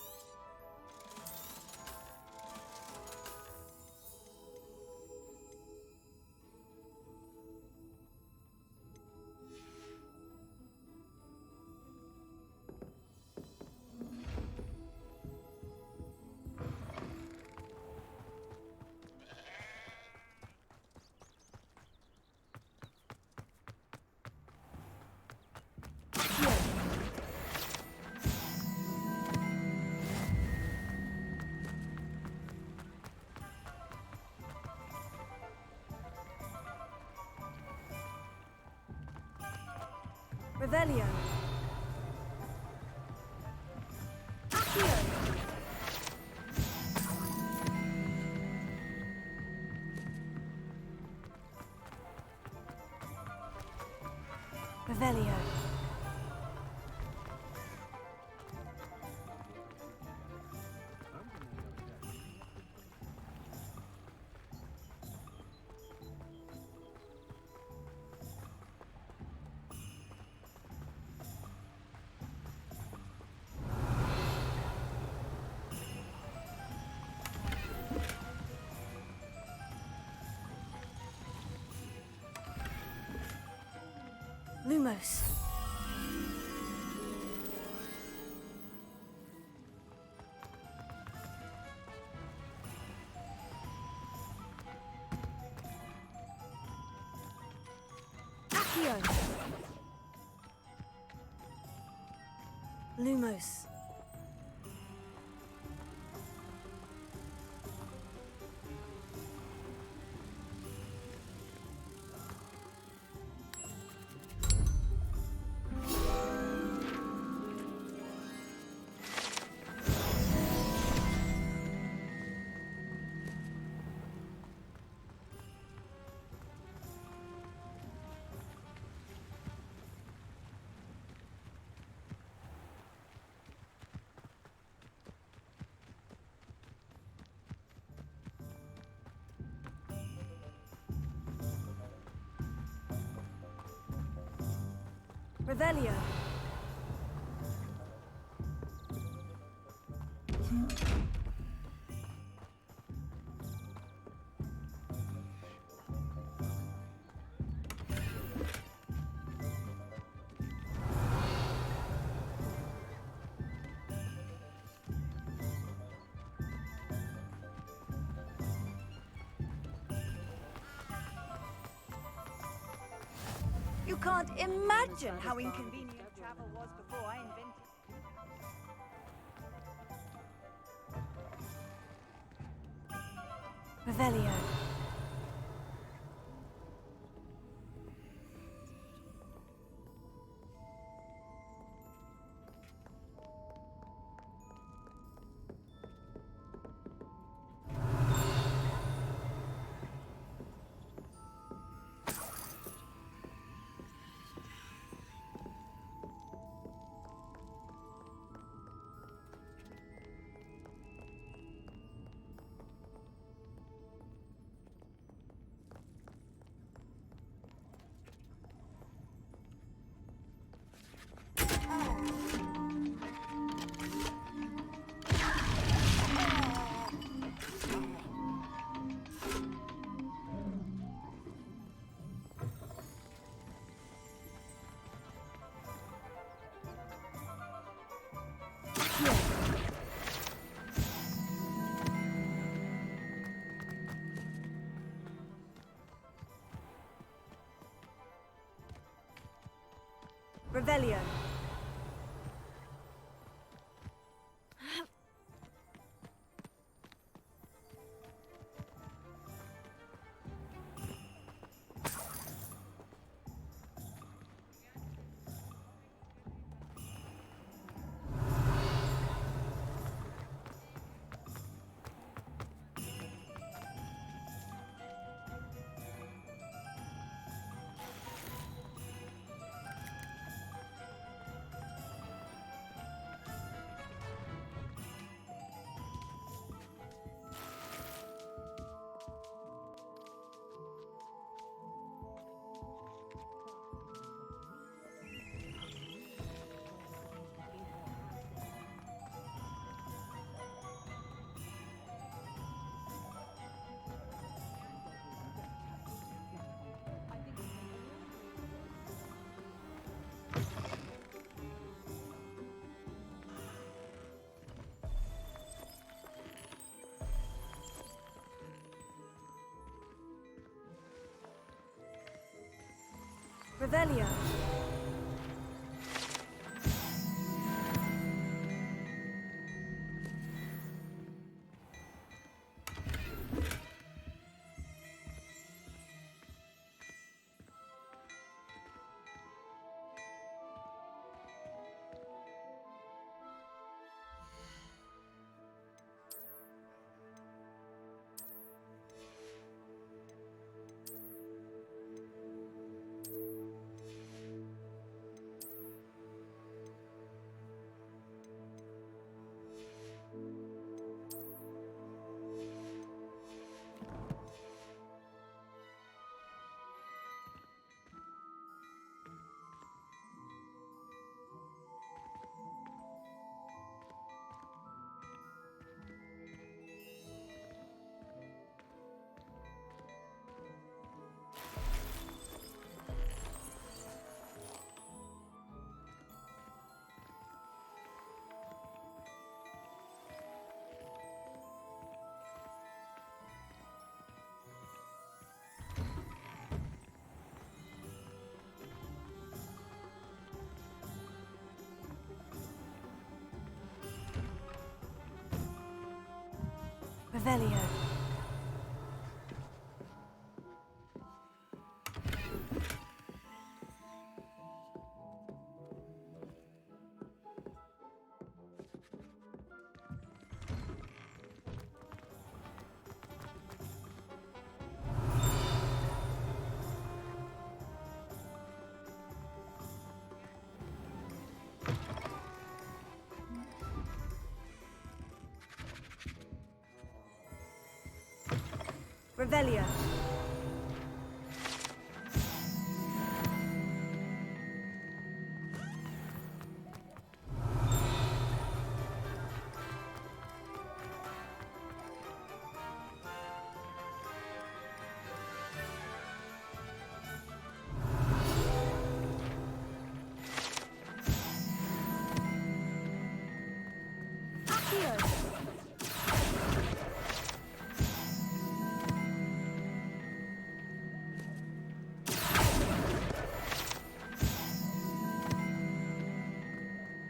Revelio. Accio. Revelio. Lumos. Accio. Lumos. Revelio.
You can't imagine how inconvenient travel was before I invented it.
Revelio. Revelio. Revelio. Revelio. Revelio.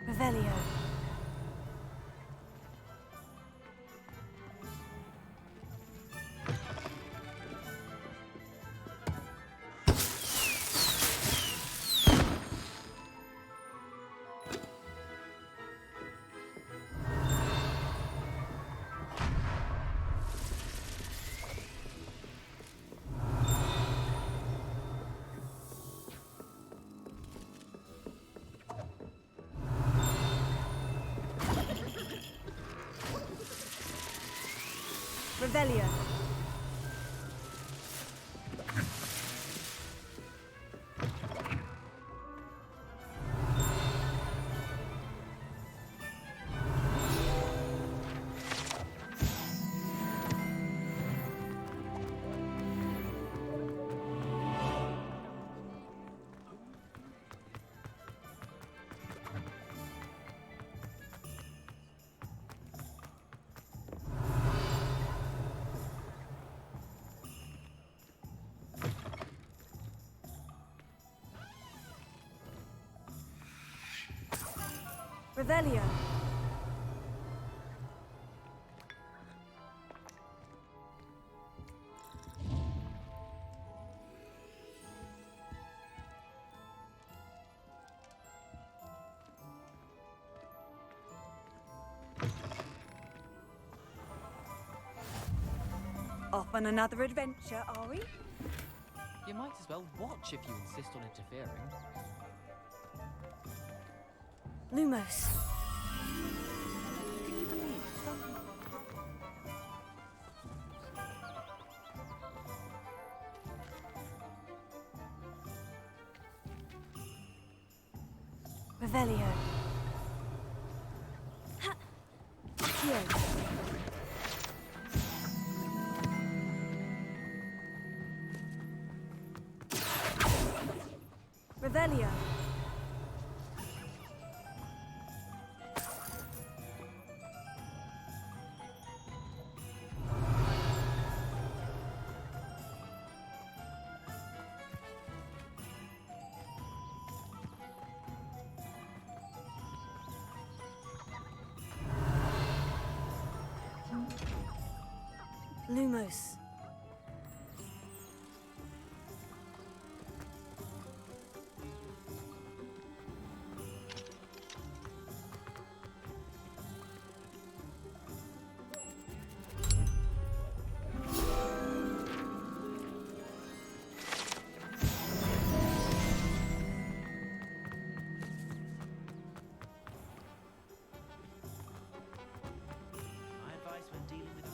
Revelio. Revelio. Revelio.
Off on another adventure, are we?
You might as well watch if you insist on interfering.
Lumos. Revelio. Ha! Accio. Revelio. Lumos.
My advice when dealing with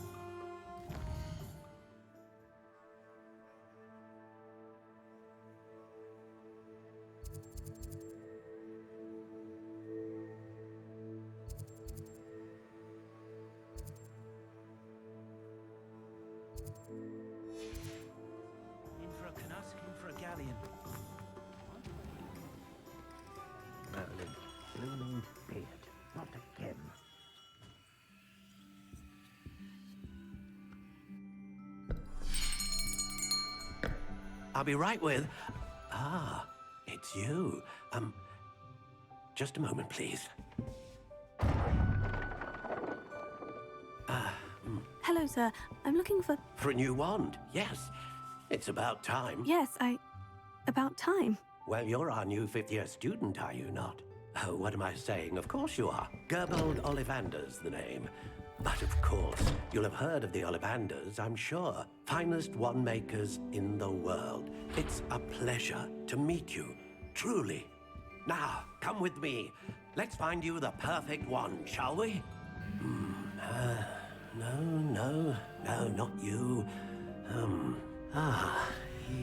in for a canuck, in for a galleon.
Merlin, blooming beard, not again.
I'll be right with... Ah, it's you. Just a moment, please.
Hello, Hello, sir. I'm looking for...
For a new wand, yes. It's about time.
Yes, about time.
Well, you're our new fifth-year student, are you not? Oh, what am I saying? Of course you are. Gerbold Ollivander's the name. But of course, you'll have heard of the Ollivanders, I'm sure. Finest wand makers in the world. It's a pleasure to meet you, truly. Now, come with me. Let's find you the perfect wand, shall we? No, not you.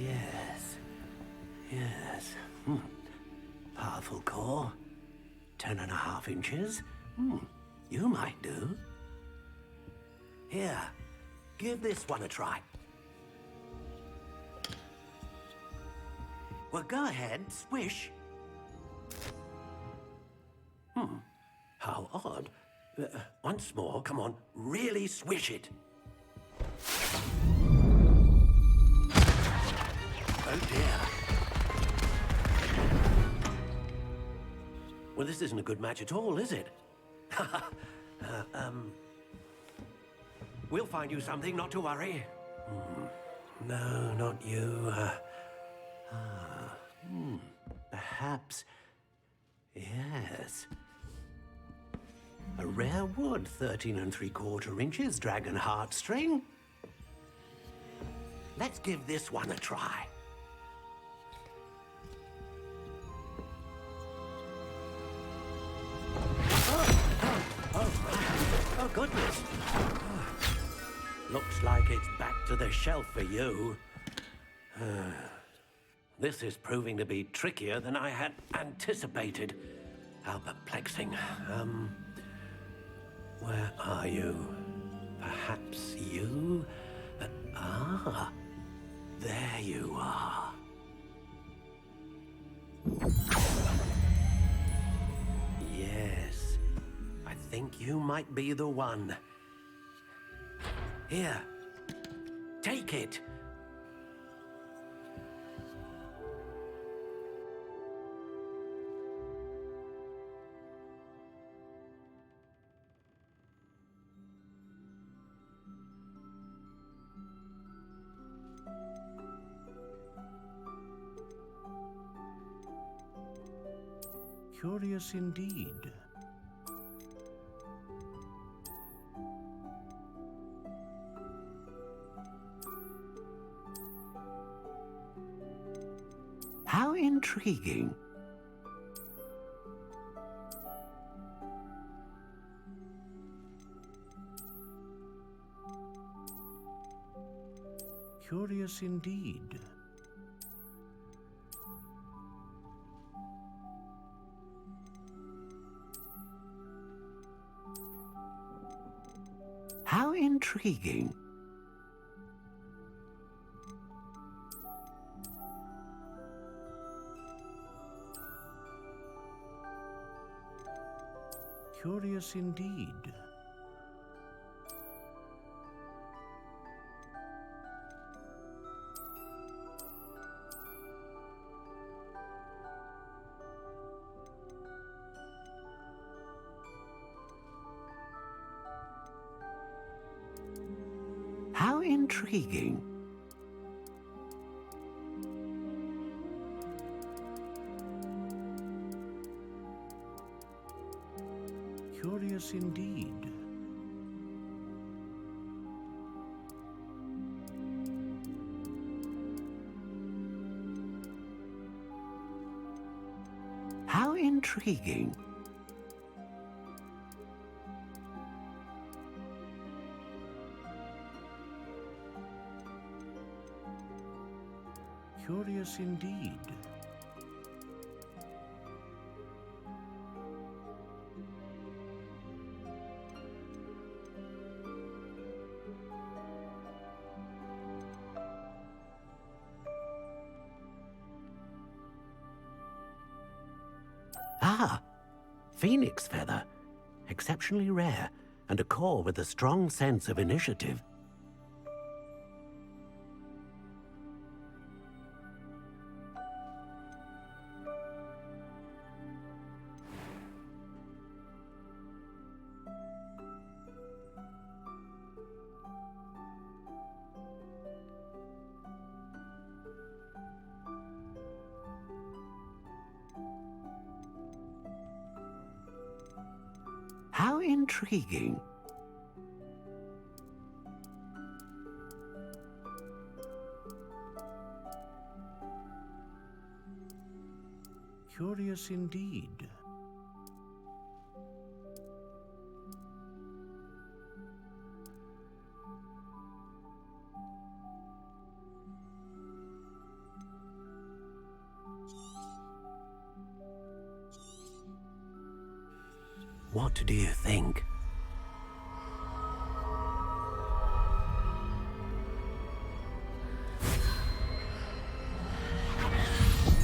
Yes. Yes. Powerful core. 10.5 inches. You might do. Here, give this one a try. Well, go ahead, swish. How odd. Once more, come on, really swish it. Oh dear. Well, this isn't a good match at all, is it? We'll find you something, not to worry. No, not you. Perhaps. Yes. A rare wood, 13 3/4 inches, dragon heartstring. Let's give this one a try. Oh, goodness. Looks like it's back to the shelf for you. This is proving to be trickier than I had anticipated. How perplexing. Where are you? Perhaps you? There you are. Yes, I think you might be the one. Here, take it. Curious indeed. How intriguing. Curious indeed. How intriguing. Curious indeed. How intriguing. Curious indeed. How intriguing. Curious indeed. Ah, phoenix feather. Exceptionally rare, and a core with a strong sense of initiative. intriguing.
Curious indeed.
What do you think?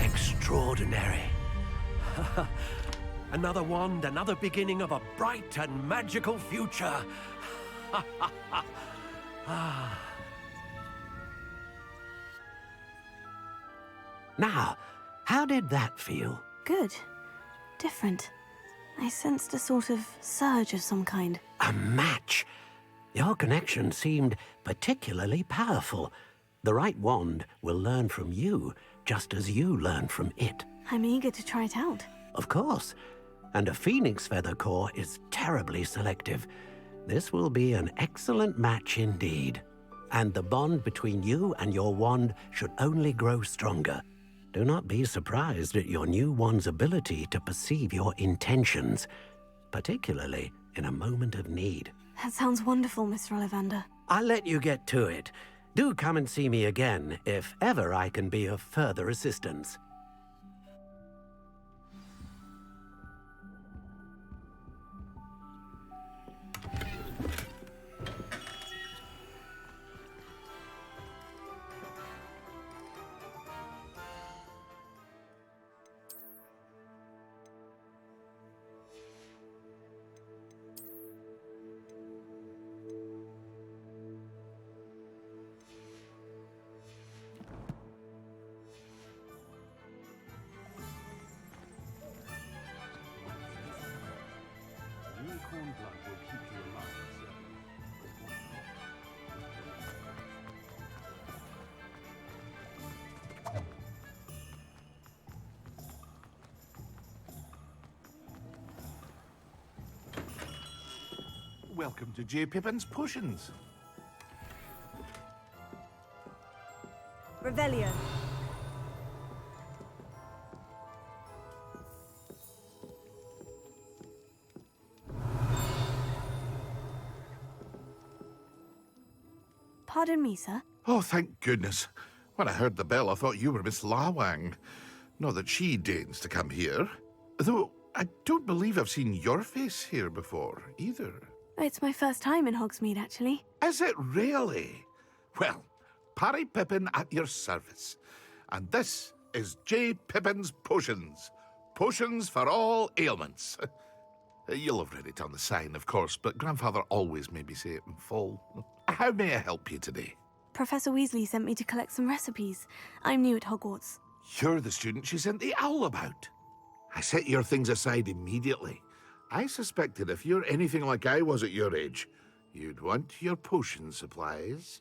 Extraordinary. Another wand, another beginning of a bright and magical future. Now, how did that feel?
Good. Different. I sensed a sort of surge of some kind.
A match? Your connection seemed particularly powerful. The right wand will learn from you, just as you learn from it.
I'm eager to try it out.
Of course. And a phoenix feather core is terribly selective. This will be an excellent match indeed. And the bond between you and your wand should only grow stronger. Do not be surprised at your new wand's ability to perceive your intentions, particularly in a moment of need.
That sounds wonderful, Mr. Ollivander.
I'll let you get to it. Do come and see me again if ever I can be of further assistance.
Unicorn blood will keep you alive, sir. Welcome to J. Pippin's Potions.
Revelio.
Pardon me, sir.
Oh, thank goodness. When I heard the bell, I thought you were Miss Lawang. Not that she deigns to come here. Though, I don't believe I've seen your face here before, either.
It's my first time in Hogsmeade, actually.
Is it really? Well, Parry Pippin at your service. And this is J. Pippin's Potions. Potions for all ailments. You'll have read it on the sign, of course, but Grandfather always made me say it in full. How may I help you today?
Professor Weasley sent me to collect some recipes. I'm new at Hogwarts.
You're the student she sent the owl about. I set your things aside immediately. I suspected if you're anything like I was at your age, you'd want your potion supplies.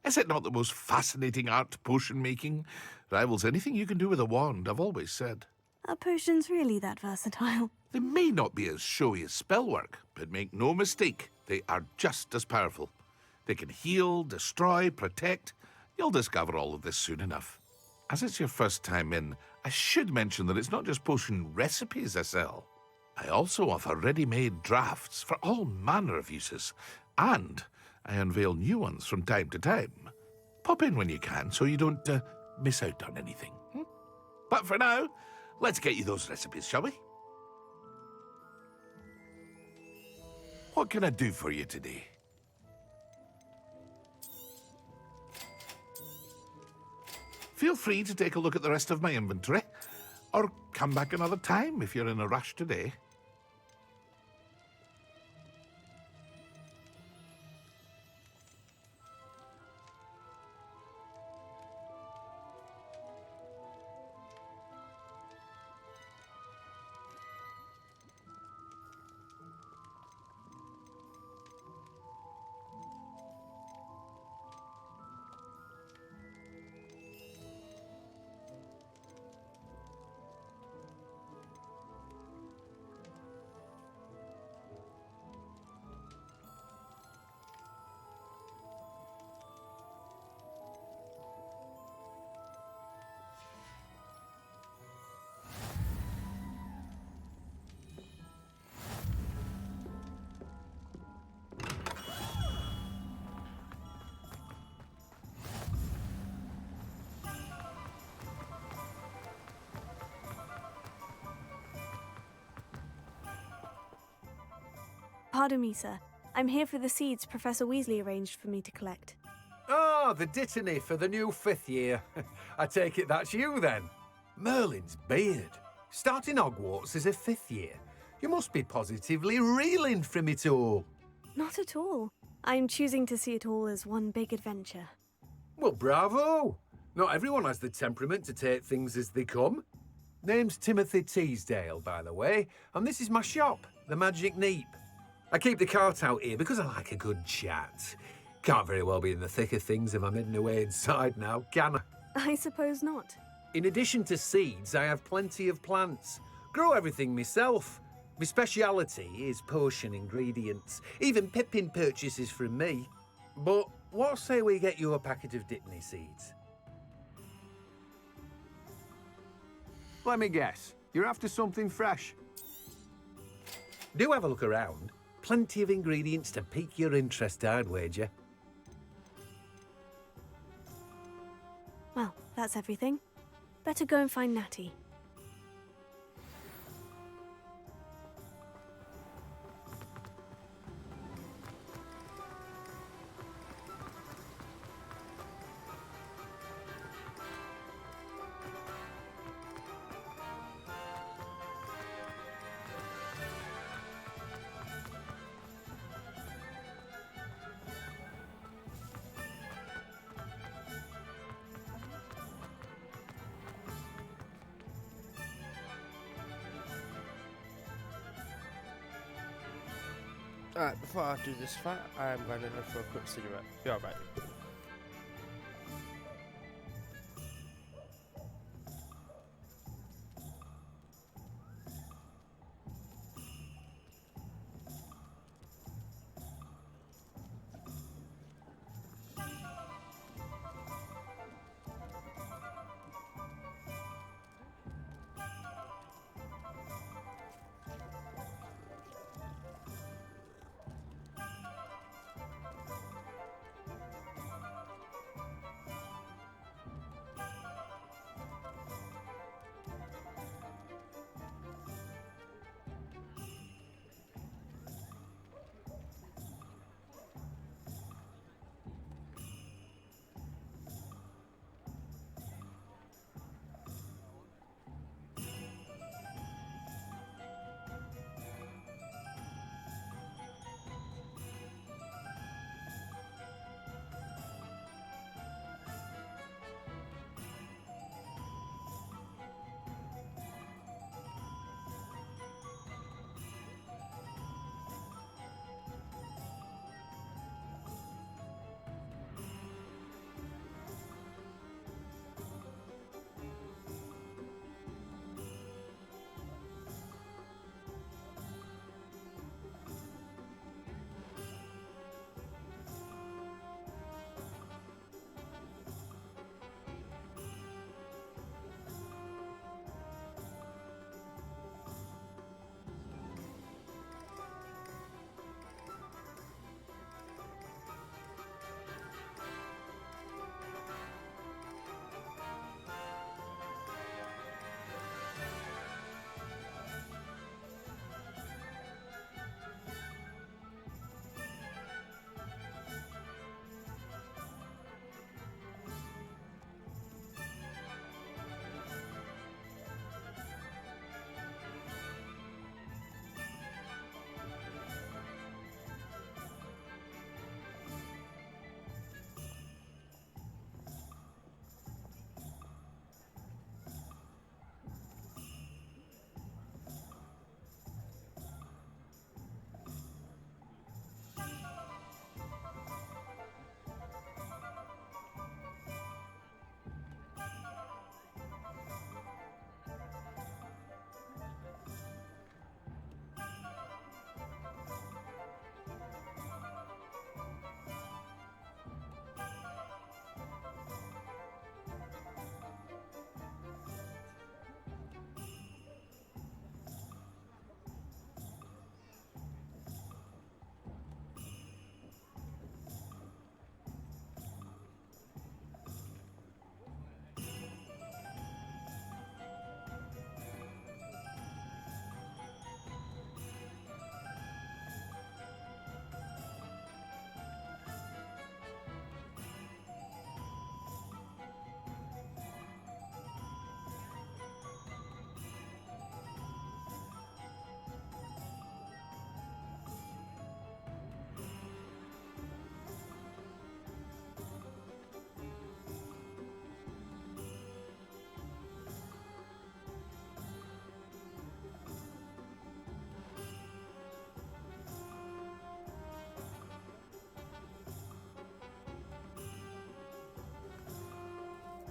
Is it not the most fascinating art, potion making? Rivals anything you can do with a wand, I've always said.
Are potions really that versatile?
They may not be as showy as spellwork, but make no mistake, they are just as powerful. They can heal, destroy, protect. You'll discover all of this soon enough. As it's your first time in, I should mention that it's not just potion recipes I sell. I also offer ready-made drafts for all manner of uses, and I unveil new ones from time to time. Pop in when you can so you don't miss out on anything. But for now, let's get you those recipes, shall we? What can I do for you today? Feel free to take a look at the rest of my inventory, or come back another time if you're in a rush today.
Pardon me, sir. I'm here for the seeds Professor Weasley arranged for me to collect.
Ah, the dittany for the new 5th year. I take it that's you then. Merlin's beard. Starting Hogwarts as a 5th year. You must be positively reeling from it all.
Not at all. I'm choosing to see it all as one big adventure.
Well, bravo! Not everyone has the temperament to take things as they come. Name's Timothy Teasdale, by the way, and this is my shop, the Magic Neep. I keep the cart out here because I like a good chat. Can't very well be in the thick of things if I'm hidden away inside now, can I?
I suppose not.
In addition to seeds, I have plenty of plants. Grow everything myself. My speciality is potion ingredients. Even Pippin purchases from me. But what say we get you a packet of Dittany seeds?
Let me guess. You're after something fresh.
Do have a look around. Plenty of ingredients to pique your interest, I'd wager.
Well, that's everything. Better go and find Natty.
Alright, before I do this fight, I am going to go for a quick cigarette. Be alright.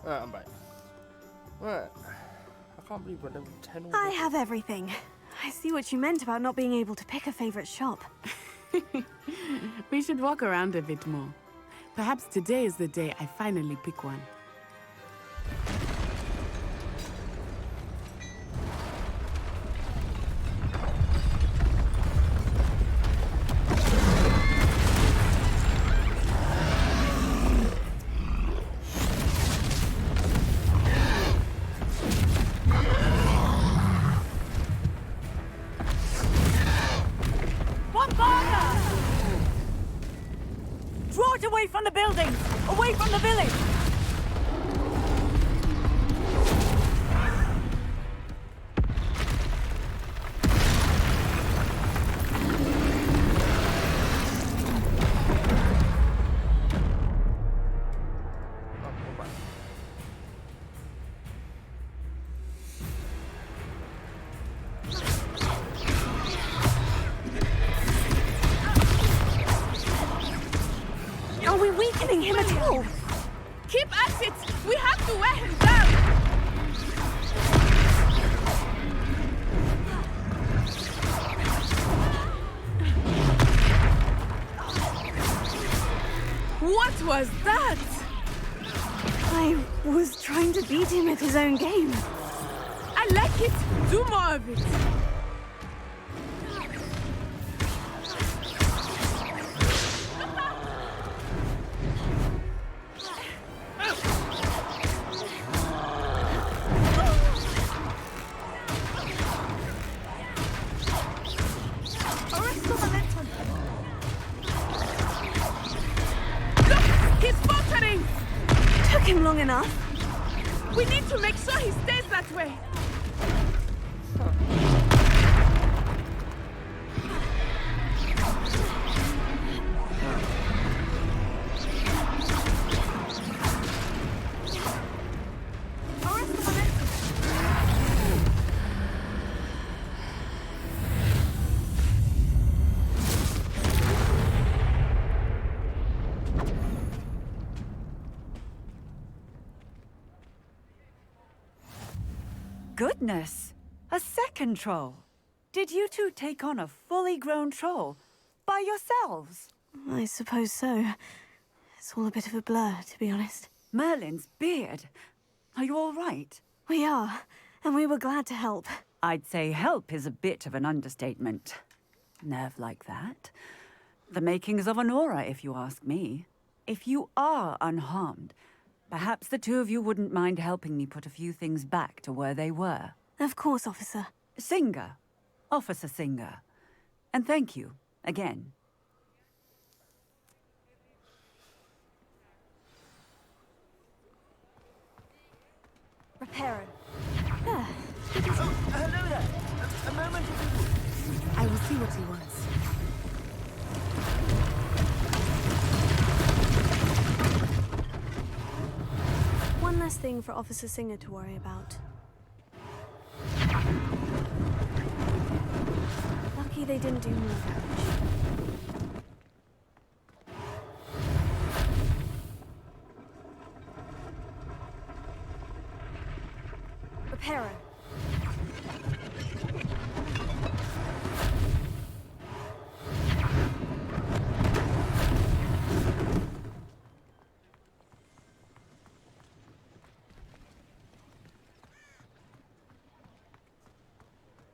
Alright, I'm back. Right. I can't believe we're level 10 already.
I have everything. I see what you meant about not being able to pick a favorite shop.
We should walk around a bit more. Perhaps today is the day I finally pick one.
Draw it away from the buildings! Away from the village!
Are we weakening him at all?
Keep at it! We have to wear him down! What was that?
I was trying to beat him at his own game.
I like it! Do more of it!
Took him long enough.
We need to make sure he stays that way.
Goodness! A second troll! Did you two take on a fully grown troll? By yourselves?
I suppose so. It's all a bit of a blur, to be honest.
Merlin's beard. Are you all right?
We are, and we were glad to help.
I'd say help is a bit of an understatement. Nerve like that. The makings of an aura, if you ask me. If you are unharmed, perhaps the two of you wouldn't mind helping me put a few things back to where they were.
Of course, officer.
Singer. Officer Singer. And thank you, again.
Reparo.
Hello there. A moment of
I will see what he wants.
One less thing for Officer Singer to worry about. Lucky they didn't do more damage. Reparo.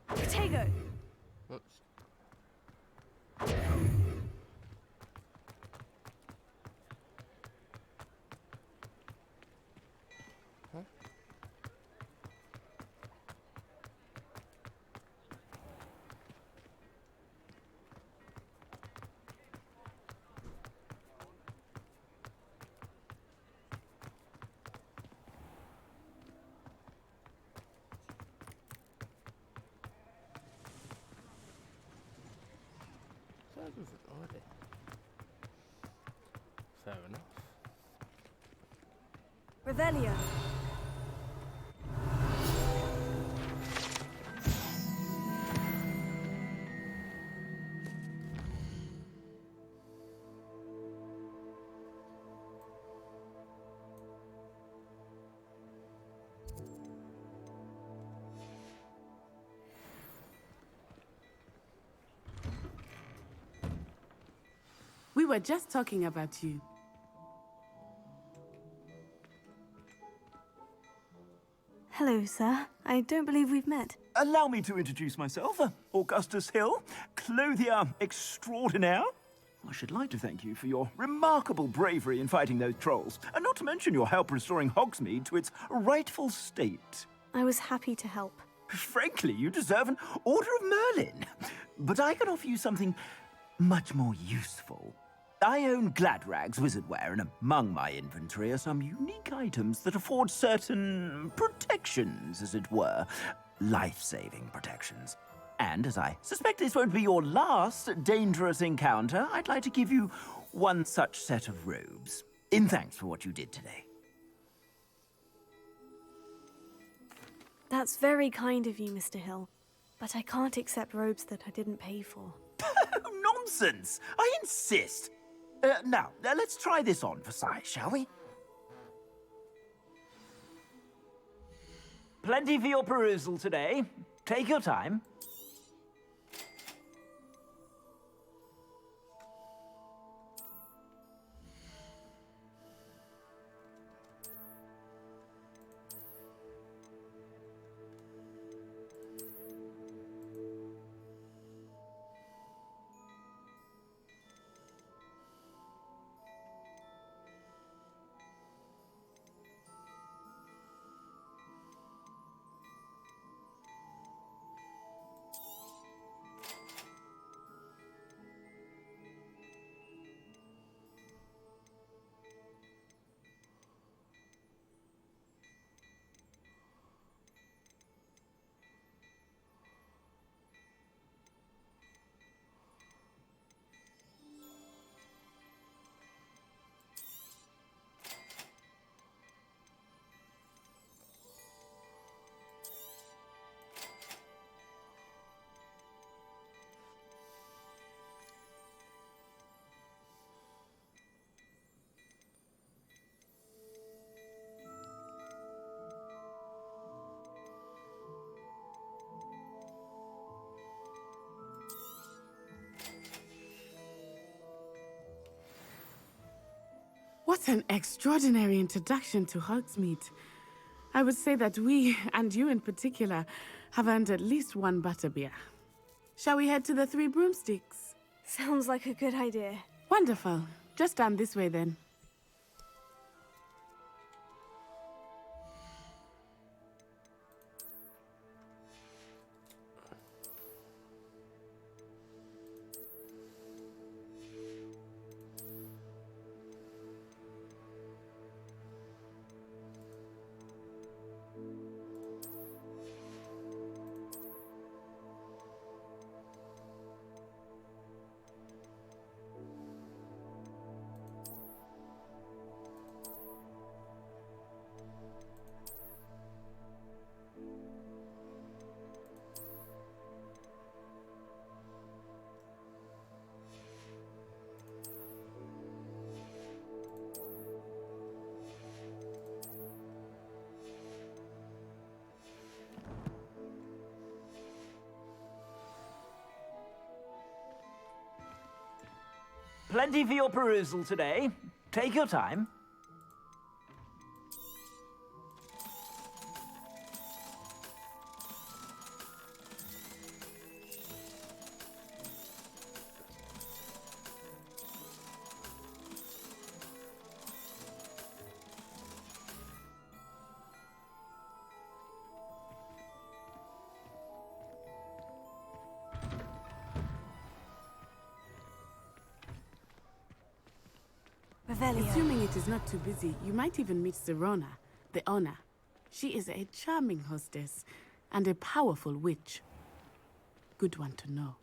Potato.
Whoops. Huh? Fair enough.
Revelio.
were just talking about you.
Hello, sir. I don't believe we've met.
Allow me to introduce myself. Augustus Hill, clothier extraordinaire. I should like to thank you for your remarkable bravery in fighting those trolls, and not to mention your help restoring Hogsmeade to its rightful state.
I was happy to help.
Frankly, you deserve an Order of Merlin. But I can offer you something much more useful. I own Gladrag's wizardware, and among my inventory are some unique items that afford certain protections, as it were. Life-saving protections. And as I suspect this won't be your last dangerous encounter, I'd like to give you one such set of robes, in thanks for what you did today.
That's very kind of you, Mr. Hill. But I can't accept robes that I didn't pay for.
Nonsense! I insist! Now, let's try this on for size, shall we? Plenty for your perusal today. Take your time.
What an extraordinary introduction to Hogsmeade. I would say that we, and you in particular, have earned at least one butterbeer. Shall we head to the Three Broomsticks?
Sounds like a good idea.
Wonderful. Just down this way then.
Plenty for your perusal today. Take your time.
Assuming it is not too busy, you might even meet Sirona, the owner. She is a charming hostess and a powerful witch. Good one to know.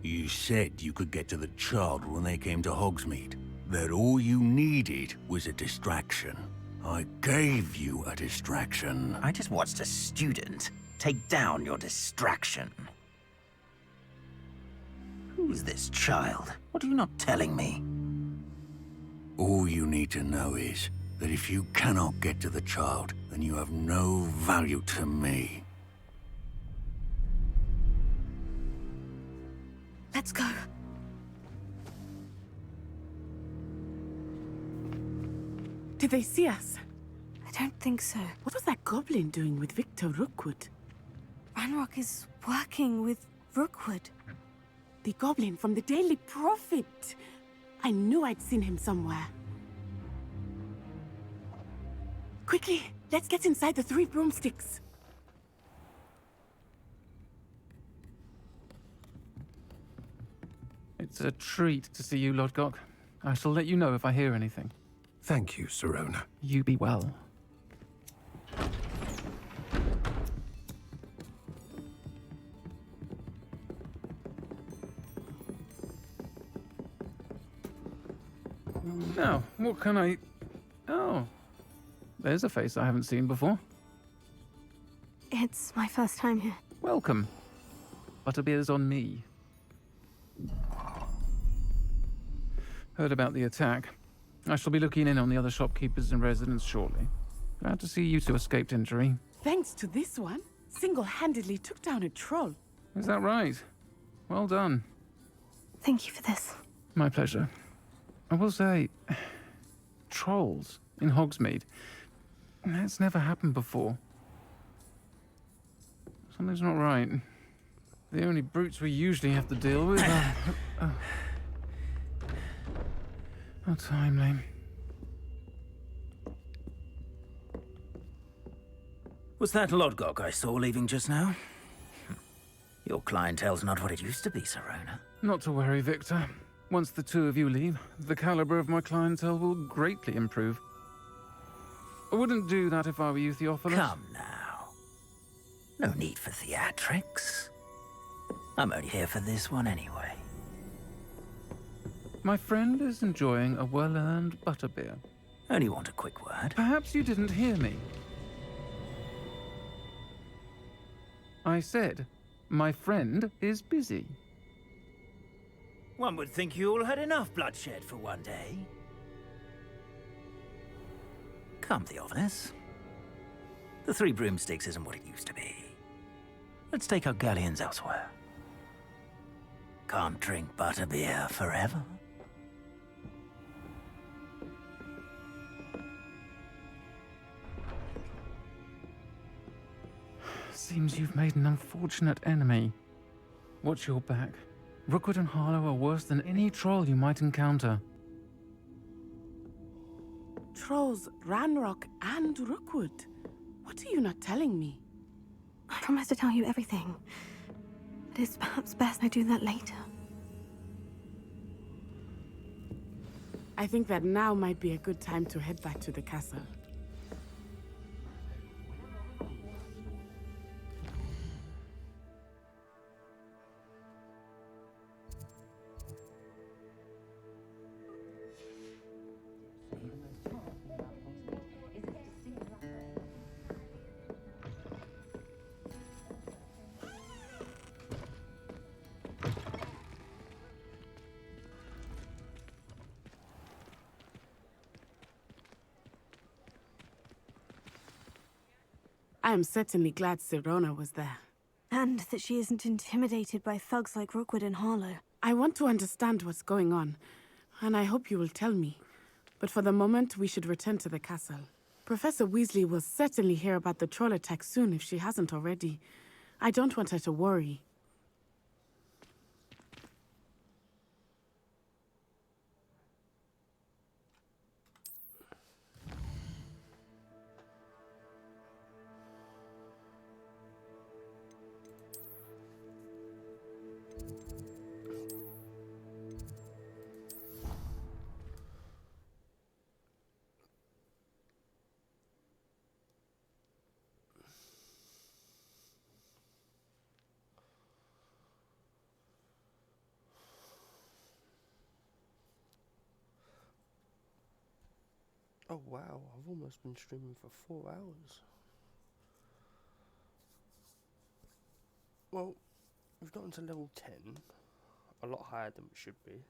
You said you could get to the child when they came to Hogsmeade. That all you needed was a distraction. I gave you a distraction.
I just watched a student take down your distraction. Who's this child? What are you not telling me?
All you need to know is that if you cannot get to the child, then you have no value to me.
Let's go.
Did they see us?
I don't think so.
What was that goblin doing with Victor Rookwood?
Ranrock is working with Rookwood.
The goblin from the Daily Prophet. I knew I'd seen him somewhere. Quickly, let's get inside the 3 broomsticks.
It's a treat to see you, Lodgok. I shall let you know if I hear anything.
Thank you, Sirona.
You be well. Now, what can I... Oh, there's a face I haven't seen before.
It's my first time here.
Welcome. Butterbeer's on me. Heard about the attack. I shall be looking in on the other shopkeepers and residents shortly. Glad to see you two escaped injury.
Thanks to this one, single-handedly took down a troll.
Is that right? Well done.
Thank you for this.
My pleasure. I will say, trolls in Hogsmeade. That's never happened before. Something's not right. The only brutes we usually have to deal with are... How timely.
Was that Lodgok I saw leaving just now? Your clientele's not what it used to be, Sirona.
Not to worry, Victor. Once the two of you leave, the caliber of my clientele will greatly improve. I wouldn't do that if I were you, Theophilus.
Come now. No need for theatrics. I'm only here for this one anyway.
My friend is enjoying a well-earned butterbeer.
Only want a quick word.
Perhaps you didn't hear me. I said, my friend is busy.
One would think you all had enough bloodshed for one day. Come, Theophilus. The 3 broomsticks isn't what it used to be. Let's take our galleons elsewhere. Can't drink butterbeer forever.
Seems you've made an unfortunate enemy. Watch your back. Rookwood and Harlow are worse than any troll you might encounter.
Trolls, Ranrock, and Rookwood. What are you not telling me?
I promise to tell you everything. It is perhaps best I do that later.
I think that now might be a good time to head back to the castle. I am certainly glad Sirona was there.
And that she isn't intimidated by thugs like Rookwood and Harlow.
I want to understand what's going on, and I hope you will tell me. But for the moment, we should return to the castle. Professor Weasley will certainly hear about the troll attack soon if she hasn't already. I don't want her to worry.
Oh wow, I've almost been streaming for 4 hours. Well, we've gotten to level 10. A lot higher than we should be.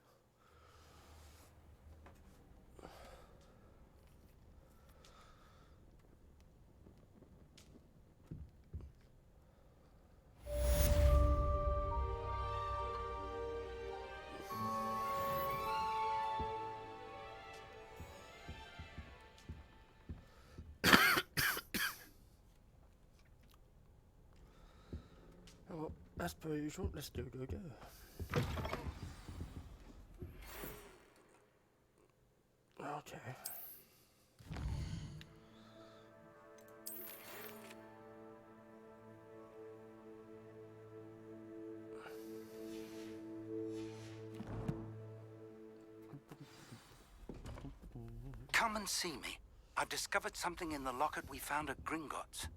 Well, as per usual, let's go. Okay.
Come and see me. I've discovered something in the locket we found at Gringotts.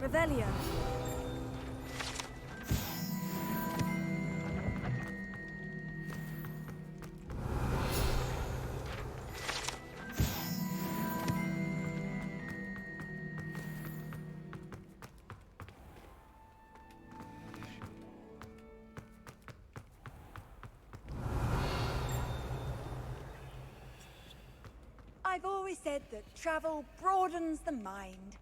Revelio.
I've always said that travel broadens the mind.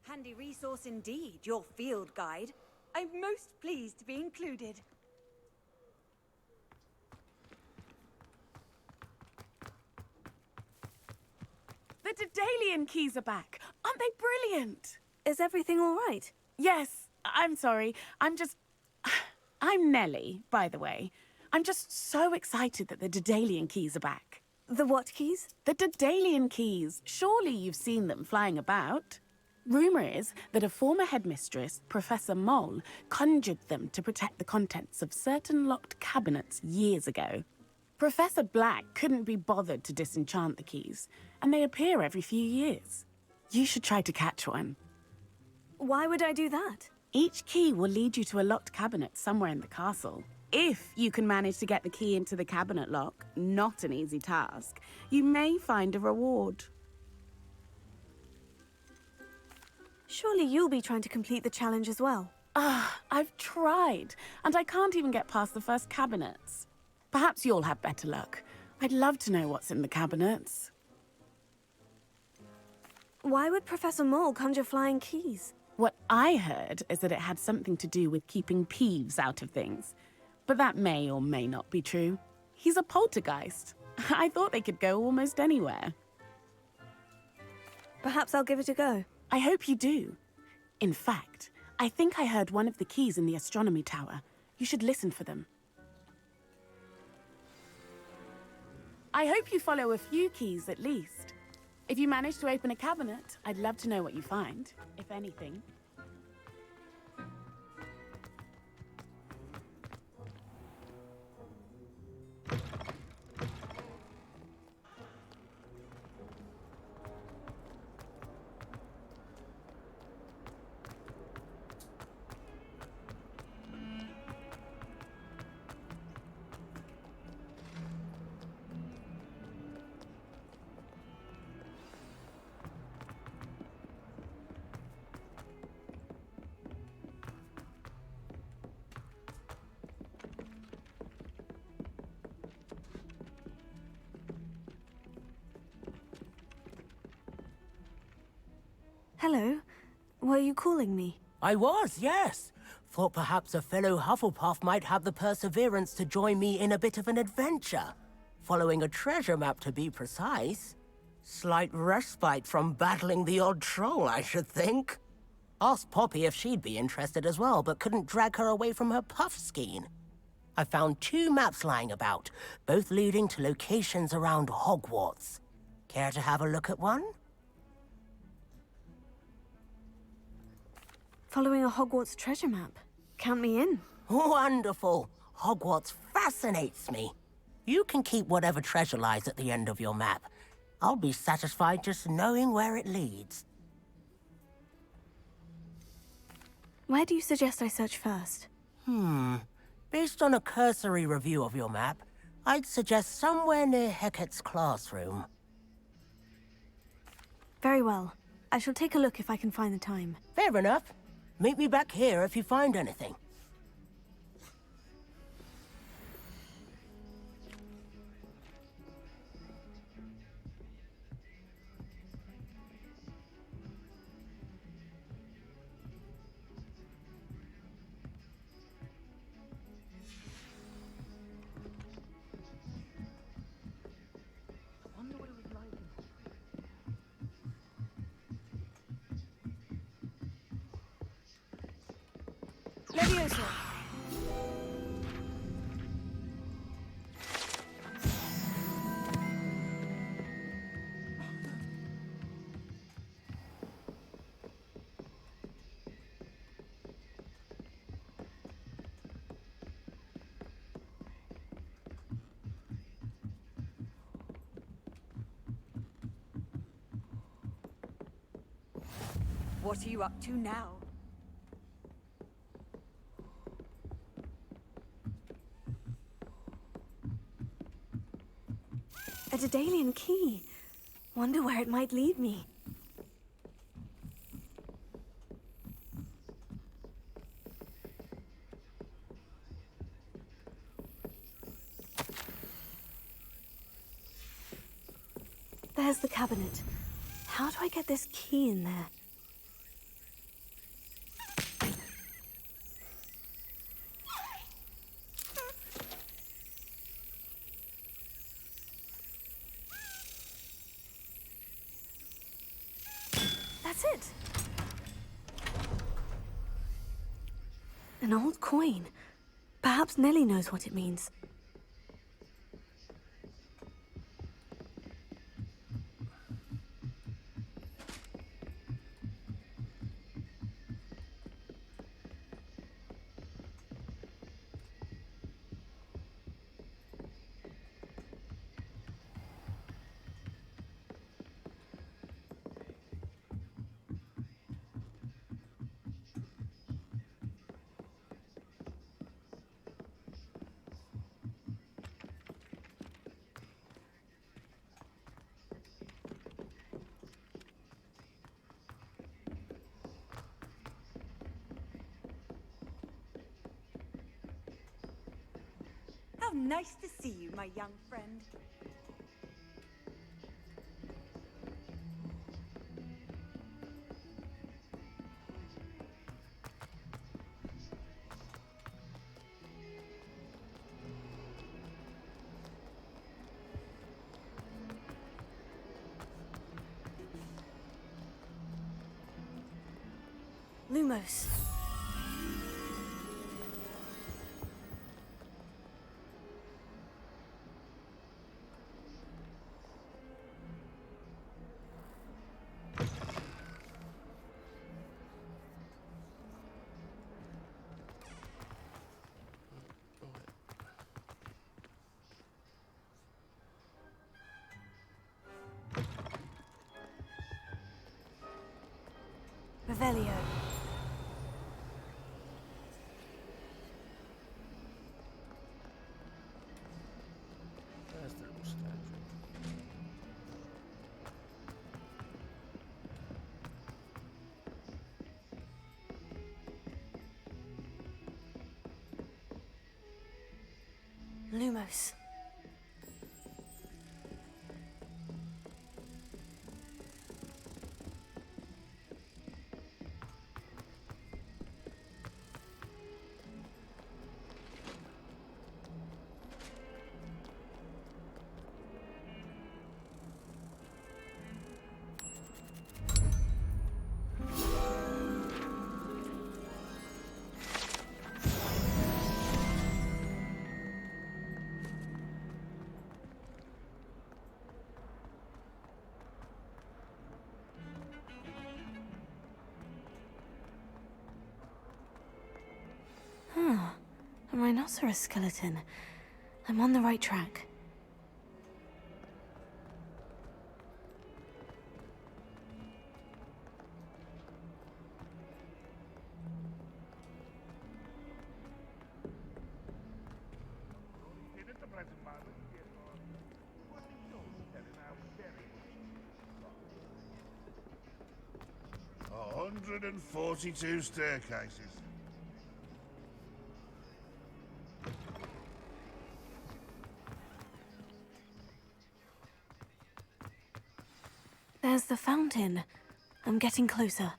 Handy resource indeed, your field guide. I'm most pleased to be included.
The Daedalian keys are back. Aren't they brilliant?
Is everything all right?
Yes. I'm sorry. I'm Nellie, by the way. I'm just so excited that the Daedalian keys are back.
The what keys?
The Daedalian keys. Surely you've seen them flying about. Rumour is that a former headmistress, Professor Moll, conjured them to protect the contents of certain locked cabinets years ago. Professor Black couldn't be bothered to disenchant the keys, and they appear every few years. You should try to catch one.
Why would I do that?
Each key will lead you to a locked cabinet somewhere in the castle. If you can manage to get the key into the cabinet lock, not an easy task, you may find a reward.
Surely you'll be trying to complete the challenge as well.
I've tried, and I can't even get past the first cabinets. Perhaps you'll have better luck. I'd love to know what's in the cabinets.
Why would Professor Mole conjure flying keys?
What I heard is that it had something to do with keeping Peeves out of things. But that may or may not be true. He's a poltergeist. I thought they could go almost anywhere.
Perhaps I'll give it a go.
I hope you do. In fact, I think I heard one of the keys in the astronomy tower. You should listen for them. I hope you follow a few keys at least. If you manage to open a cabinet, I'd love to know what you find, if anything.
Hello. Were you calling me?
I was, yes. Thought perhaps a fellow Hufflepuff might have the perseverance to join me in a bit of an adventure. Following a treasure map, to be precise. Slight respite from battling the odd troll, I should think. Asked Poppy if she'd be interested as well, but couldn't drag her away from her puff skein. I found 2 maps lying about, both leading to locations around Hogwarts. Care to have a look at one?
Following a Hogwarts treasure map. Count me in.
Wonderful. Hogwarts fascinates me. You can keep whatever treasure lies at the end of your map. I'll be satisfied just knowing where it leads.
Where do you suggest I search first?
Based on a cursory review of your map, I'd suggest somewhere near Hecat's classroom.
Very well. I shall take a look if I can find the time.
Fair enough. Meet me back here if you find anything.
Leviosa!
What are you up to now?
A Daedalian key. Wonder where it might lead me. There's the cabinet. How do I get this key in there? That's it. An old coin. Perhaps Nellie knows what it means.
How nice to see you, my young friend.
Lumos. Revelio.
There's the little statue.
Lumos. Huh. A rhinoceros skeleton. I'm on the right track.
A 142 staircases.
There's the fountain. I'm getting closer.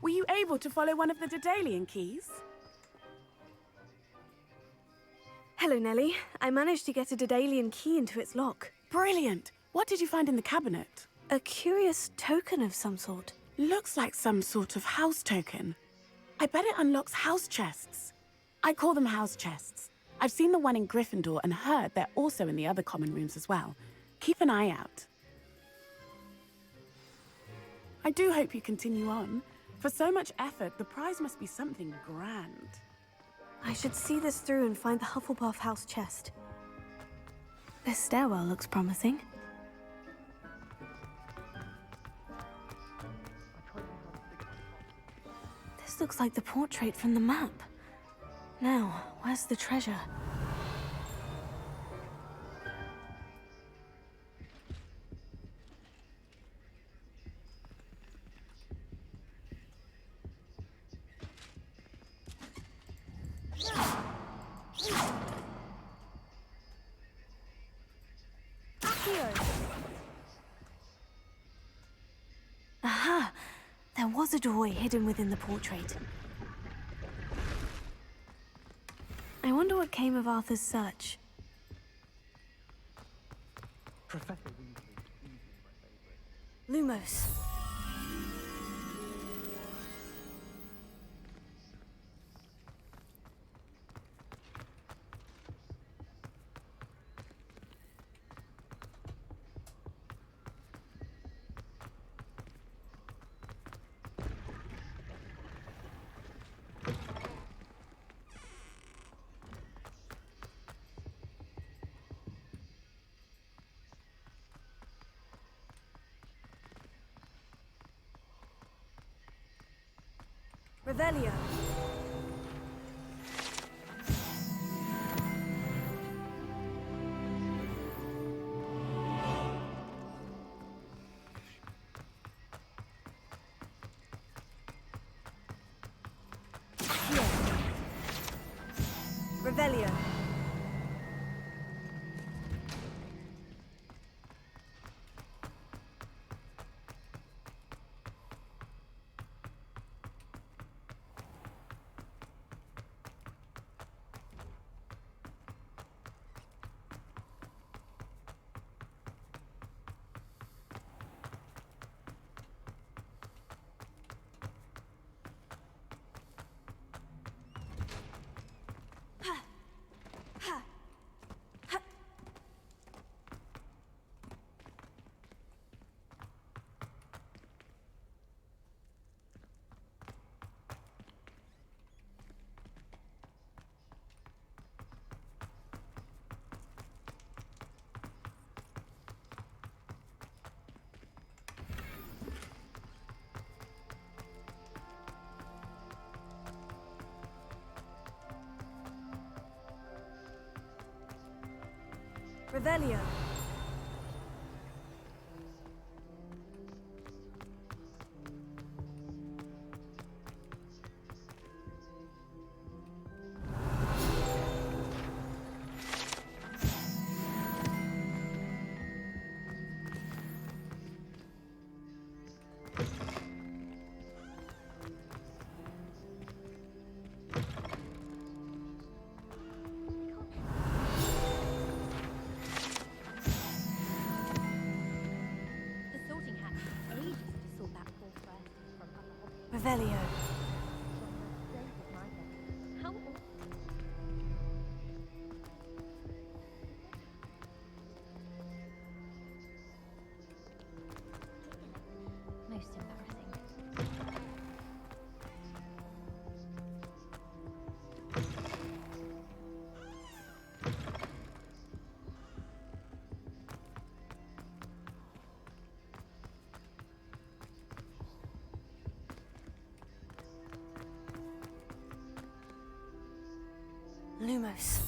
Were you able to follow one of the Daedalian keys?
Hello, Nellie. I managed to get a Daedalian key into its lock.
Brilliant! What did you find in the cabinet?
A curious token of some sort.
Looks like some sort of house token. I bet it unlocks house chests. I call them house chests. I've seen the one in Gryffindor and heard they're also in the other common rooms as well. Keep an eye out. I do hope you continue on. For so much effort, the prize must be something grand.
I should see this through and find the Hufflepuff house chest. This stairwell looks promising. This looks like the portrait from the map. Now, where's the treasure? Aha! There was a doorway hidden within the portrait. I wonder what came of Arthur's search.
Professor Weasley is easily my favorite.
Lumos. Revelio. Revelio. Revelio.
The sorting hat took ages to sort that poor first from other hobbies.
Revelio.
How most embarrassing.
Lumos.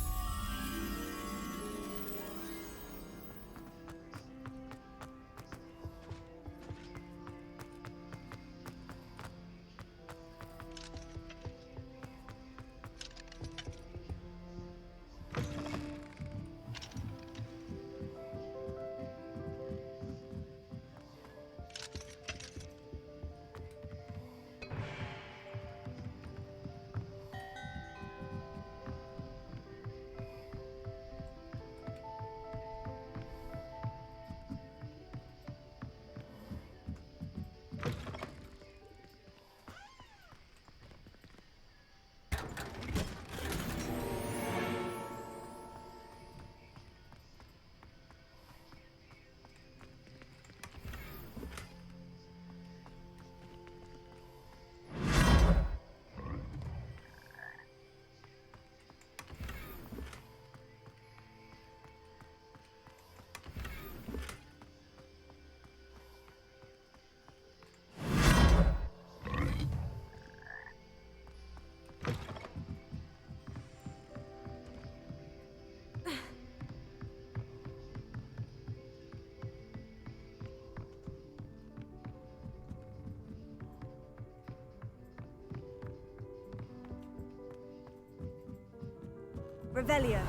Revelio.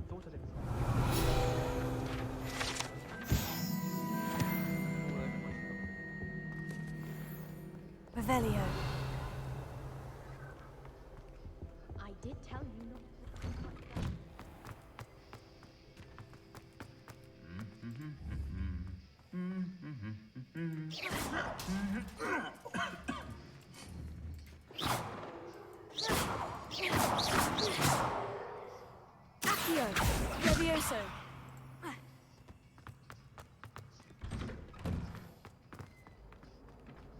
Thought I did.
Revelio.
I did tell you not to put like that.
Accio. Levioso.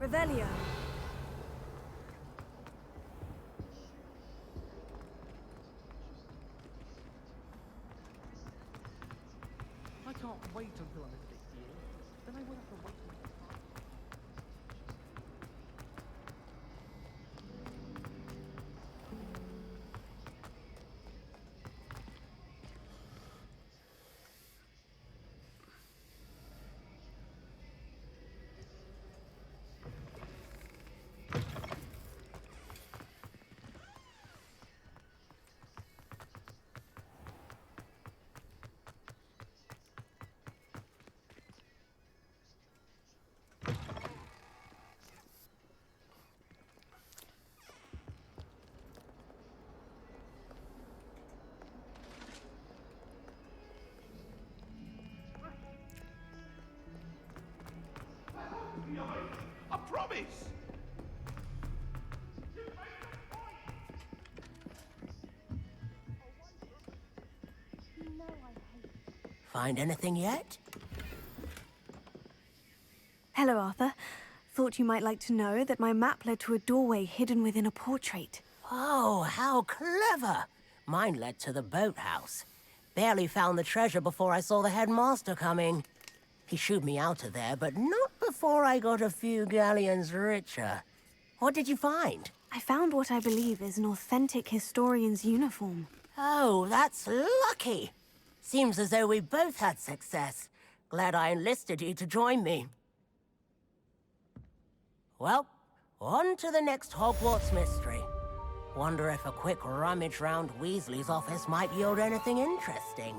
Revelio.
I can't wait until I'm a big deal. Then I won't have to wait until
I promise!
You know I hate
Find anything yet?
Hello, Arthur. Thought you might like to know that my map led to a doorway hidden within a portrait.
Oh, how clever! Mine led to the boathouse. Barely found the treasure before I saw the headmaster coming. He shooed me out of there, but not before I got a few galleons richer. What did you find?
I found what I believe is an authentic historian's uniform.
Oh, that's lucky. Seems as though we both had success. Glad I enlisted you to join me. Well, on to the next Hogwarts mystery. Wonder if a quick rummage round Weasley's office might yield anything interesting.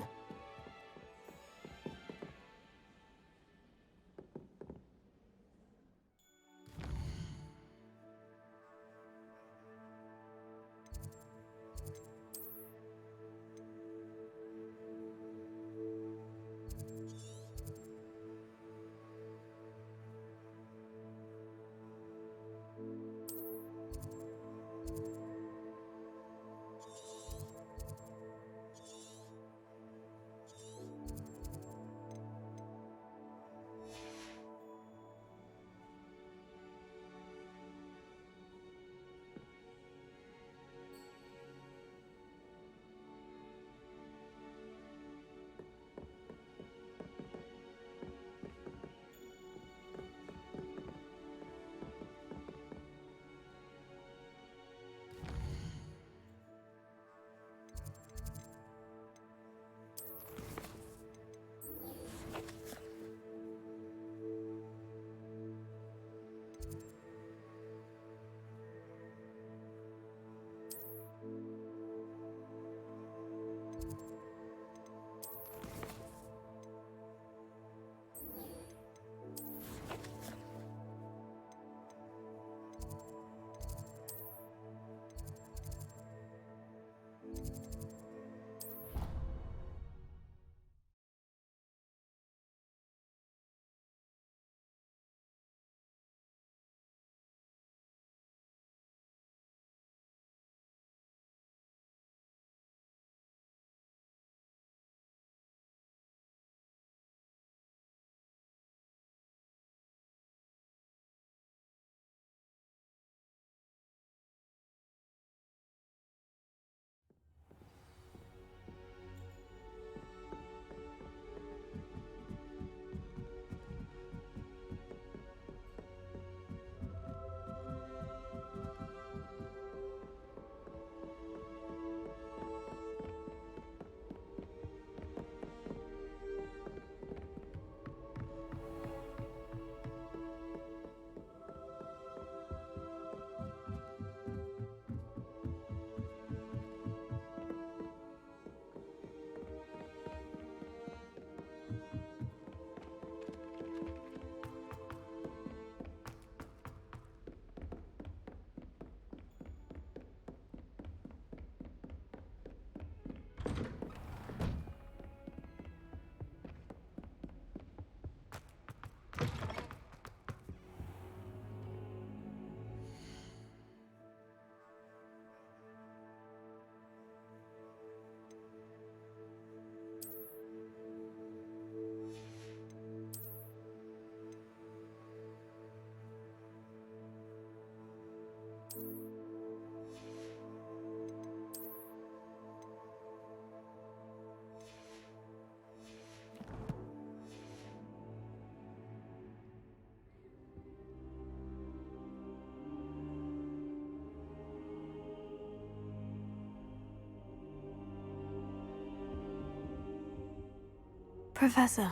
Professor,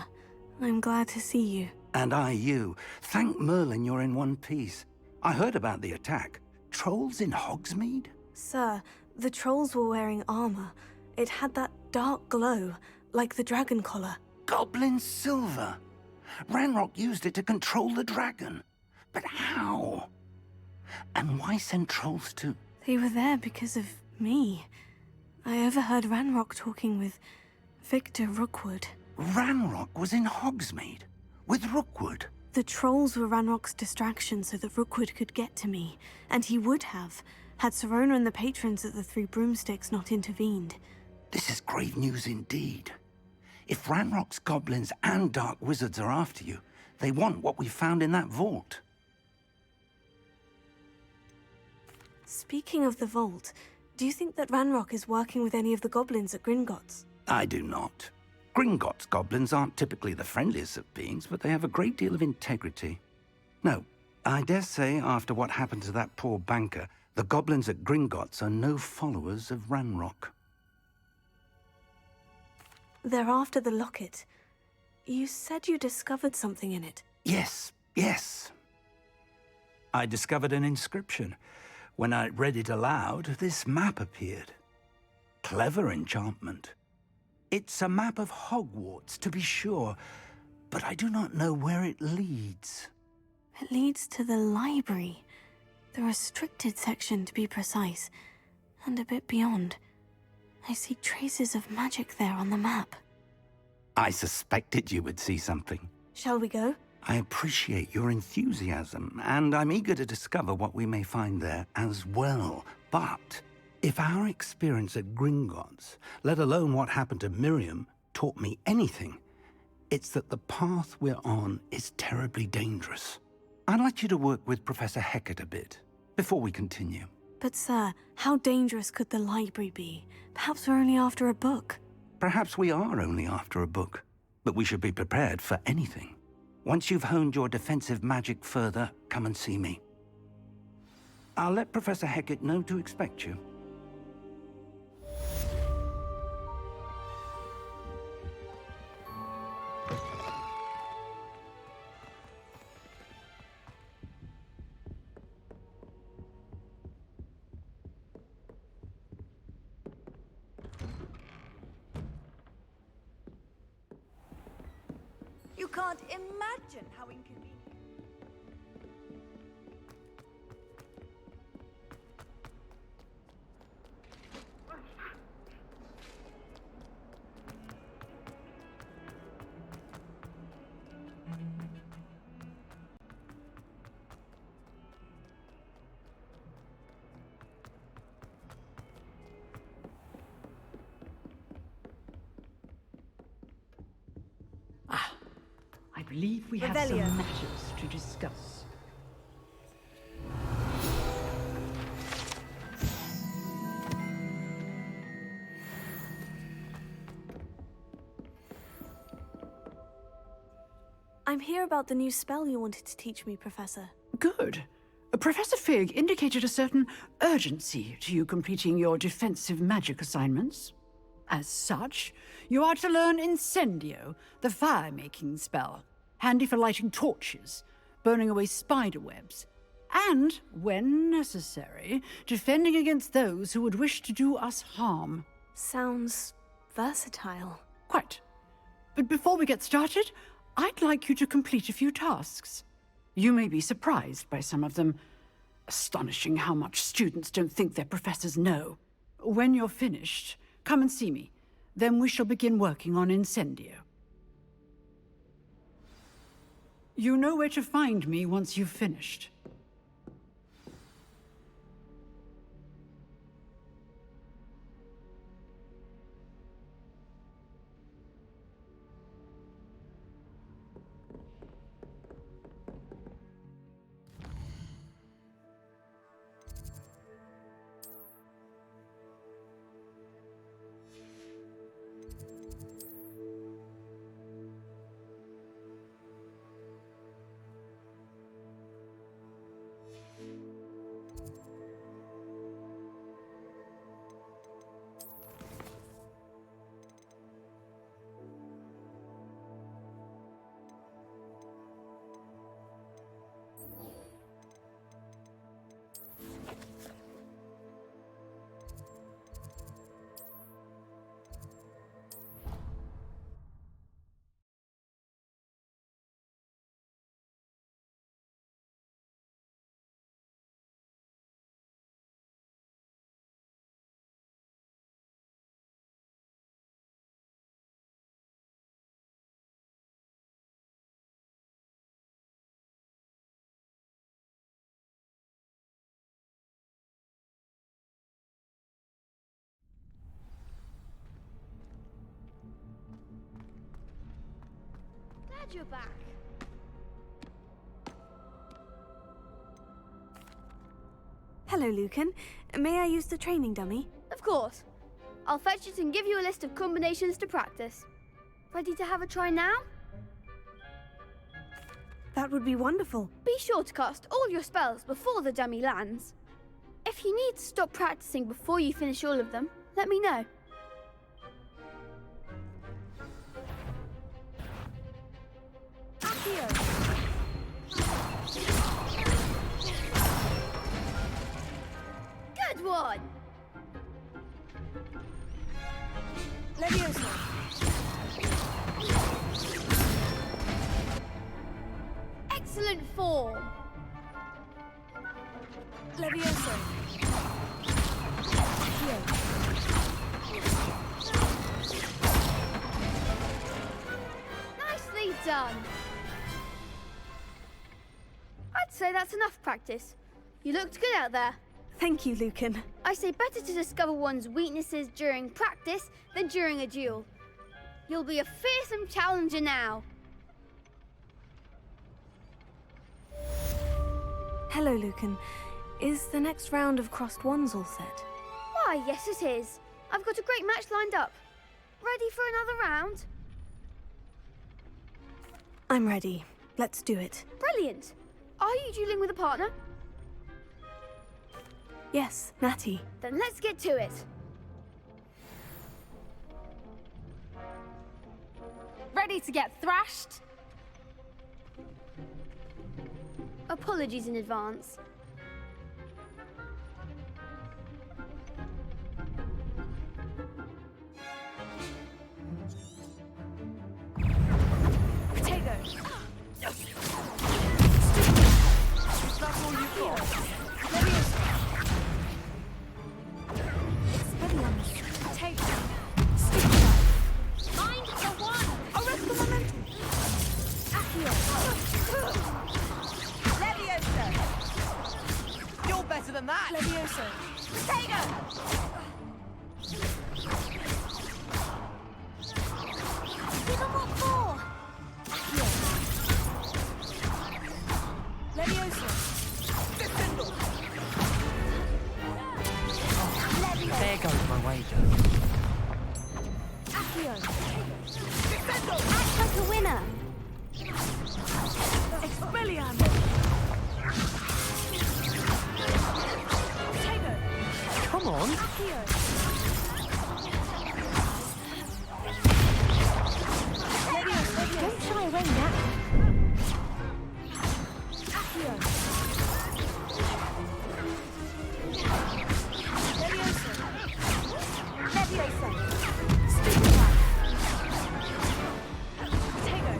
I'm glad to see you.
And I you. Thank Merlin you're in one piece. I heard about the attack. Trolls in Hogsmeade?
Sir, the trolls were wearing armor. It had that dark glow, like the dragon collar.
Goblin silver. Ranrock used it to control the dragon. But how? And why send trolls to...
They were there because of me. I overheard Ranrock talking with Victor Rookwood.
Ranrock was in Hogsmeade? With Rookwood?
The trolls were Ranrock's distraction so that Rookwood could get to me. And he would have, had Serona and the patrons at the Three Broomsticks not intervened.
This is grave news indeed. If Ranrock's goblins and dark wizards are after you, They want what we found in that vault.
Speaking of the vault, do you think that Ranrock is working with any of the goblins at Gringotts?
I do not. Gringotts goblins aren't typically the friendliest of beings, but they have a great deal of integrity. No, I dare say after what happened to that poor banker, the goblins at Gringotts are no followers of Ranrock.
They're after the locket. You said you discovered something in it.
Yes, yes. I discovered an inscription. When I read it aloud, this map appeared. Clever enchantment. It's a map of Hogwarts, to be sure, but I do not know where it leads.
It leads to the library. The restricted section, to be precise. And a bit beyond. I see traces of magic there on the map.
I suspected you would see something.
Shall we go?
I appreciate your enthusiasm, and I'm eager to discover what we may find there as well. But if our experience at Gringotts, let alone what happened to Miriam, taught me anything, it's that the path we're on is terribly dangerous. I'd like you to work with Professor Hecat a bit, before we continue.
But sir, how dangerous could the library be? Perhaps we're only after a book.
Perhaps we are only after a book, but we should be prepared for anything. Once you've honed your defensive magic further, come and see me. I'll let Professor Hecat know to expect you.
You can't imagine how inconvenient.
I believe we have
Revelio.
some matters to discuss.
I'm here about the new spell you wanted to teach me, Professor.
Good. Professor Fig indicated a certain urgency to you completing your defensive magic assignments. As such, you are to learn Incendio, the fire-making spell, handy for lighting torches, burning away spider webs, and, when necessary, defending against those who would wish to do us harm.
Sounds versatile.
Quite. But before we get started, I'd like you to complete a few tasks. You may be surprised by some of them. Astonishing how much students don't think their professors know. When you're finished, come and see me. Then we shall begin working on Incendio. You know where to find me once you've finished.
Glad you're back.
Hello, Lucan. May I use the training dummy?
Of course. I'll fetch it and give you a list of combinations to practice. Ready to have a try now?
That would be wonderful.
Be sure to cast all your spells before the dummy lands. If you need to stop practicing before you finish all of them, let me know. Good one!
Leviosa.
Excellent form!
Leviosa.
Nicely done! I'd say that's enough practice. You looked good out there.
Thank you, Lucan.
I say better to discover one's weaknesses during practice than during a duel. You'll be a fearsome challenger now.
Hello, Lucan. Is the next round of crossed wands all set?
Why, yes it is. I've got a great match lined up. Ready for another round?
I'm ready. Let's do it.
Brilliant. Are you dueling with a partner?
Yes, Natty.
Then let's get to it.
Ready to get thrashed?
Apologies in advance.
Potato.
Is that all you've got?
Potato.
Mind the one!
Arrest the momentum. Accio.
Leviosa! You're better than that!
Leviosa.
Potato!
Give them what for!
Leviosa.
There goes my wager.
Accio.
Act like a winner!
Expelliarmus. Potato.
Come on.
Accio.
Don't shy away now.
Accio. Leviosa.
Leviosa!
Stupefy. Potato.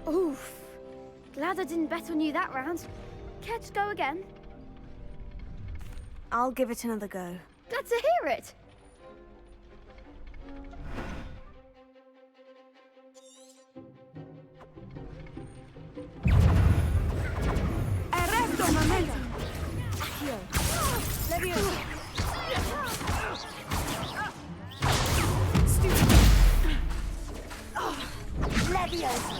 Oof. Glad I didn't bet on you that round. Care to go again?
I'll give it another go.
Glad to hear it.
Arresto momentum. Accio. Leviosa. Stupefy.
Leviosa!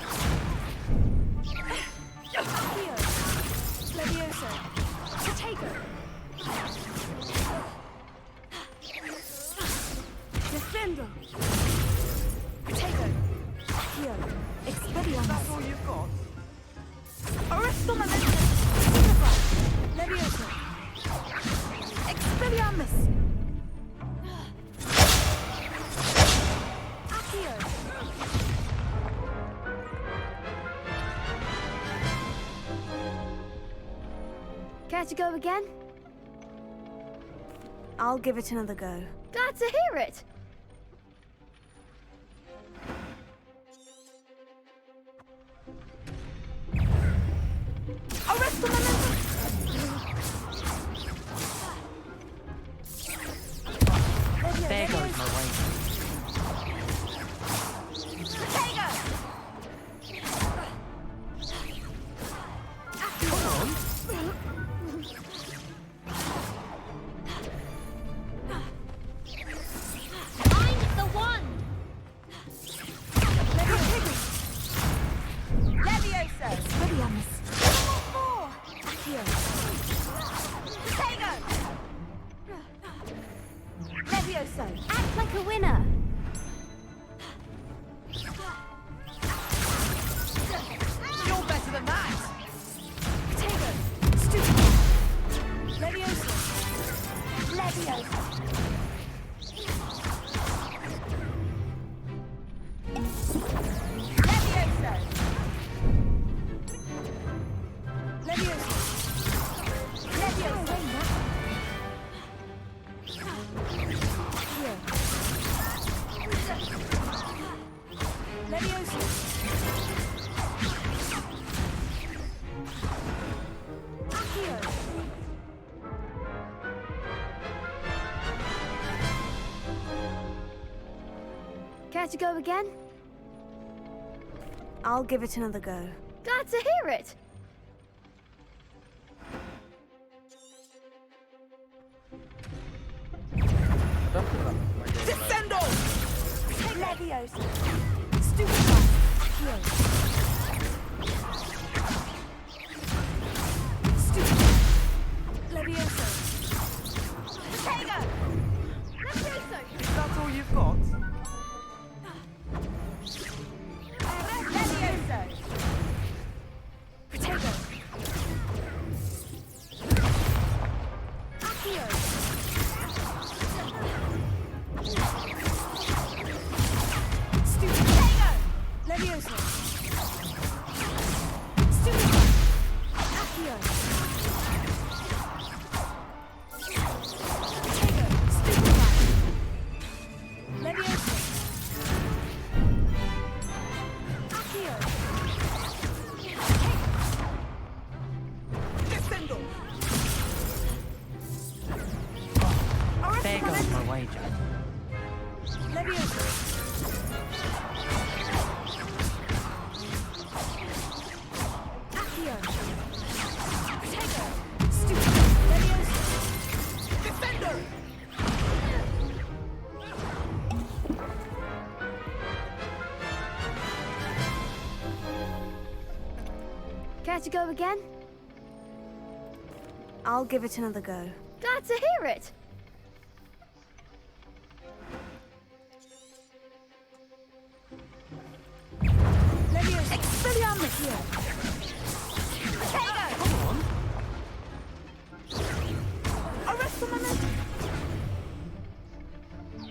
Accio. Leviosa. Potato. Defendo. Potato. Accio. Expelliarmus.
That's all you've got?
Arresto momentum. Stupefy. Leviosa. Expelliarmus. Accio.
Care to go again?
I'll give it another go.
Glad to hear it.
Arresto momentum.
There goes my wager.
Potato!
Come on.
Find the one! Care to go again?
I'll give it another go.
Glad to hear it.
Descendo!
Leviosa.
Stupefy.
Accio.
Stupefy. Leviosa.
Potato! Levioso!
Is that all you've got?
Leviosa.
Potato.
Accio.
Stupefy. Leviosa. Stupefy.
Accio.
Potato. Stupefy. Leviosa.
Accio.
Descendo!
There goes my wager.
Leviosa.
Accio.
Potato. Stupefy. Leviosa.
Defender!
Care to go again?
I'll give it another go.
Glad to hear it.
Leviosa.
Expelliarmus! Potato!
Come on!
Arrest the momentum!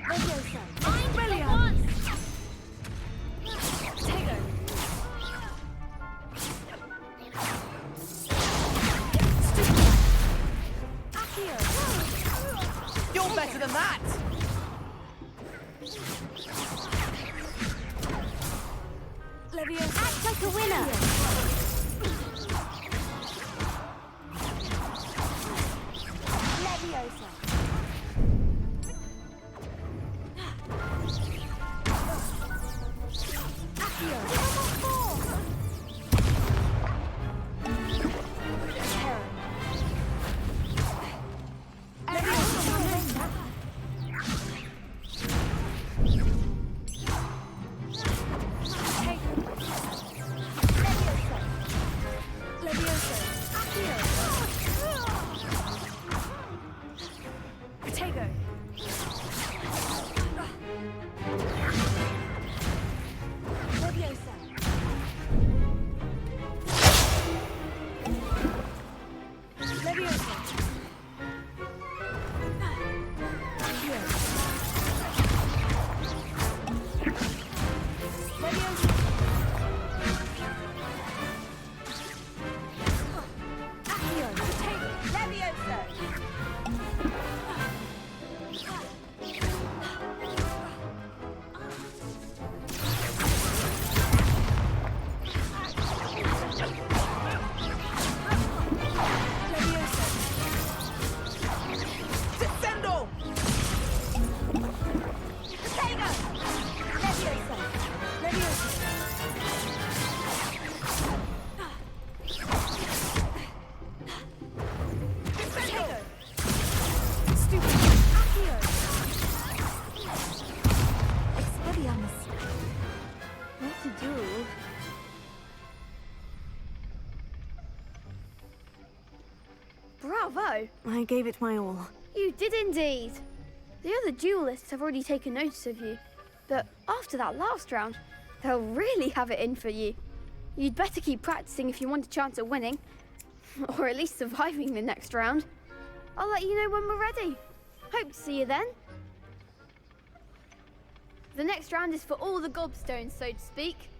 Leviosa.
Expelliarmus!
Potato.
Accio.
You're better than that!
Leviosa.
Act like a winner!
Leviosa.
Potato.
Leviosa.
Leviosa.
Descendo!
Potato. Leviosa.
Descendo!
Stupid.
Accio.
Expelliarmus! What to do? Bravo!
I gave it my all.
You did indeed. The other duelists have already taken notice of you, but after that last round, they'll really have it in for you. You'd better keep practicing if you want a chance at winning, or at least surviving the next round. I'll let you know when we're ready. Hope to see you then. The next round is for all the gobstones, so to speak.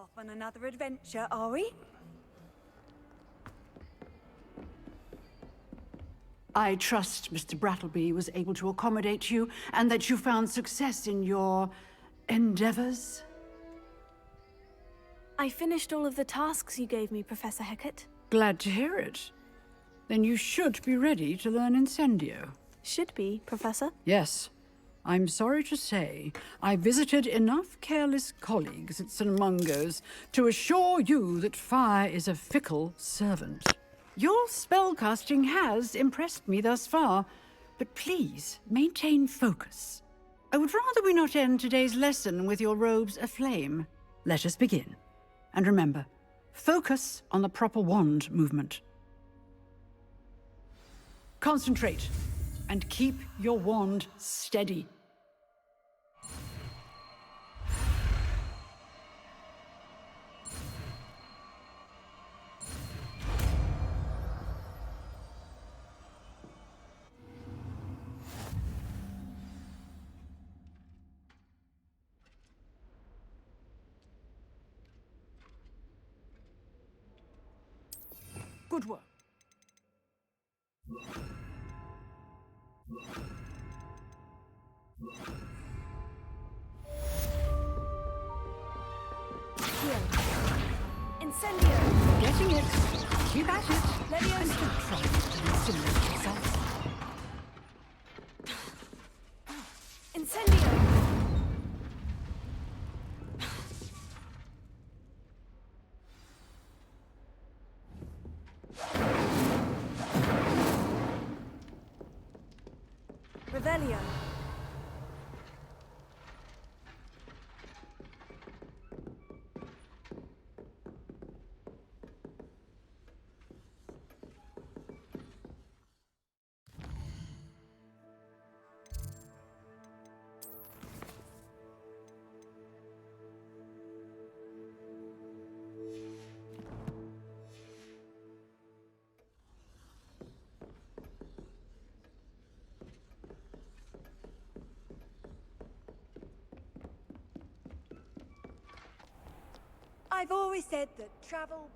Off on another adventure, are we?
I trust Mr. Brattleby was able to accommodate you and that you found success in your endeavors.
I finished all of the tasks you gave me, Professor Hecat.
Glad to hear it. Then you should be ready to learn Incendio.
Should be, Professor.
Yes. I'm sorry to say, I visited enough careless colleagues at St. Mungo's to assure you that fire is a fickle servant. Your spellcasting has impressed me thus far, but please maintain focus. I would rather we not end today's lesson with your robes aflame. Let us begin. And remember, focus on the proper wand movement. Concentrate, and keep your wand steady. Good work.
Here. Incendio!
Getting it. Keep at it.
Leviosa!
And don't try to intimidate yourself.
Incendio! Revelio.
I've always said that travel...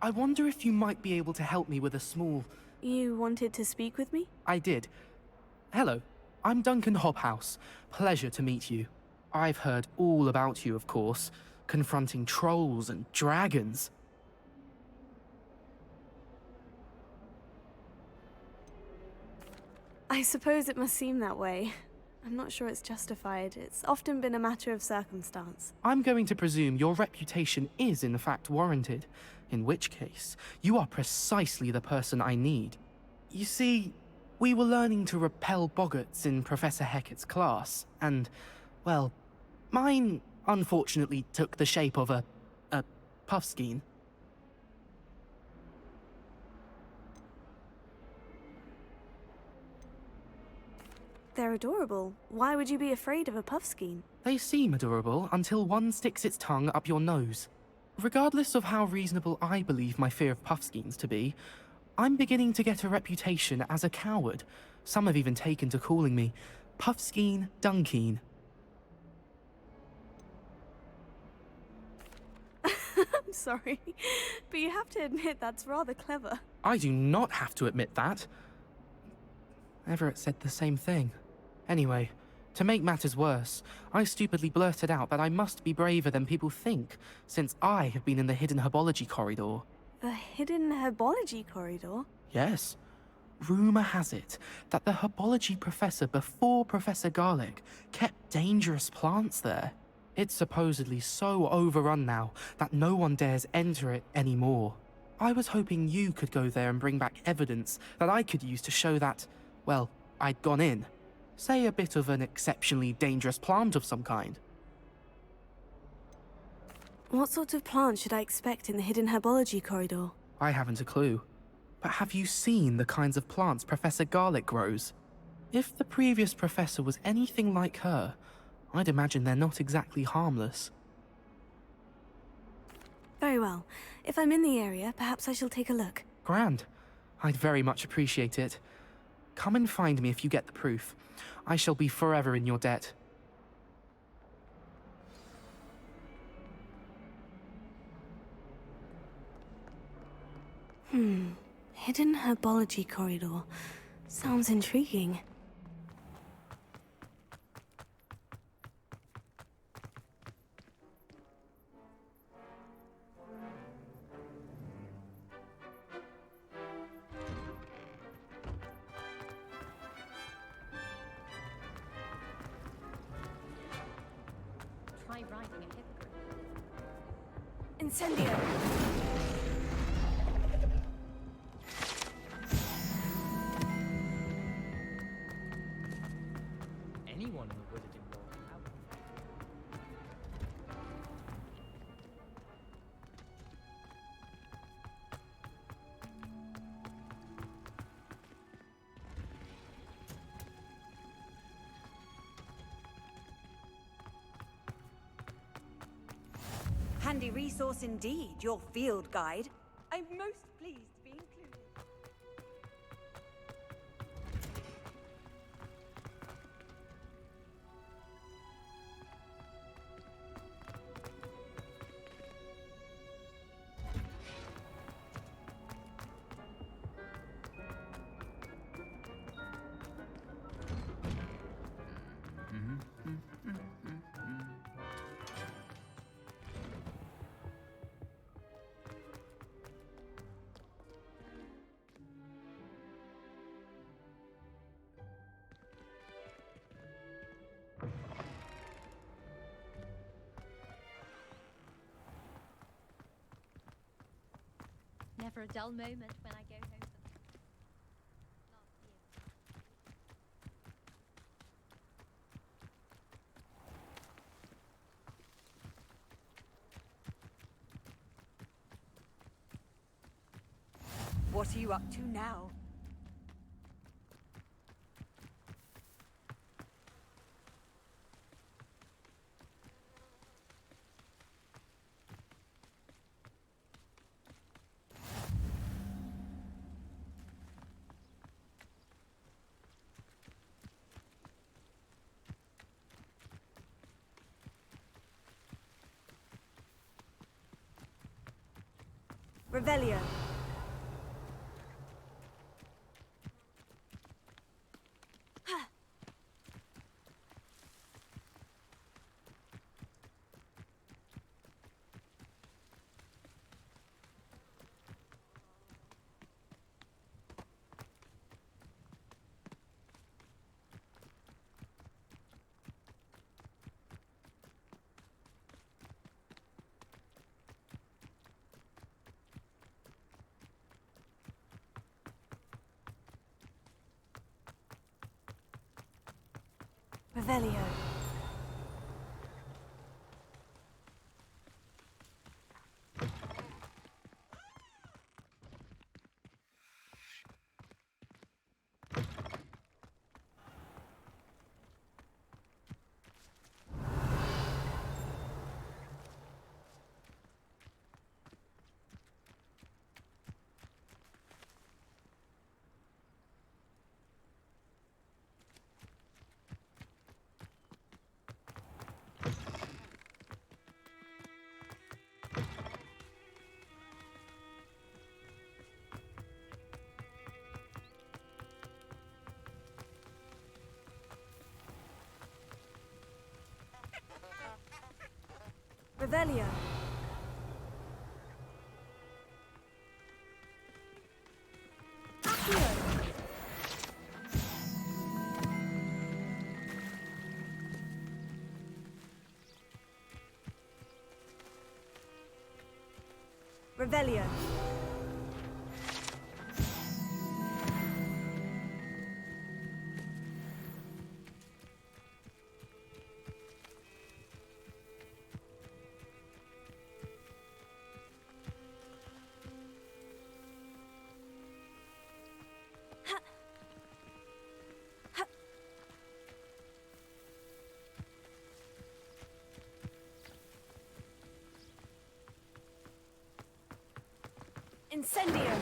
I wonder if you might be able to help me with a small...
You wanted to speak with me?
I did. Hello, I'm Duncan Hobhouse. Pleasure to meet you. I've heard all about you, of course, confronting trolls and dragons.
I suppose it must seem that way. I'm not sure it's justified. It's often been a matter of circumstance.
I'm going to presume your reputation is in fact warranted, in which case, you are precisely the person I need. You see, we were learning to repel boggarts in Professor Hecat's class, and, well, mine unfortunately took the shape of a puffskein.
They're adorable. Why would you be afraid of a puffskein?
They seem adorable until one sticks its tongue up your nose. Regardless of how reasonable I believe my fear of puffskeins to be, I'm beginning to get a reputation as a coward. Some have even taken to calling me Puffskein Dunkeen.
I'm sorry, but you have to admit that's rather clever.
I do not have to admit that. Everett said the same thing. Anyway, to make matters worse, I stupidly blurted out that I must be braver than people think, since I have been in the hidden herbology corridor.
The hidden herbology corridor?
Yes. Rumour has it that the herbology professor before Professor Garlic kept dangerous plants there. It's supposedly so overrun now that no one dares enter it anymore. I was hoping you could go there and bring back evidence that I could use to show that, well, I'd gone in. Say a bit of an exceptionally dangerous plant of some kind.
What sort of plant should I expect in the hidden herbology corridor?
I haven't a clue. But have you seen the kinds of plants Professor Garlic grows? If the previous professor was anything like her, I'd imagine they're not exactly harmless.
Very well. If I'm in the area, perhaps I shall take a look.
Grand. I'd very much appreciate it. Come and find me if you get the proof. I shall be forever in your debt.
Hidden herbology corridor. Sounds intriguing.
Try riding a hippogriff.
Incendio!
Anyone in the wizarding world can help.
Handy resource indeed, your field guide. I'm most pleased to be included.
Never a dull moment when I go home for last year.
What are you up to now? Revelio.
Revelio. Revelio. Revelio.
Incendio!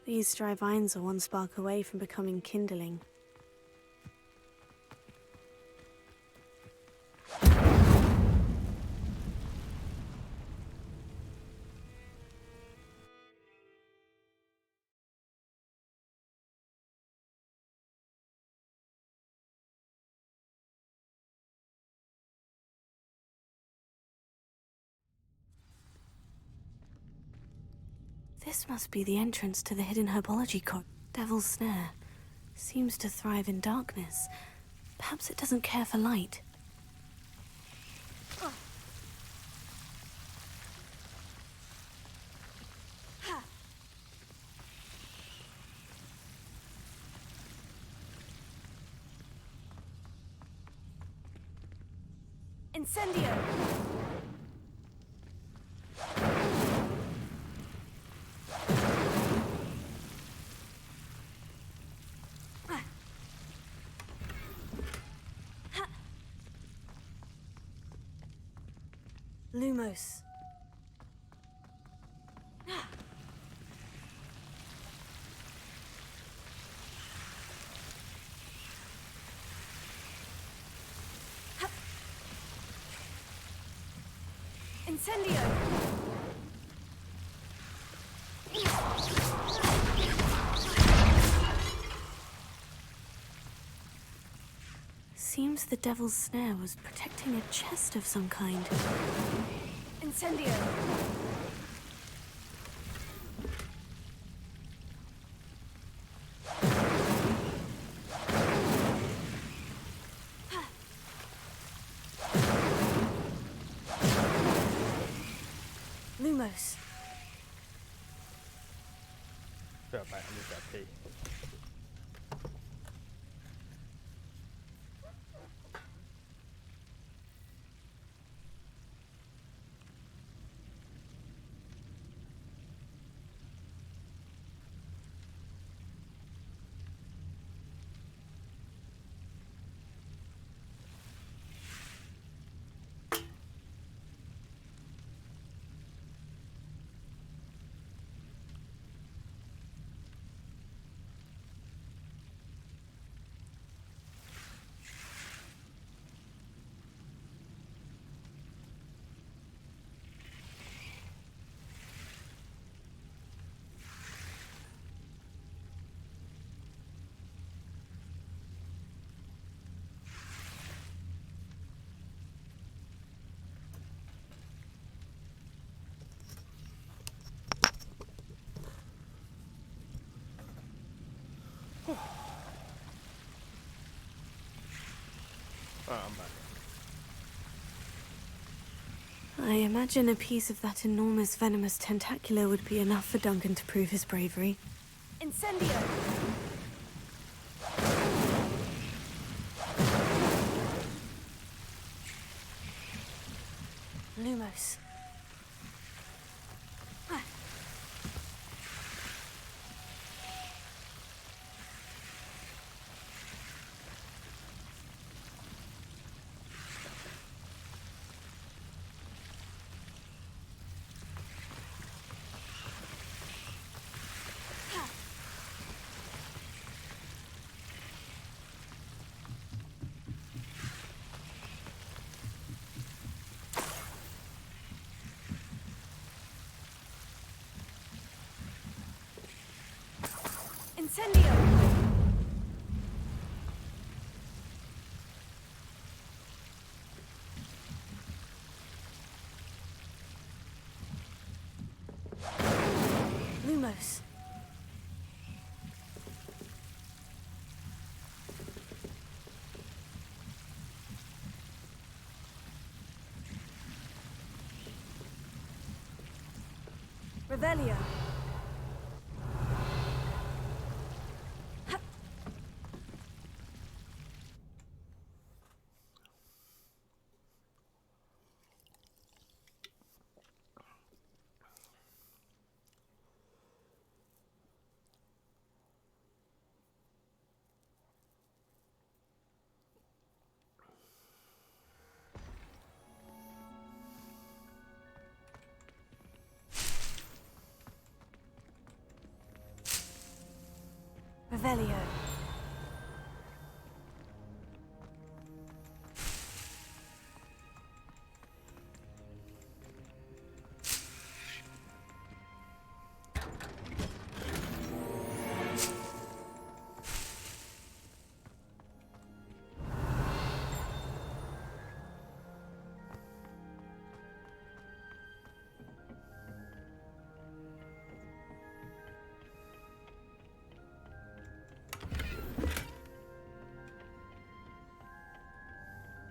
These dry vines are one spark away from becoming kindling. This must be the entrance to the hidden herbology court. Devil's Snare seems to thrive in darkness. Perhaps it doesn't care for light.
Incendio!
Lumos.
Incendio!
Seems the Devil's Snare was protecting a chest of some kind.
Incendio!
Lumos.
Feel bad, I need that pee. I'm back.
I imagine a piece of that enormous venomous tentacular would be enough for Duncan to prove his bravery.
Incendio!
Lumos.
Incendio!
Lumos.
Revelio!
Revelio.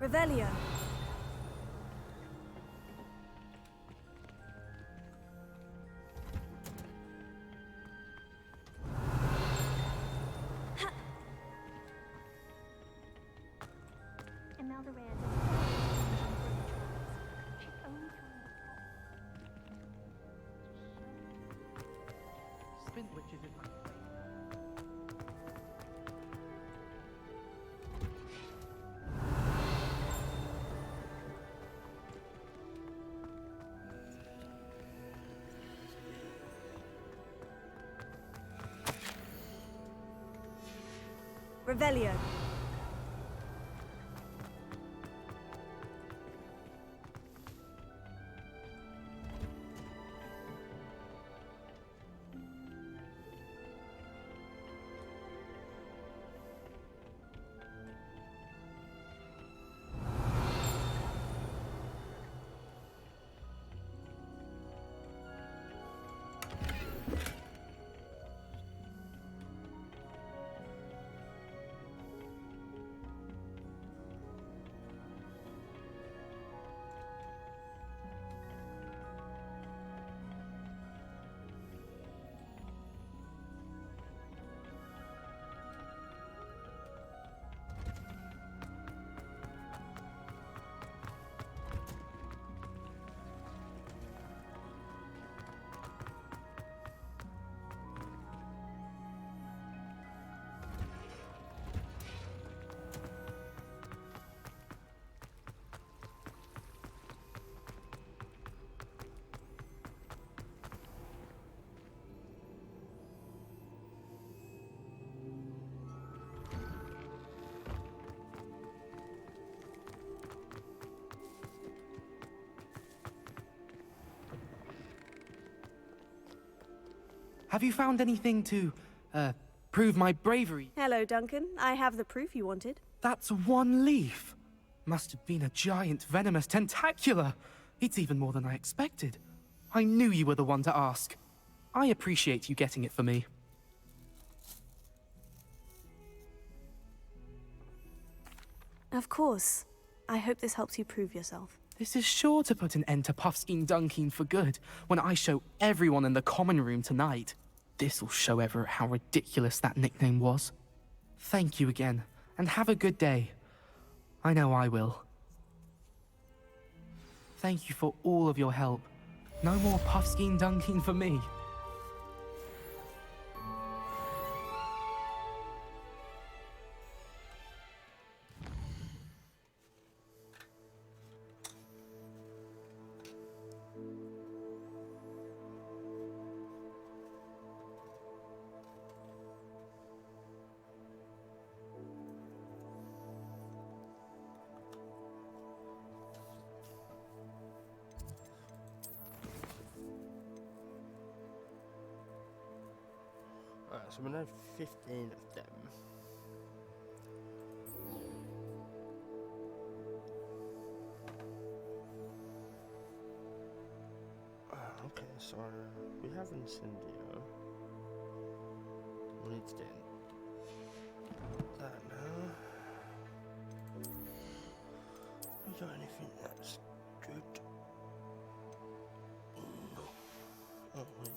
Revelio.
Imelda Reyes she only
Spin witches is my
Revelio.
Have you found anything to, prove my bravery?
Hello, Duncan. I have the proof you wanted.
That's one leaf. Must have been a giant venomous tentacula. It's even more than I expected. I knew you were the one to ask. I appreciate you getting it for me.
Of course. I hope this helps you prove yourself.
This is sure to put an end to Puffskein Dunkeen for good when I show everyone in the common room tonight. This'll show Everett how ridiculous that nickname was. Thank you again, and have a good day. I know I will. Thank you for all of your help. No more Puffskein Dunkeen for me.
Alright, so we know 15 of them. Okay, so we have Incendio. We need to do that now. We got anything that's good? No. Oh, wait.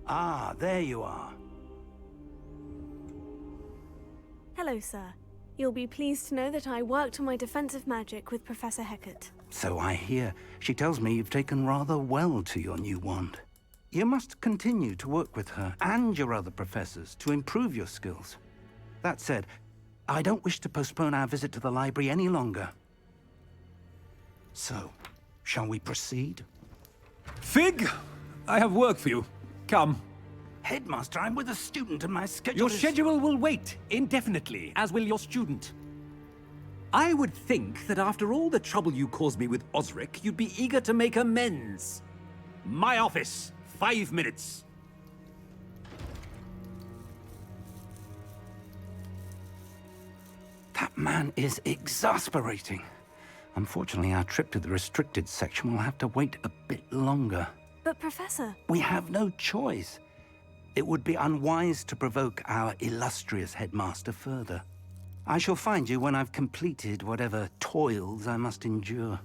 Ah, there you are.
Hello, sir. You'll be pleased to know that I worked on my defensive magic with Professor Hecat.
So I hear. She tells me you've taken rather well to your new wand. You must continue to work with her and your other professors to improve your skills. That said, I don't wish to postpone our visit to the library any longer. So, shall we proceed?
Fig! I have work for you. Come.
Headmaster, I'm with a student and my schedule
Your
is...
schedule will wait indefinitely, as will your student. I would think that after all the trouble you caused me with Osric, you'd be eager to make amends. My office, 5 minutes.
That man is exasperating. Unfortunately, our trip to the restricted section will have to wait a bit longer.
But, Professor...
We have no choice. It would be unwise to provoke our illustrious headmaster further. I shall find you when I've completed whatever toils I must endure.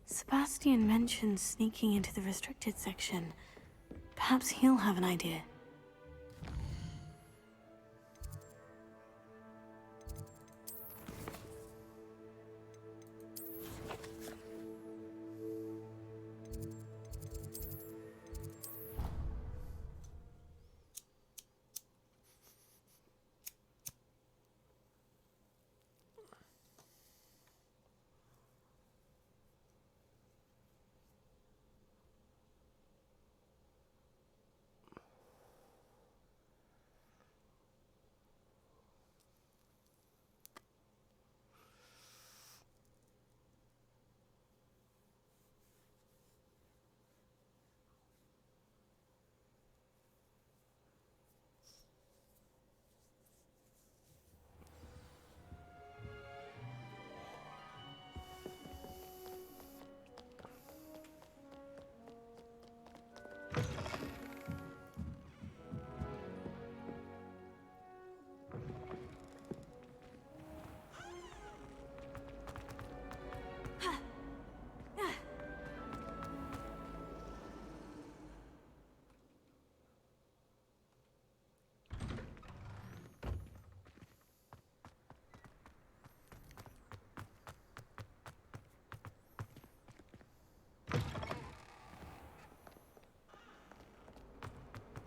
Sebastian mentioned sneaking into the restricted section. Perhaps he'll have an idea.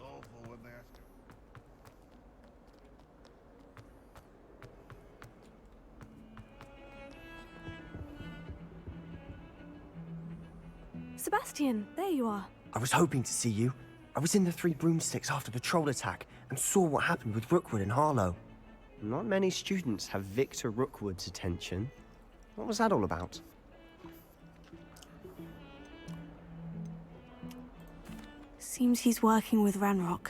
Awful when they ask you.
Sebastian, there you are.
I was hoping to see you. I was in the Three Broomsticks after the troll attack and saw what happened with Rookwood and Harlow.
Not many students have Victor Rookwood's attention. What was that all about?
Seems he's working with Ranrock.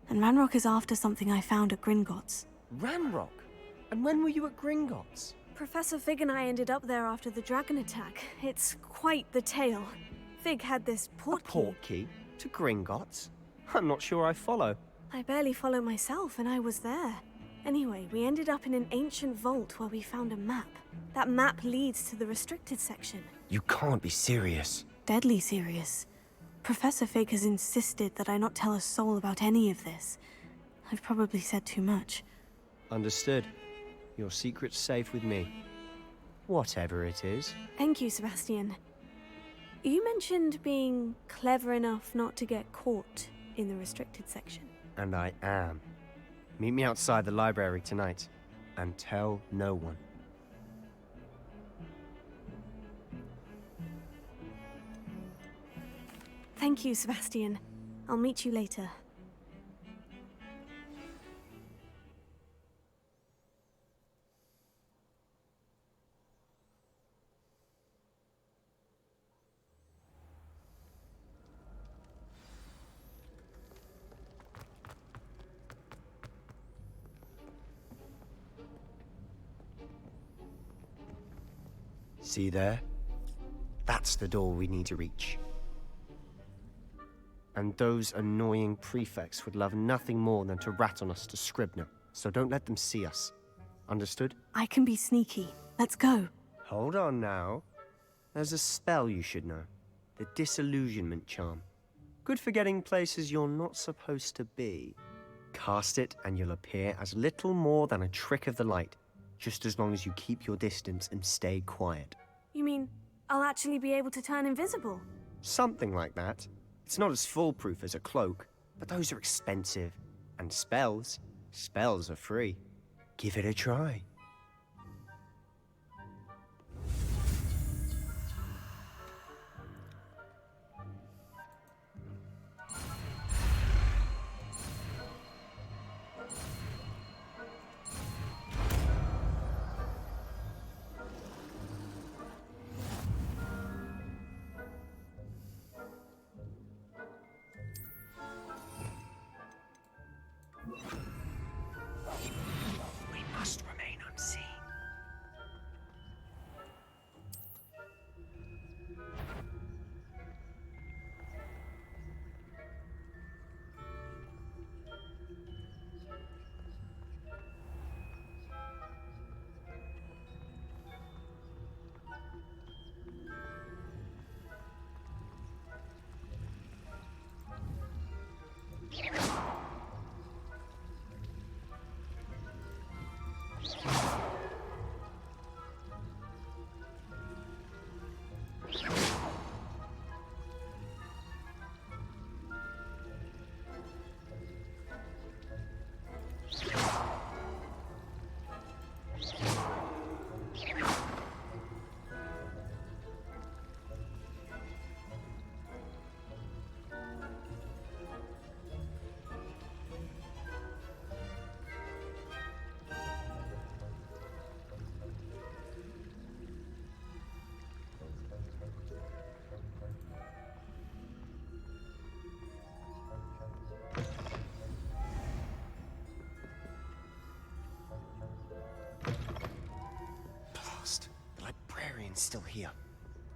And Ranrock is after something I found at Gringotts.
Ranrock? And when were you at Gringotts?
Professor Fig and I ended up there after the dragon attack. It's quite the tale. Fig had this
portkey to Gringotts? I'm not sure I follow.
I barely follow myself, and I was there. Anyway, we ended up in an ancient vault where we found a map. That map leads to the restricted section.
You can't be serious.
Deadly serious. Professor Fig has insisted that I not tell a soul about any of this. I've probably said too much.
Understood. Your secret's safe with me. Whatever it is.
Thank you, Sebastian. You mentioned being clever enough not to get caught in the restricted section.
And I am. Meet me outside the library tonight, and tell no one.
Thank you, Sebastian. I'll meet you later.
See there? That's the door we need to reach. And those annoying prefects would love nothing more than to rat on us to Scribner, so don't let them see us. Understood?
I can be sneaky. Let's go.
Hold on now. There's a spell you should know. The Disillusionment Charm. Good for getting places you're not supposed to be. Cast it and you'll appear as little more than a trick of the light, just as long as you keep your distance and stay quiet.
You mean I'll actually be able to turn invisible?
Something like that. It's not as foolproof as a cloak, but those are expensive. And spells are free. Give it a try. We must remain unseen. Blast. The librarian's still here.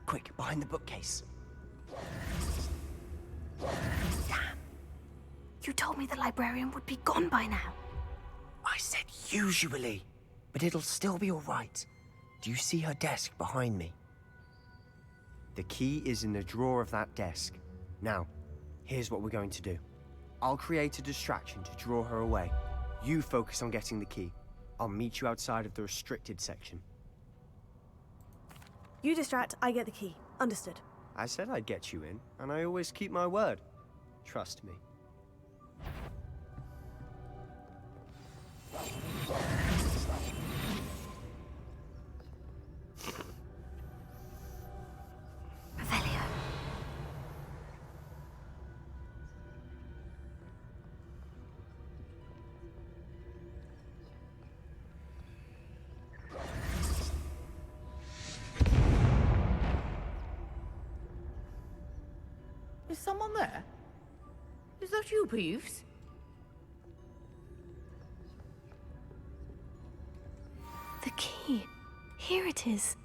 Quick, behind the bookcase.
You told me the librarian would be gone by now.
I said usually, but it'll still be all right. Do you see her desk behind me? The key is in the drawer of that desk. Now, here's what we're going to do. I'll create a distraction to draw her away. You focus on getting the key. I'll meet you outside of the restricted section.
You distract, I get the key. Understood.
I said I'd get you in, and I always keep my word. Trust me.
Is someone there? Is that you, Peeves?
The key. Here it is.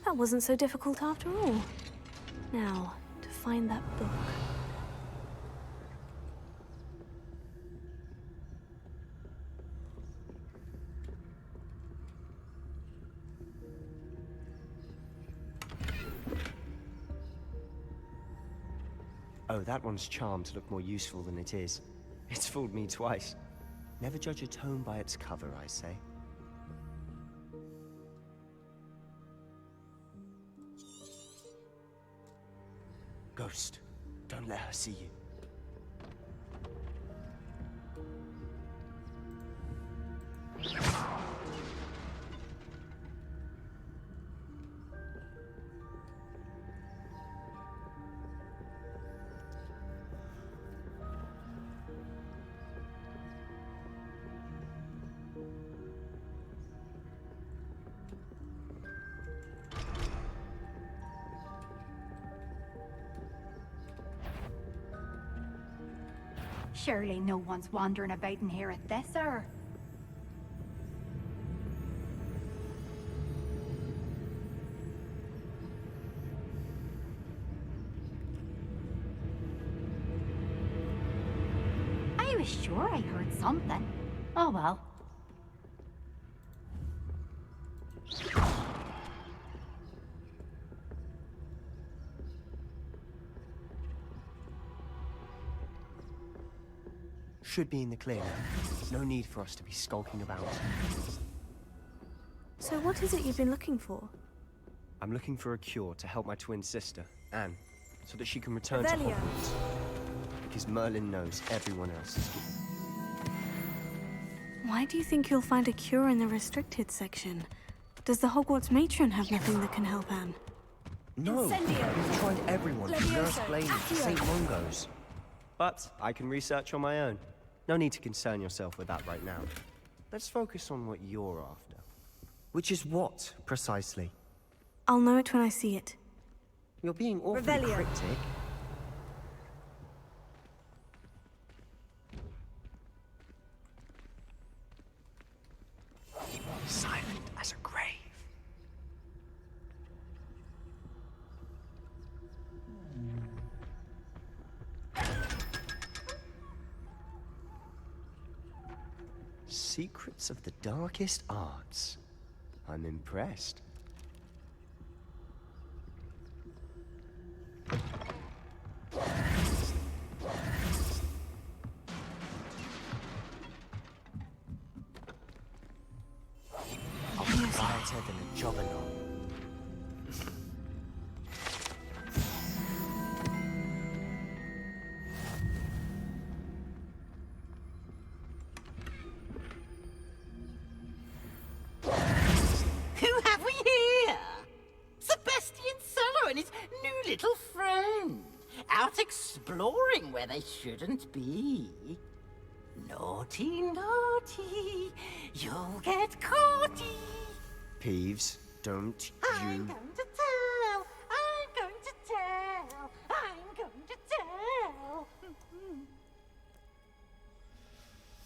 That wasn't so difficult after all. Now, to find that book.
Oh, that one's charmed to look more useful than it is. It's fooled me twice. Never judge a tome by its cover, I say. Ghost, don't let her see you.
Surely no one's wandering about in here at this hour. I was sure I heard something. Oh well.
Should be in the clear now. No need for us to be skulking about.
So what is it you've been looking for?
I'm looking for a cure to help my twin sister, Anne, so that she can return to
Revelio.
Hogwarts. Because Merlin knows everyone else is here.
Why do you think you'll find a cure in the restricted section? Does the Hogwarts matron have nothing that can help Anne?
No, we've tried everyone from
Levioso.
Nurse Blaine to
Accio.
St. Mungo's. But I can research on my own. No need to concern yourself with that right now. Let's focus on what you're after. Which is what, precisely?
I'll know it when I see it.
You're being awfully
Revelio.
cryptic. Silent as a grave. Secrets of the darkest arts. I'm impressed. I'll be quieter than a juggernaut.
Who have we here? Sebastian Cello and his new little friend. Out exploring where they shouldn't be. Naughty, naughty, you'll get caughty.
Peeves, don't
I'm
you...
going to tell, I'm going to tell, I'm going to tell.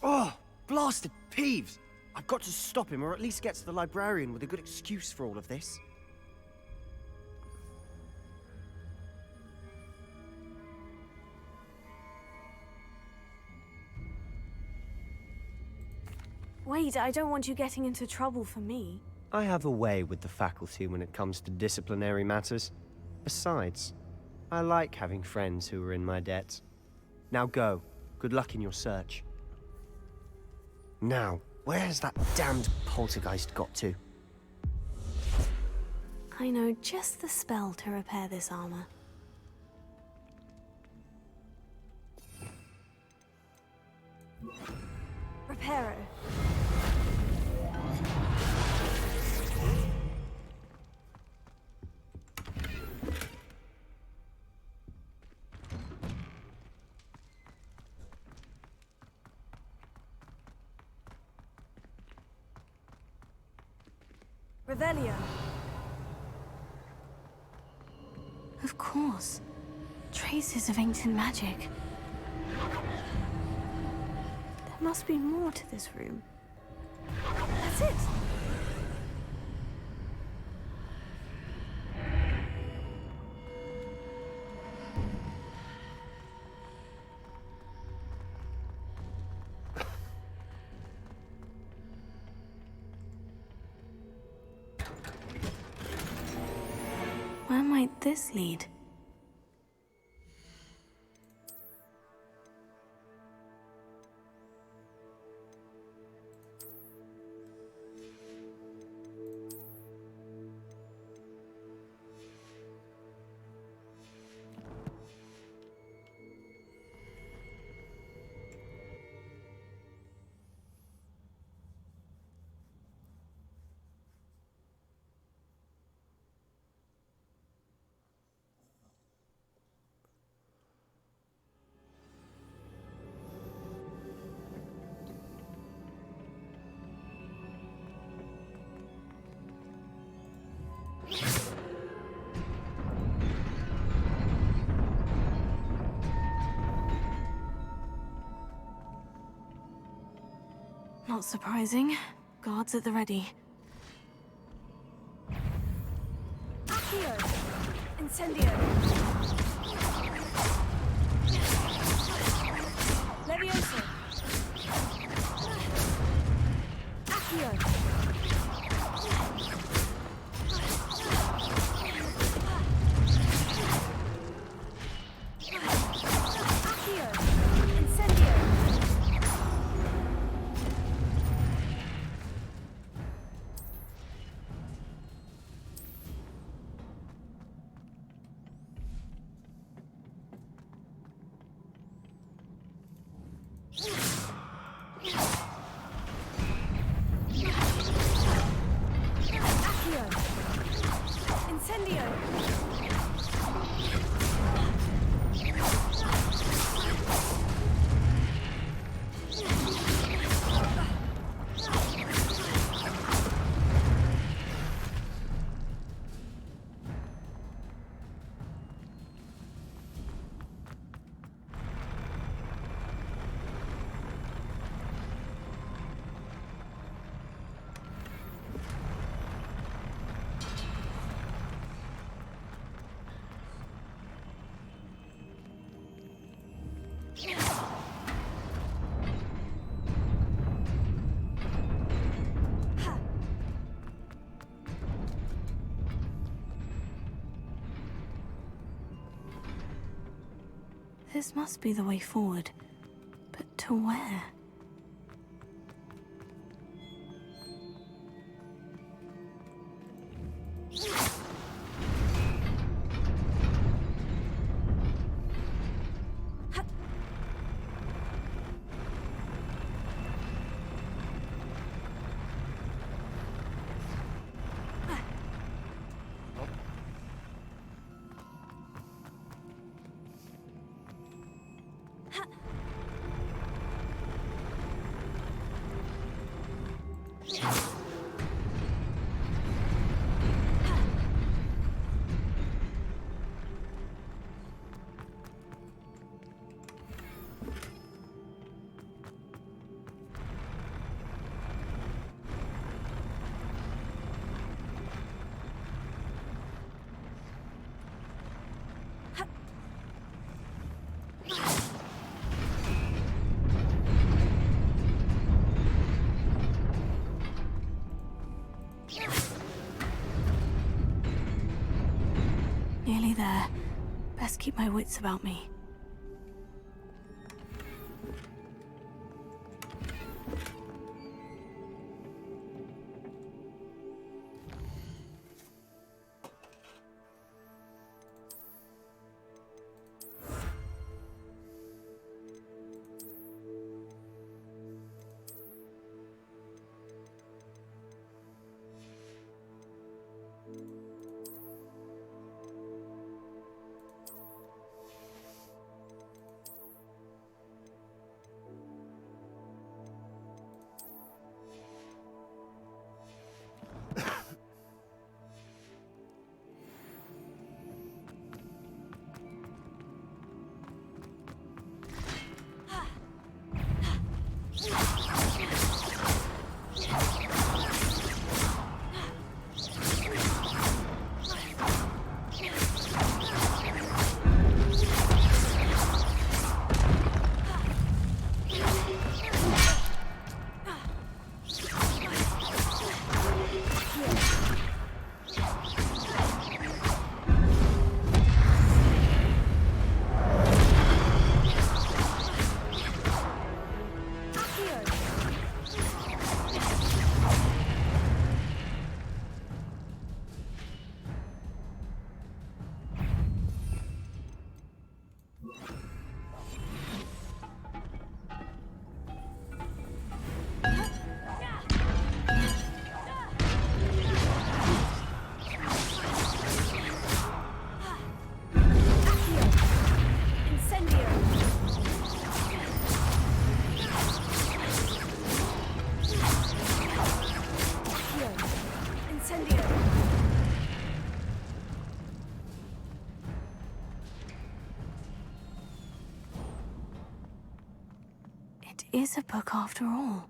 Oh, blasted Peeves! I've got to stop him, or at least get to the librarian with a good excuse for all of this.
Wait, I don't want you getting into trouble for me.
I have a way with the faculty when it comes to disciplinary matters. Besides, I like having friends who are in my debt. Now go. Good luck in your search. Now, where has that damned poltergeist got to?
I know just the spell to repair this armor. Reparo. Revelio. Of course. Traces of ancient magic. There must be more to this room. That's it! Where might this lead? Not surprising. Guards at the ready.
Accio! Incendio! Levioso! Accio!
This must be the way forward. But to where? Nearly there. Best keep my wits about me. It is a book after all.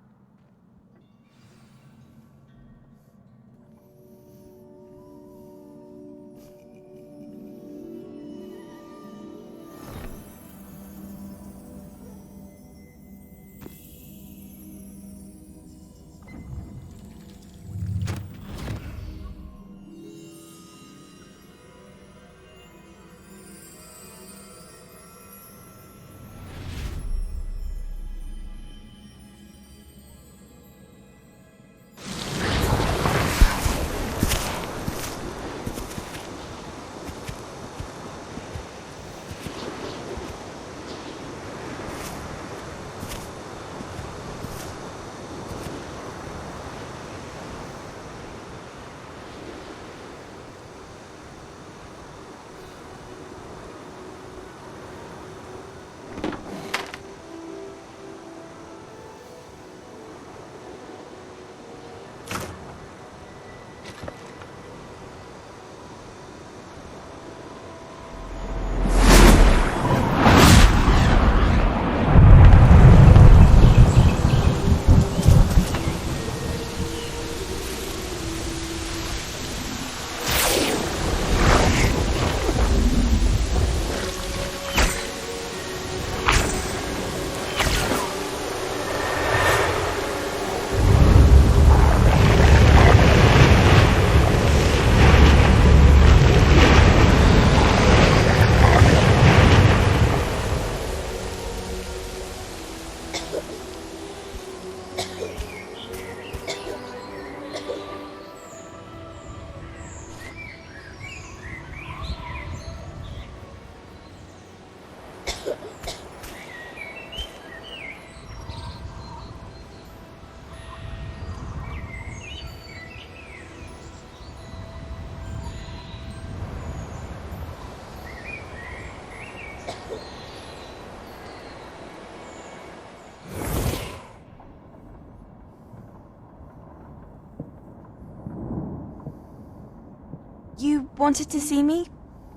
You wanted to see me?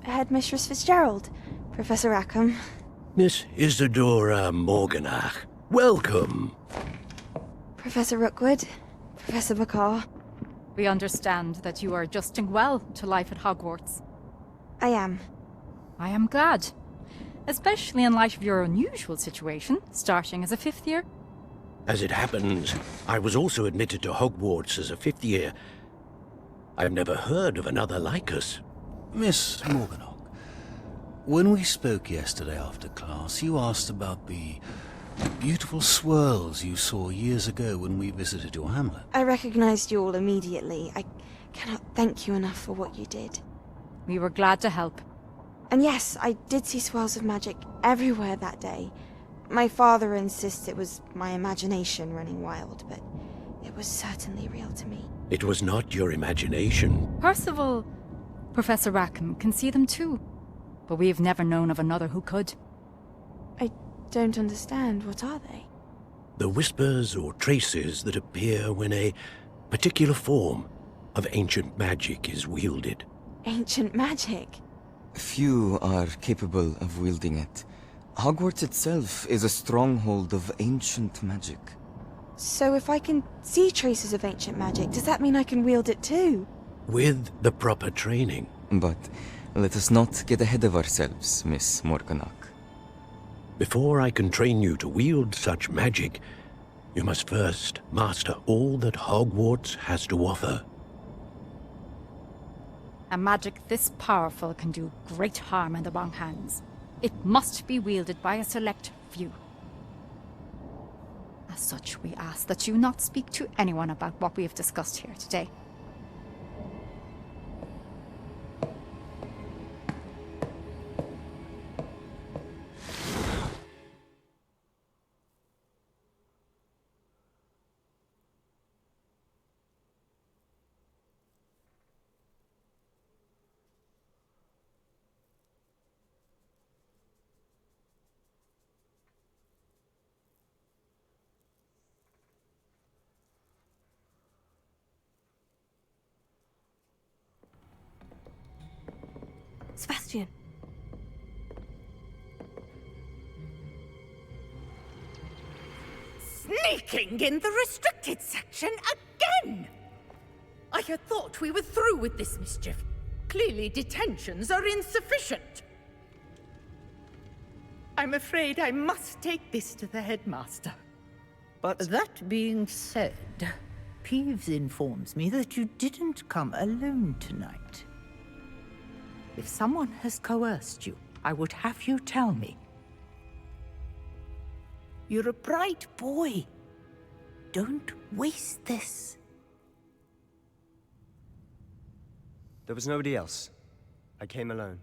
Headmistress Fitzgerald, Professor Rackham.
Miss Isadora Morganach, welcome.
Professor Rookwood, Professor Bakar.
We understand that you are adjusting well to life at Hogwarts.
I am.
I am glad. Especially in light of your unusual situation, starting as a 5th year.
As it happens, I was also admitted to Hogwarts as a 5th year. I've never heard of another like us.
Miss Morganach, when we spoke yesterday after class, you asked about the beautiful swirls you saw years ago when we visited your hamlet.
I recognized you all immediately. I cannot thank you enough for what you did.
We were glad to help.
And yes, I did see swirls of magic everywhere that day. My father insists it was my imagination running wild, but it was certainly real to me.
It was not your imagination.
Percival, Professor Rackham can see them too. But we've never known of another who could.
I don't understand. What are they?
The whispers or traces that appear when a particular form of ancient magic is wielded.
Ancient magic?
Few are capable of wielding it. Hogwarts itself is a stronghold of ancient magic.
So if I can see traces of ancient magic, does that mean I can wield it too?
With the proper training.
But let us not get ahead of ourselves, Miss Morganach.
Before I can train you to wield such magic, you must first master all that Hogwarts has to offer.
A magic this powerful can do great harm in the wrong hands. It must be wielded by a select few. As such, we ask that you not speak to anyone about what we have discussed here today.
Sebastian.
Sneaking in the restricted section again! I had thought we were through with this mischief. Clearly detentions are insufficient. I'm afraid I must take this to the headmaster.
But that being said, Peeves informs me that you didn't come alone tonight. If someone has coerced you, I would have you tell me. You're a bright boy. Don't waste this.
There was nobody else. I came alone.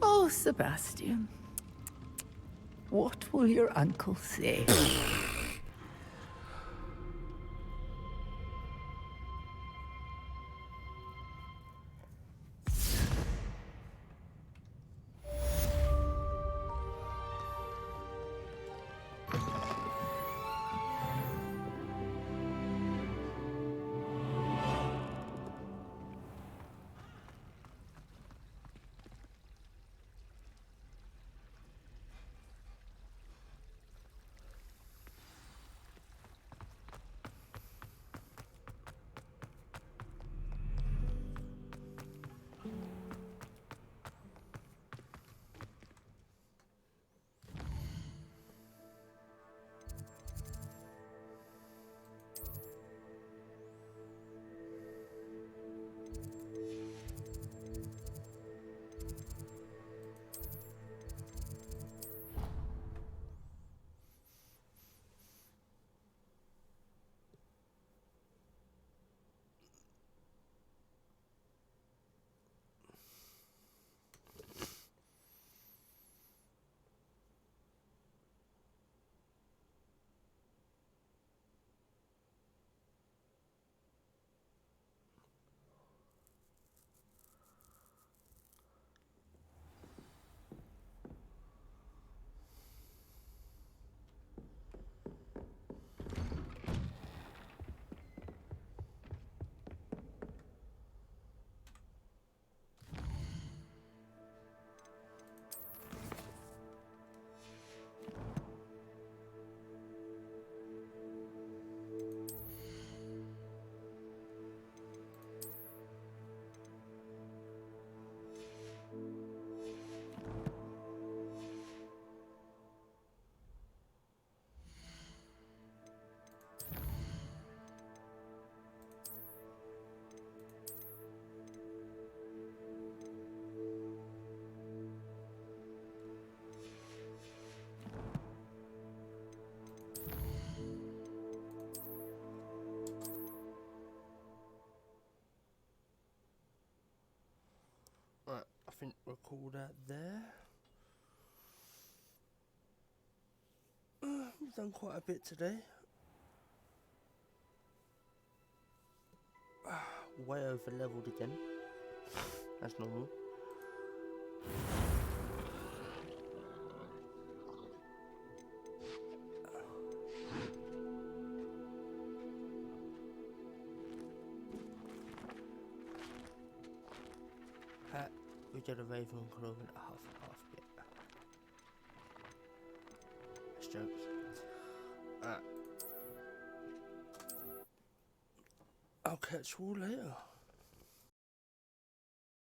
Oh, Sebastian. What will your uncle say?
call that there. We've done quite a bit today. Way over leveled again. That's normal. We did a Ravenclaw and a Hufflepuff bit. That's jokes. I'll catch you all later.